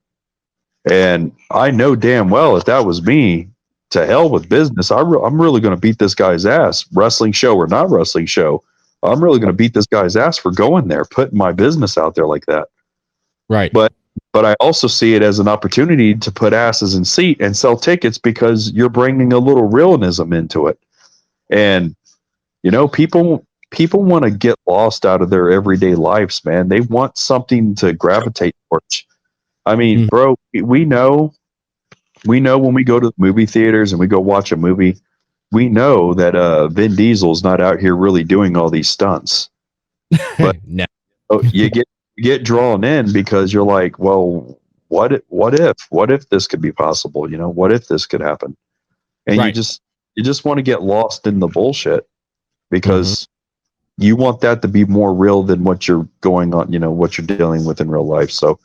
And I know damn well if that was me, to hell with business. I'm really going to beat this guy's ass, wrestling show or not wrestling show. I'm really going to beat this guy's ass for going there, putting my business out there like that. Right. But I also see it as an opportunity to put asses in seat and sell tickets, because you're bringing a little realism into it. And, people want to get lost out of their everyday lives, man. They want something to gravitate towards. I mean, bro, we know when we go to the movie theaters and we go watch a movie, we know that Vin Diesel's not out here really doing all these stunts. But no. You get drawn in because you're like, well, what if this could be possible? What if this could happen? And right. you just want to get lost in the bullshit, because You want that to be more real than what you're going on, what you're dealing with in real life. So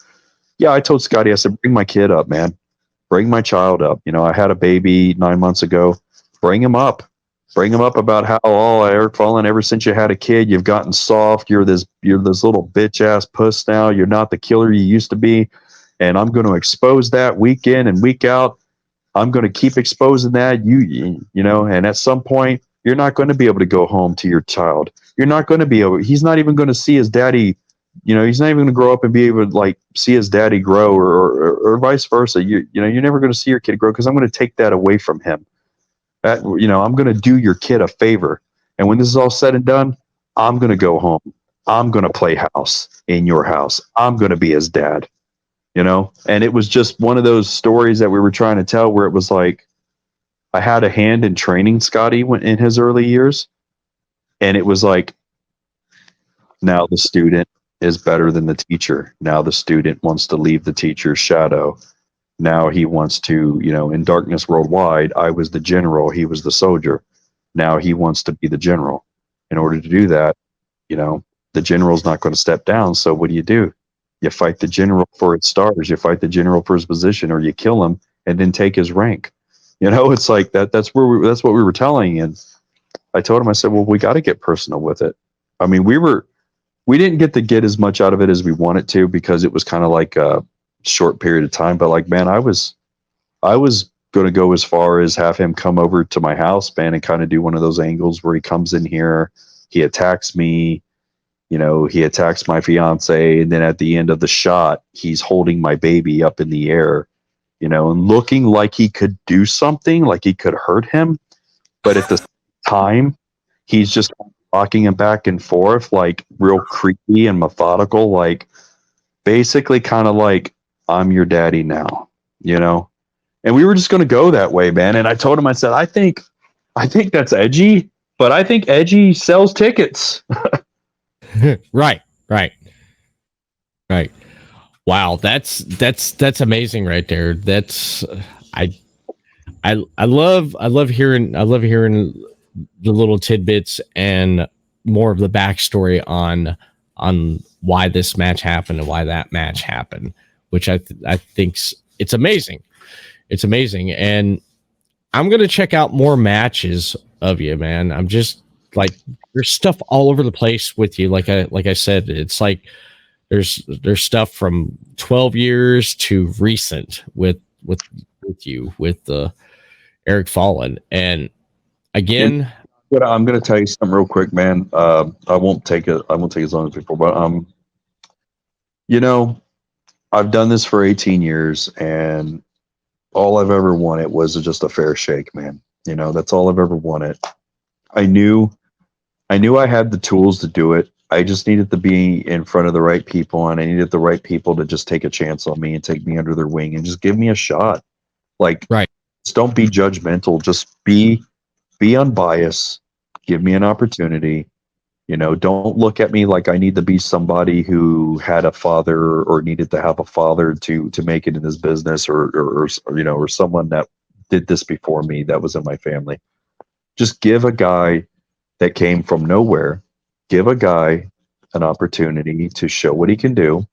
yeah, I told Scotty, I said, bring my kid up, man. Bring my child up. I had a baby 9 months ago. Bring him up. Bring him up about how, Eric Fallen, ever since you had a kid, you've gotten soft. You're this little bitch ass puss now. You're not the killer you used to be. And I'm going to expose that week in and week out. I'm going to keep exposing that. And at some point, you're not going to be able to go home to your child. You're not going to be able, he's not even going to see his daddy. He's not even going to grow up and be able to like see his daddy grow or vice versa. You're never going to see your kid grow because I'm going to take that away from him. I'm going to do your kid a favor. And when this is all said and done, I'm going to go home. I'm going to play house in your house. I'm going to be his dad, And it was just one of those stories that we were trying to tell where it was like, I had a hand in training Scotty in his early years. And it was like, now the student is better than the teacher. Now the student wants to leave the teacher's shadow. Now he wants to, in Darkness Worldwide, I was the general, he was the soldier. Now he wants to be the general. In order to do that, the general's not going to step down. So what do? You fight the general for its stars. You fight the general for his position, or you kill him and then take his rank. It's like that. That's what we were telling. And I told him, I said, well, we got to get personal with it. I mean, we didn't get as much out of it as we wanted to because it was kind of like a short period of time. But like, man, I was going to go as far as have him come over to my house, man, and kind of do one of those angles where he comes in here, he attacks me, he attacks my fiance. And then at the end of the shot, he's holding my baby up in the air, and looking like he could do something, like he could hurt him. But at the time, he's just rocking him back and forth, like real creepy and methodical, like basically kind of like, I'm your daddy now, And we were just going to go that way, man. And I told him, I said, I think that's edgy, but I think edgy sells tickets. Right. Wow, that's amazing right there. That's I love hearing the little tidbits and more of the backstory on why this match happened and why that match happened, which I think's it's amazing. It's amazing, and I'm gonna check out more matches of you, man. I'm just like, there's stuff all over the place with you. Like I said, it's like there's stuff from 12 years to recent with you with the Eric Fallen, and again, But I'm going to tell you something real quick, man. I won't take as long as before, but I've done this for 18 years, and all I've ever wanted was just a fair shake, man. That's all I've ever wanted. I knew I had the tools to do it. I just needed to be in front of the right people, and I needed the right people to just take a chance on me and take me under their wing and just give me a shot. Like, right. Just don't be judgmental. Just be unbiased. Give me an opportunity. Don't look at me like I need to be somebody who had a father or needed to have a father to make it in this business, or someone that did this before me that was in my family. Just give a guy that came from nowhere, give a guy an opportunity to show what he can do,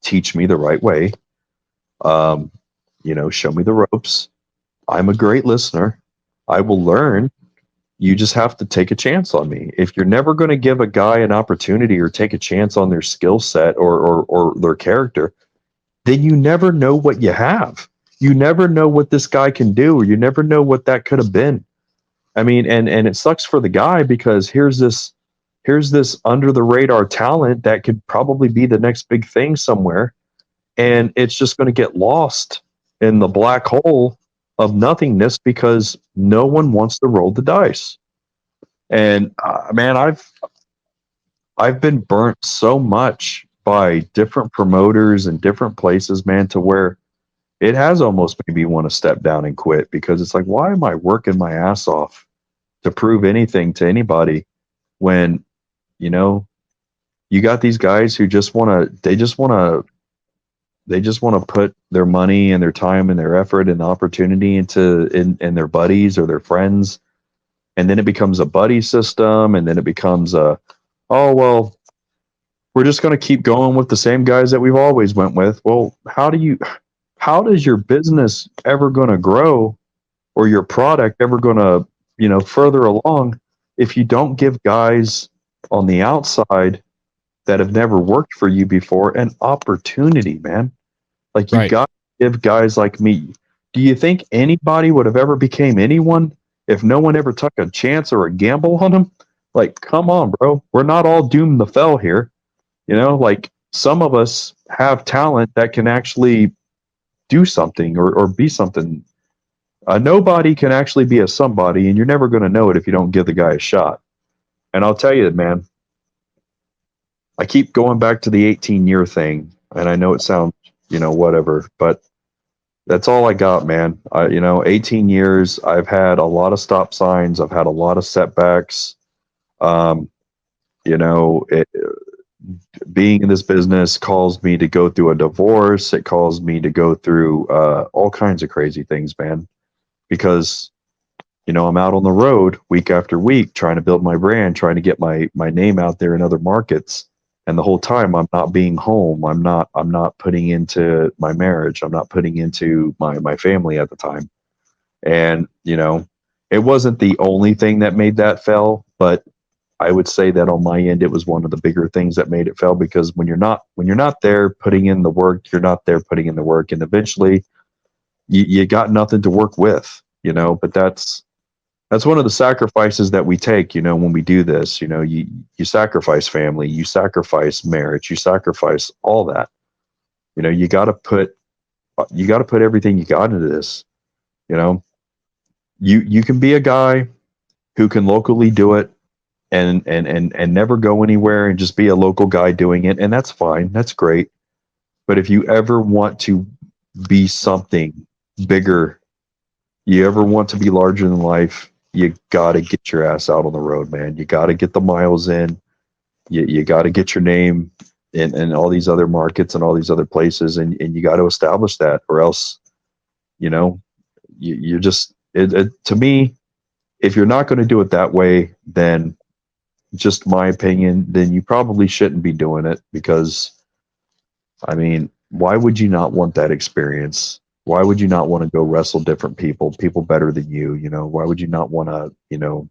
teach me the right way, show me the ropes. I'm a great listener. I will learn. You just have to take a chance on me. If you're never going to give a guy an opportunity or take a chance on their skill set or their character, then you never know what you have. You never know what this guy can do, or you never know what that could have been. I mean, and it sucks for the guy because here's this under the radar talent that could probably be the next big thing somewhere, and it's just going to get lost in the black hole of nothingness because no one wants to roll the dice. And man, I've been burnt so much by different promoters and different places, man, to where it has almost made me want to step down and quit, because it's like, why am I working my ass off to prove anything to anybody when, you got these guys who just want to put their money and their time and their effort and opportunity into their buddies or their friends, and then it becomes a buddy system, and then it becomes a, oh well, we're just going to keep going with the same guys that we've always went with. Well, how does your business ever going to grow, or your product ever going to, further along, if you don't give guys on the outside that have never worked for you before an opportunity, man? Like, you Right. got to give guys like me. Do you think anybody would have ever became anyone if no one ever took a chance or a gamble on them? Like, come on, bro. We're not all doomed to fail here. Like, some of us have talent that can actually do something, or be something. Nobody can actually be a somebody, and you're never going to know it if you don't give the guy a shot. And I'll tell you, man, I keep going back to the 18-year thing, and I know it sounds, whatever, but that's all I got, man. 18 years, I've had a lot of stop signs. I've had a lot of setbacks. Um, being in this business caused me to go through a divorce. It caused me to go through all kinds of crazy things, man, because I'm out on the road week after week trying to build my brand, trying to get my name out there in other markets. And the whole time I'm not being home. I'm not putting into my marriage. I'm not putting into my family at the time. And, it wasn't the only thing that made that fail, but I would say that on my end, it was one of the bigger things that made it fail, because when you're not there putting in the work, you're not there putting in the work. And eventually you got nothing to work with, but that's one of the sacrifices that we take, when we do this. You sacrifice family, you sacrifice marriage, you sacrifice all that. You got to put everything you got into this. You can be a guy who can locally do it and never go anywhere and just be a local guy doing it, and that's fine. That's great. But if you ever want to be something bigger, you ever want to be larger than life, you got to get your ass out on the road, man. You got to get the miles in. You got to get your name in all these other markets and all these other places, and you got to establish that, or else, you're just, to me, if you're not going to do it that way, then, just my opinion, then you probably shouldn't be doing it, because, I mean, why would you not want that experience? Why would you not want to go wrestle different people better than you? Why would you not want to,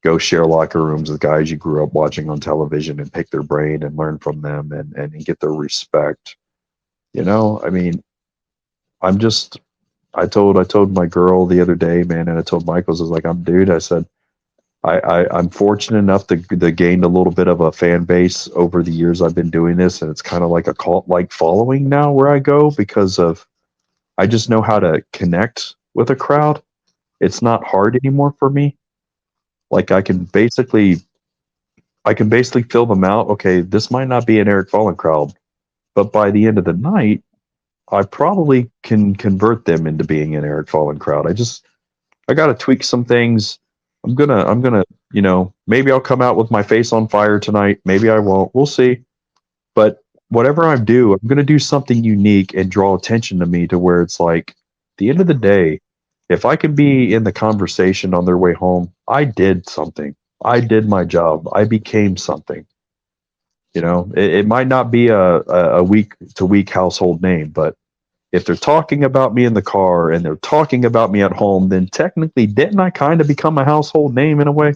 go share locker rooms with guys you grew up watching on television and pick their brain and learn from them and get their respect? I mean, I told my girl the other day, man, and I told Michaels, I was like, I said, I'm fortunate enough to gain a little bit of a fan base over the years I've been doing this, and it's kind of like a cult-like following now where I go, because I just know how to connect with a crowd. It's not hard anymore for me. Like, I can basically fill them out. Okay, this might not be an Eric Fallen crowd, but by the end of the night, I probably can convert them into being an Eric Fallen crowd. I got to tweak some things. I'm gonna, maybe I'll come out with my face on fire tonight. Maybe I won't. We'll see. But whatever I do, I'm gonna do something unique and draw attention to me, to where it's like, at the end of the day, if I can be in the conversation on their way home, I did something. I did my job. I became something. It might not be a week to week household name, but if they're talking about me in the car and they're talking about me at home, then technically, didn't I kind of become a household name in a way?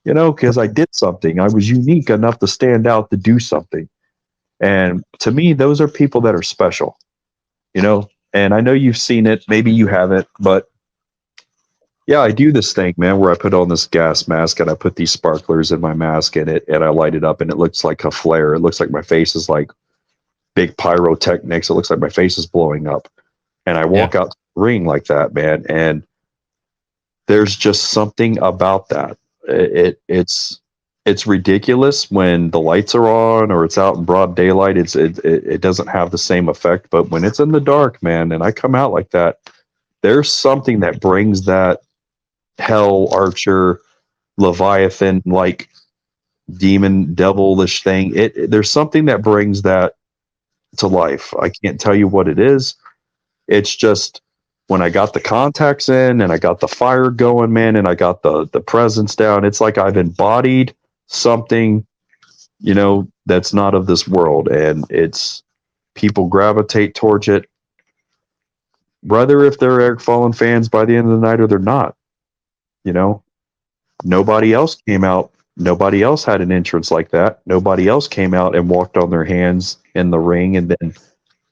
Because I did something. I was unique enough to stand out, to do something. And to me, those are people that are special, and I know you've seen it. Maybe you haven't, but yeah, I do this thing, man, where I put on this gas mask and I put these sparklers in my mask, and I light it up, and it looks like a flare. It looks like my face is like big pyrotechnics. It looks like my face is blowing up, and I walk out to the ring like that, man. And there's just something about that. It's ridiculous when the lights are on or it's out in broad daylight. It doesn't have the same effect, but when it's in the dark, man, and I come out like that, there's something that brings that hell archer Leviathan like demon devilish thing. There's something that brings that to life. I can't tell you what it is. It's just when I got the contacts in and I got the fire going, man, and I got the presence down, it's like I've embodied something, that's not of this world, and it's people gravitate towards it, whether if they're Eric Fallen fans by the end of the night or they're not. You know, nobody else came out. Nobody else had an entrance like that. Nobody else came out and walked on their hands in the ring, and then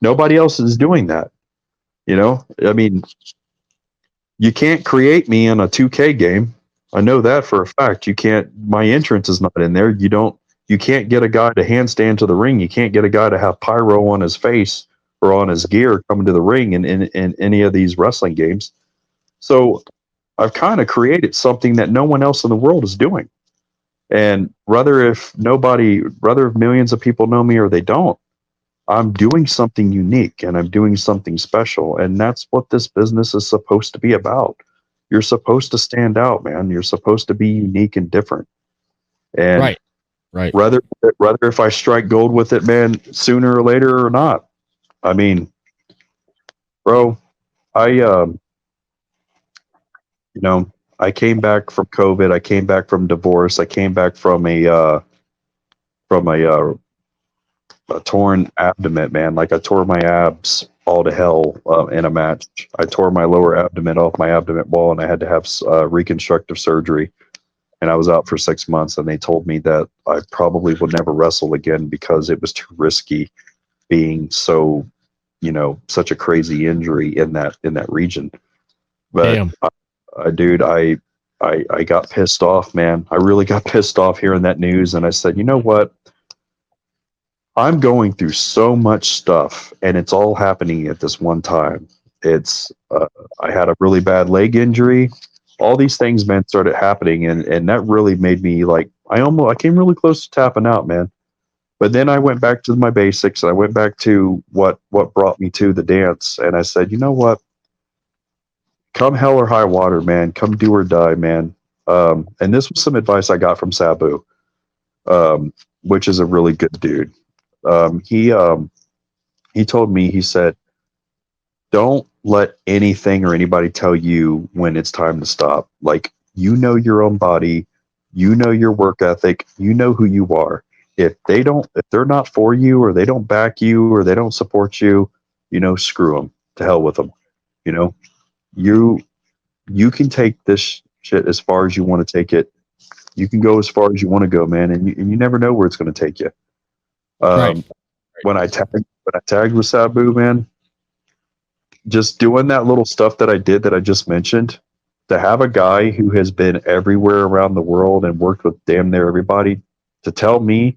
nobody else is doing that. I mean, you can't create me in a 2K game. I know that for a fact. You can't. My entrance is not in there. You can't get a guy to handstand to the ring. You can't get a guy to have pyro on his face or on his gear coming to the ring in any of these wrestling games. So I've kind of created something that no one else in the world is doing. And whether if millions of people know me or they don't, I'm doing something unique and I'm doing something special. And that's what this business is supposed to be about. You're supposed to stand out, man. You're supposed to be unique and different. And right. Whether if I strike gold with it, man, sooner or later or not. I mean, bro, I came back from COVID. I came back from divorce. I came back from a torn abdomen, man. Like I tore my abs all to hell in a match. I tore my lower abdomen off my abdomen wall, and I had to have reconstructive surgery. And I was out for 6 months, and they told me that I probably would never wrestle again because it was too risky being so, such a crazy injury in that region. But Damn. dude, I got pissed off, man. I really got pissed off hearing that news, and I said, you know what? I'm going through so much stuff, and it's all happening at this one time. It's I had a really bad leg injury. All these things, man, started happening, and that really made me like I came really close to tapping out, man. But then I went back to my basics, and I went back to what brought me to the dance, and I said, you know what? Come hell or high water, man. Come do or die, man. And this was some advice I got from Sabu, which is a really good dude. He told me, he said, don't let anything or anybody tell you when it's time to stop. Like, your own body, your work ethic, who you are. If they're not for you, or they don't back you, or they don't support you, screw them. To hell with them. You can take this shit as far as you want to take it. You can go as far as you want to go, man, and you never know where it's going to take you. Right. When I tagged with Sabu, man, just doing that little stuff that I did that I just mentioned, to have a guy who has been everywhere around the world and worked with damn near everybody to tell me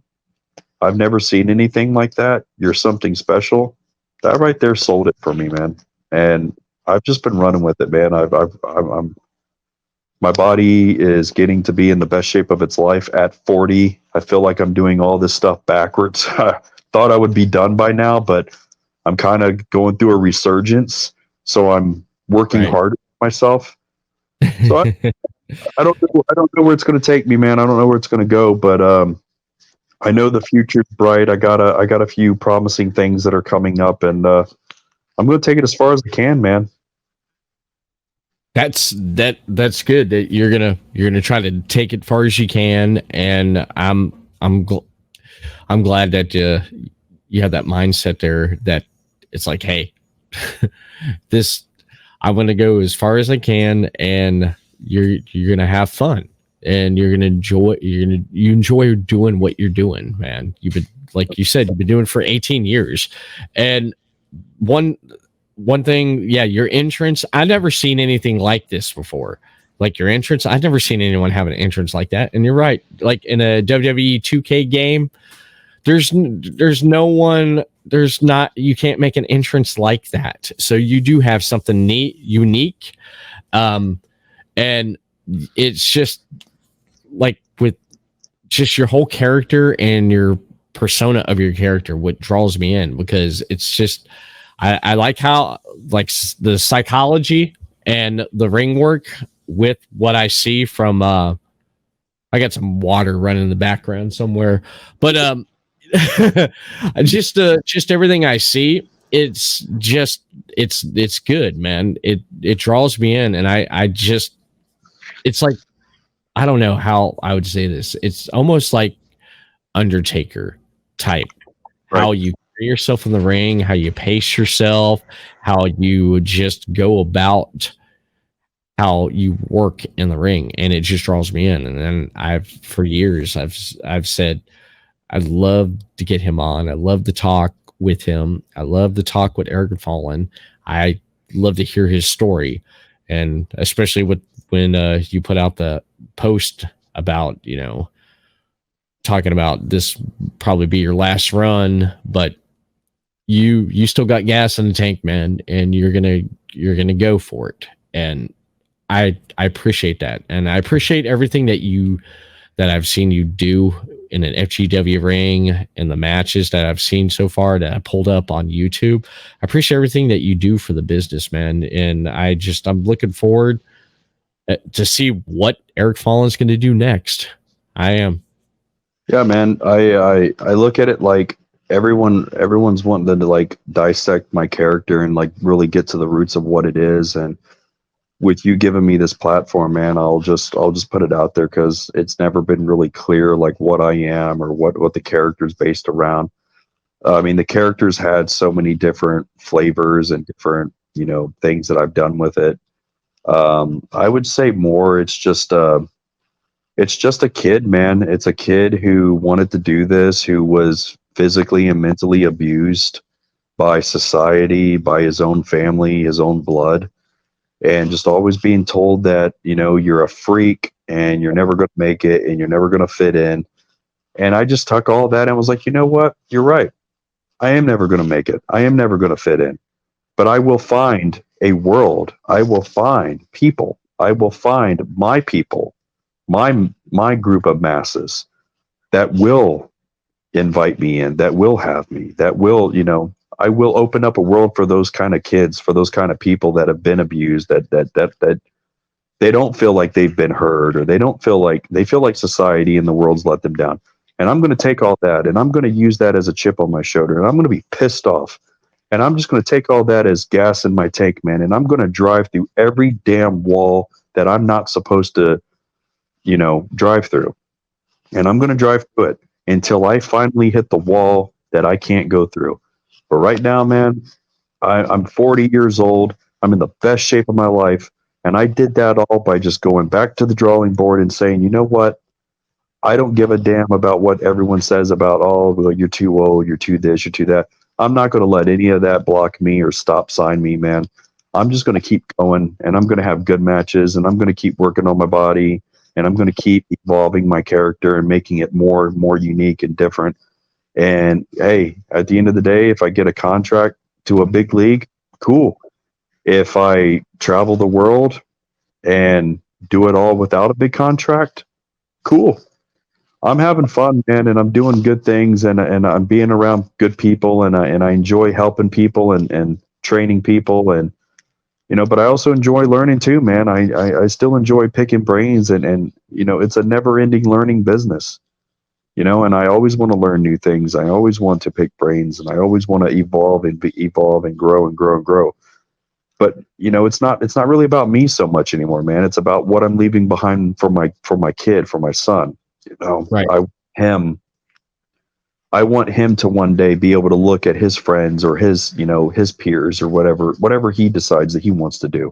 I've never seen anything like that, you're something special, that right there sold it for me, man. And I've just been running with it, man. My body is getting to be in the best shape of its life at 40. I feel like I'm doing all this stuff backwards. I thought I would be done by now, but I'm kind of going through a resurgence. So I'm working hard on myself. So I don't know where it's going to take me, man. I don't know where it's going to go, but I know the future's bright. I got a few promising things that are coming up, and I'm going to take it as far as I can, man. That's good that you're gonna try to take it far as you can, and I'm glad that you have that mindset there, that it's like, hey, I want to go as far as I can, and you're gonna have fun, and you're gonna enjoy you enjoy doing what you're doing, man. You've been, like you said, you've been doing it for 18 years, and one thing, yeah, your entrance, I've never seen anything like this before. Like your entrance, I've never seen anyone have an entrance like that. And you're right. Like in a WWE 2K game, there's no one, you can't make an entrance like that. So you do have something unique. And it's just like with just your whole character and your persona of your character, what draws me in, because it's just, I like how, like, the psychology and the ring work with what I see from I got some water running in the background somewhere, but just everything I see, it's just it's good, man. It draws me in, and I just it's like I don't know how I would say this. It's almost like Undertaker type. Right. How you carry yourself in the ring, how you pace yourself, how you just go about how you work in the ring, and it just draws me in. And then I've for years I've said I'd love to get him on. I love to talk with him. I love to talk with Eric Fallen. I love to hear his story, and especially with when you put out the post about talking about this probably be your last run, but you still got gas in the tank, man, and you're gonna go for it. And I appreciate that, and I appreciate everything that I've seen you do in an FGW ring and the matches that I've seen so far that I pulled up on YouTube. I appreciate everything that you do for the business, man. And I'm looking forward to see what Eric Fallen's going to do next. I am. Yeah, man. I look at it like everyone's wanting to like dissect my character and like really get to the roots of what it is. And with you giving me this platform, man, I'll just put it out there because it's never been really clear like what I am or what the character's based around. I mean, the character's had so many different flavors and different things that I've done with it. I would say more. It's just a kid, man. It's a kid who wanted to do this, who was physically and mentally abused by society, by his own family, his own blood, and just always being told that, you're a freak and you're never going to make it and you're never going to fit in. And I just took all that and was like, you know what? You're right. I am never going to make it. I am never going to fit in. But I will find a world. I will find people. I will find my people, my group of masses that will invite me in, that will have me, that will, I will open up a world for those kind of kids, for those kind of people that have been abused, that they don't feel like they've been heard, or they feel like society and the world's let them down. And I'm going to take all that and I'm going to use that as a chip on my shoulder, and I'm going to be pissed off. And I'm just going to take all that as gas in my tank, man. And I'm going to drive through every damn wall that I'm not supposed to, drive through. And I'm going to drive through it until I finally hit the wall that I can't go through. But right now, man, I'm 40 years old. I'm in the best shape of my life. And I did that all by just going back to the drawing board and saying, you know what? I don't give a damn about what everyone says about, oh, well, you're too old, you're too this, you're too that. I'm not going to let any of that block me or stop sign me, man. I'm just going to keep going, and I'm going to have good matches, and I'm going to keep working on my body, and I'm going to keep evolving my character and making it more and more unique and different. And hey, at the end of the day, if I get a contract to a big league, cool. If I travel the world and do it all without a big contract, cool. I'm having fun, man, and I'm doing good things, and I'm being around good people, and I enjoy helping people and training people, and but I also enjoy learning too, man. I still enjoy picking brains, and it's a never ending learning business, and I always want to learn new things. I always want to pick brains, and I always want to evolve and grow and grow and grow. But it's not really about me so much anymore, man. It's about what I'm leaving behind for my kid, for my son. Right. I want him to one day be able to look at his friends or his peers or whatever he decides that he wants to do.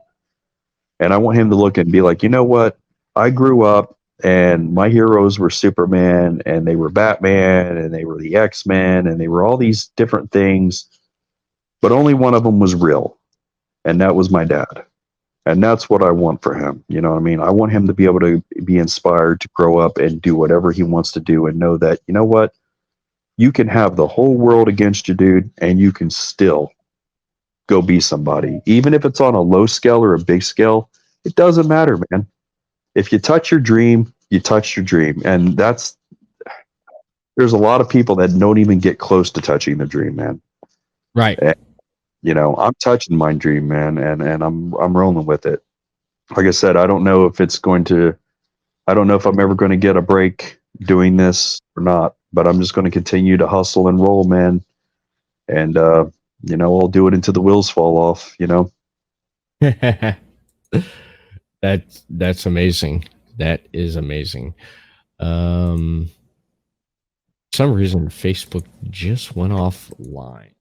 And I want him to look and be like, you know what? I grew up and my heroes were Superman, and they were Batman, and they were the X-Men, and they were all these different things, but only one of them was real. And that was my dad. And that's what I want for him. You know what I mean? I want him to be able to be inspired to grow up and do whatever he wants to do, and know that, you know what? You can have the whole world against you, dude, and you can still go be somebody. Even if it's on a low scale or a big scale, it doesn't matter, man. If you touch your dream, you touch your dream. And there's a lot of people that don't even get close to touching the dream, man. Right. And, I'm touching my dream, man, and I'm rolling with it. Like I said, I don't know if I'm ever going to get a break doing this or not, but I'm just going to continue to hustle and roll, man. And I'll do it until the wheels fall off. That's amazing. That is amazing. For some reason Facebook just went offline.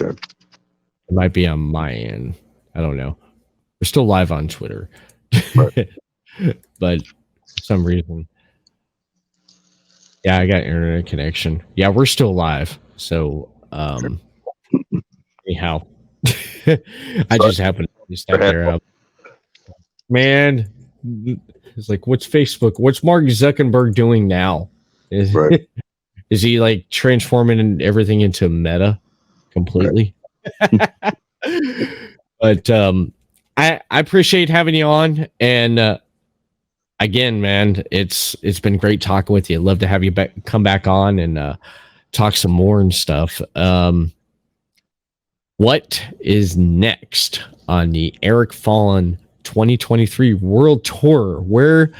Okay. It might be on my end. I don't know. We're still live on Twitter. Right. But for some reason. Yeah, I got internet connection. Yeah, we're still live. So anyhow. I just happened to notice that there. Man, it's like, what's Facebook? What's Mark Zuckerberg doing now? Is, Right. is he like transforming everything into meta completely? But I appreciate having you on, and again, man, it's been great talking with you. I'd love to have you come back on and talk some more and stuff. What is next on the Eric Fallen 2023 World Tour? What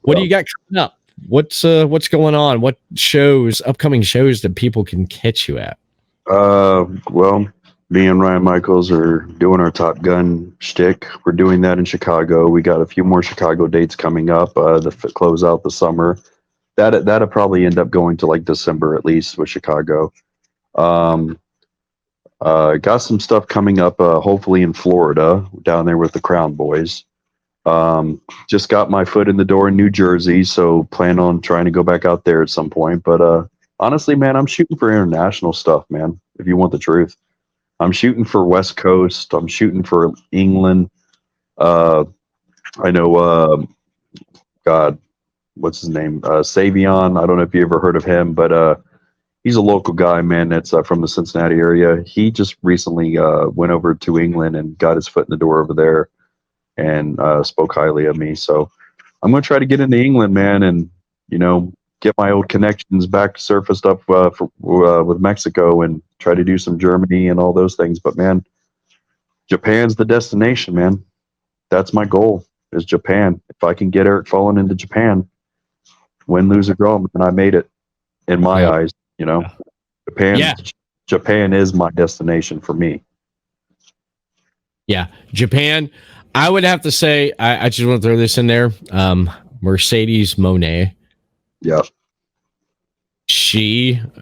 do you got coming up? What's going on? What upcoming shows that people can catch you at? Well, me and Ryan Michaels are doing our Top Gun shtick. We're doing that in Chicago. We got a few more Chicago dates coming up to close out the summer. That'll probably end up going to like December at least with Chicago. Got some stuff coming up, hopefully in Florida, down there with the Crown Boys. Just got my foot in the door in New Jersey, so plan on trying to go back out there at some point. But honestly, man, I'm shooting for international stuff, man. If you want the truth, I'm shooting for West Coast. I'm shooting for England. I know, God, what's his name? Savion. I don't know if you ever heard of him, but he's a local guy, man. That's from the Cincinnati area. He just recently went over to England and got his foot in the door over there, and spoke highly of me. So I'm going to try to get into England, man, and get my old connections back surfaced up with Mexico, and try to do some Germany and all those things. But man, Japan's the destination, man. That's my goal, is Japan. If I can get Eric Fallen into Japan, win, lose, or draw, and I made it in my eyes. Japan is my destination for me. Yeah, Japan. I would have to say, I just want to throw this in there. Mercedes Monet. Yeah.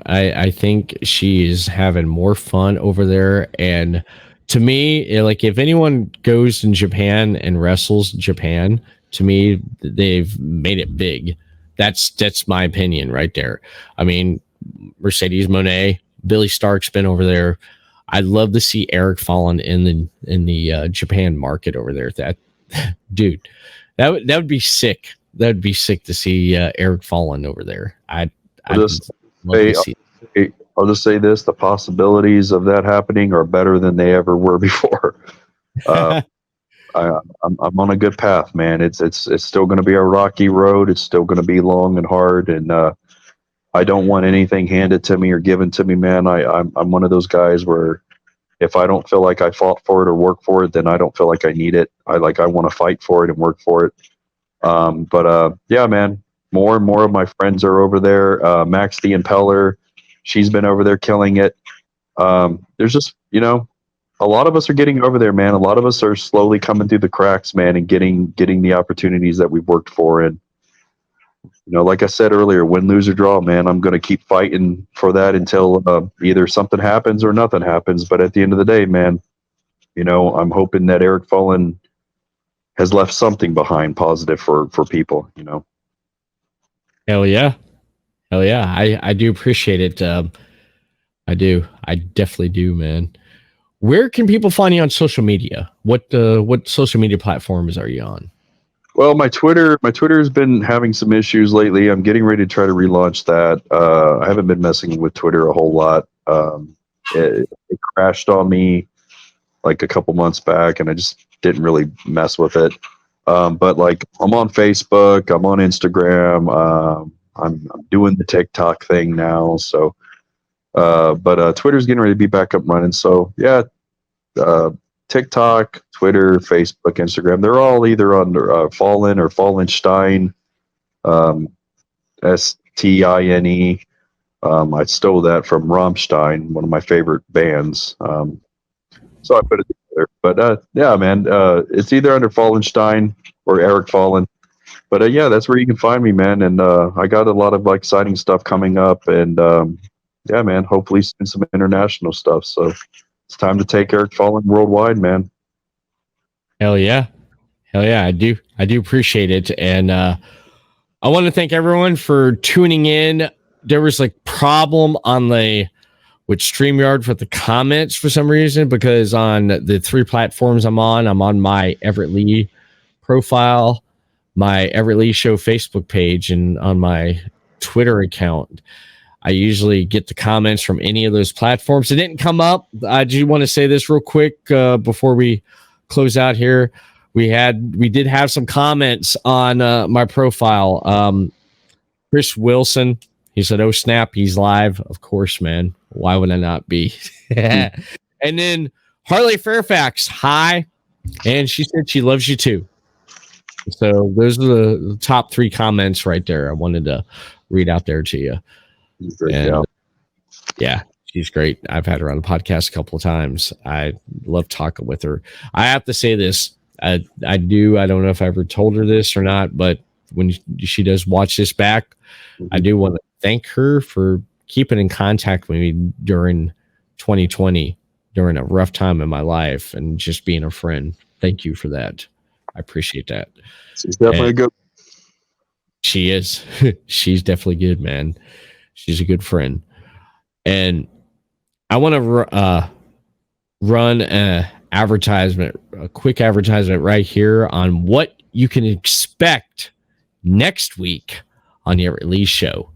I think she is having more fun over there. And to me, like, if anyone goes in Japan and wrestles Japan, to me, they've made it big. That's my opinion right there. I mean, Mercedes Monet, Billy Stark's been over there. I'd love to see Eric Fallen in the Japan market over there. That dude, that would be sick. That would be sick to see Eric Fallen over there. I'll just say this: the possibilities of that happening are better than they ever were before. I'm on a good path, man. It's still going to be a rocky road. It's still going to be long and hard, and I don't want anything handed to me or given to me, man. I'm one of those guys where if I don't feel like I fought for it or work for it, then I don't feel like I need it. I want to fight for it and work for it. Yeah, man, more and more of my friends are over there. Max the Impeller, she's been over there killing it. There's just, a lot of us are getting over there, man. A lot of us are slowly coming through the cracks, man, and getting the opportunities that we've worked for. And like I said earlier, win, lose, or draw, man, I'm going to keep fighting for that until either something happens or nothing happens. But at the end of the day, man, I'm hoping that Eric Fallen has left something behind positive for people, Hell yeah. I do appreciate it. I definitely do, man. Where can people find you on social media? What social media platforms are you on? Well, my Twitter's been having some issues lately. I'm getting ready to try to relaunch that. I haven't been messing with Twitter a whole lot. It crashed on me like a couple months back, and I just didn't really mess with it. But like, I'm on Facebook, I'm on Instagram, I'm doing the TikTok thing now. So, but Twitter's getting ready to be back up running. So yeah, TikTok, Twitter, Facebook, Instagram, they're all either under Fallen or Fallenstein, Stine. I stole that from Rammstein, one of my favorite bands. So I put it together. But yeah, man, it's either under Fallenstein or Eric Fallen. But yeah, that's where you can find me, man. And I got a lot of exciting stuff coming up. And yeah, man, hopefully soon some international stuff. So it's time to take Eric Fallen worldwide, man. Hell yeah. Hell yeah. I do appreciate it. And I want to thank everyone for tuning in. There was like problem on with StreamYard for the comments for some reason, because on the 3 platforms I'm on my Everett Lee profile, my Everett Lee Show Facebook page, and on my Twitter account. I usually get the comments from any of those platforms. It didn't come up. I do want to say this real quick before we close out here. We did have some comments on my profile. Chris Wilson, he said, "Oh snap, he's live." Of course, man. Why would I not be? And then Harley Fairfax, hi, and she said she loves you too. So those are the top 3 comments right there. I wanted to read out there to you. And, yeah, she's great. I've had her on the podcast a couple of times. I love talking with her. I have to say this. I don't know if I ever told her this or not, but when she does watch this back, I do want to thank her for keeping in contact with me during 2020, during a rough time in my life, and just being a friend. Thank you for that. I appreciate that. She's definitely good. She is. She's definitely good, man. She's a good friend. And I want to run a quick advertisement right here on what you can expect next week on the Everett Lee Show.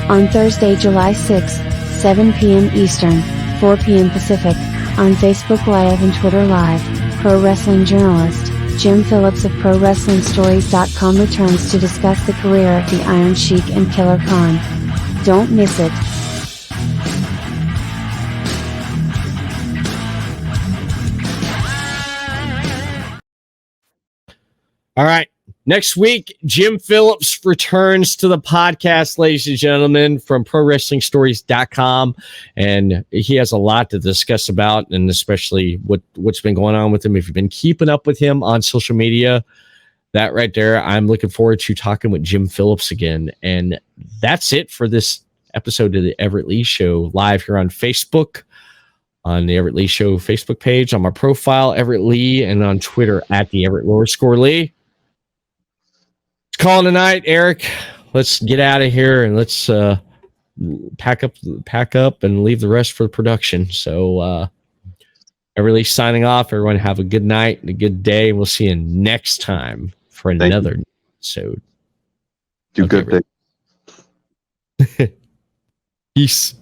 On Thursday, July 6th, 7 p.m. Eastern, 4 p.m. Pacific, on Facebook Live and Twitter Live, pro wrestling journalist Jim Phillips of ProWrestlingStories.com returns to discuss the career of the Iron Sheik and Killer Khan. Don't miss it. All right. Next week, Jim Phillips returns to the podcast, ladies and gentlemen, from ProWrestlingStories.com. And he has a lot to discuss about, and especially what's been going on with him. If you've been keeping up with him on social media, that right there, I'm looking forward to talking with Jim Phillips again. And that's it for this episode of the Everett Lee Show, live here on Facebook, on the Everett Lee Show Facebook page, on my profile, Everett Lee, and on Twitter at the Everett _Lee. Calling tonight, Eric. Let's get out of here and let's pack up and leave the rest for production. So Everett signing off. Everyone have a good night and a good day. We'll see you next time for another episode. Do good things. Peace.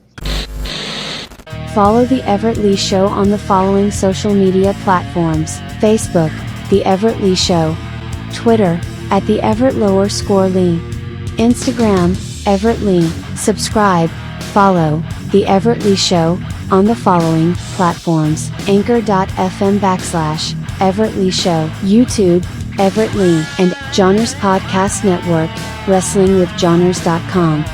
Follow the Everett Lee Show on the following social media platforms: Facebook, The Everett Lee Show; Twitter, at the Everett _Lee; Instagram, Everett Lee. Subscribe, follow the Everett Lee Show on the following platforms: Anchor.fm/Everett Lee Show, YouTube, Everett Lee, and Johners Podcast Network, WrestlingWithJohners.com.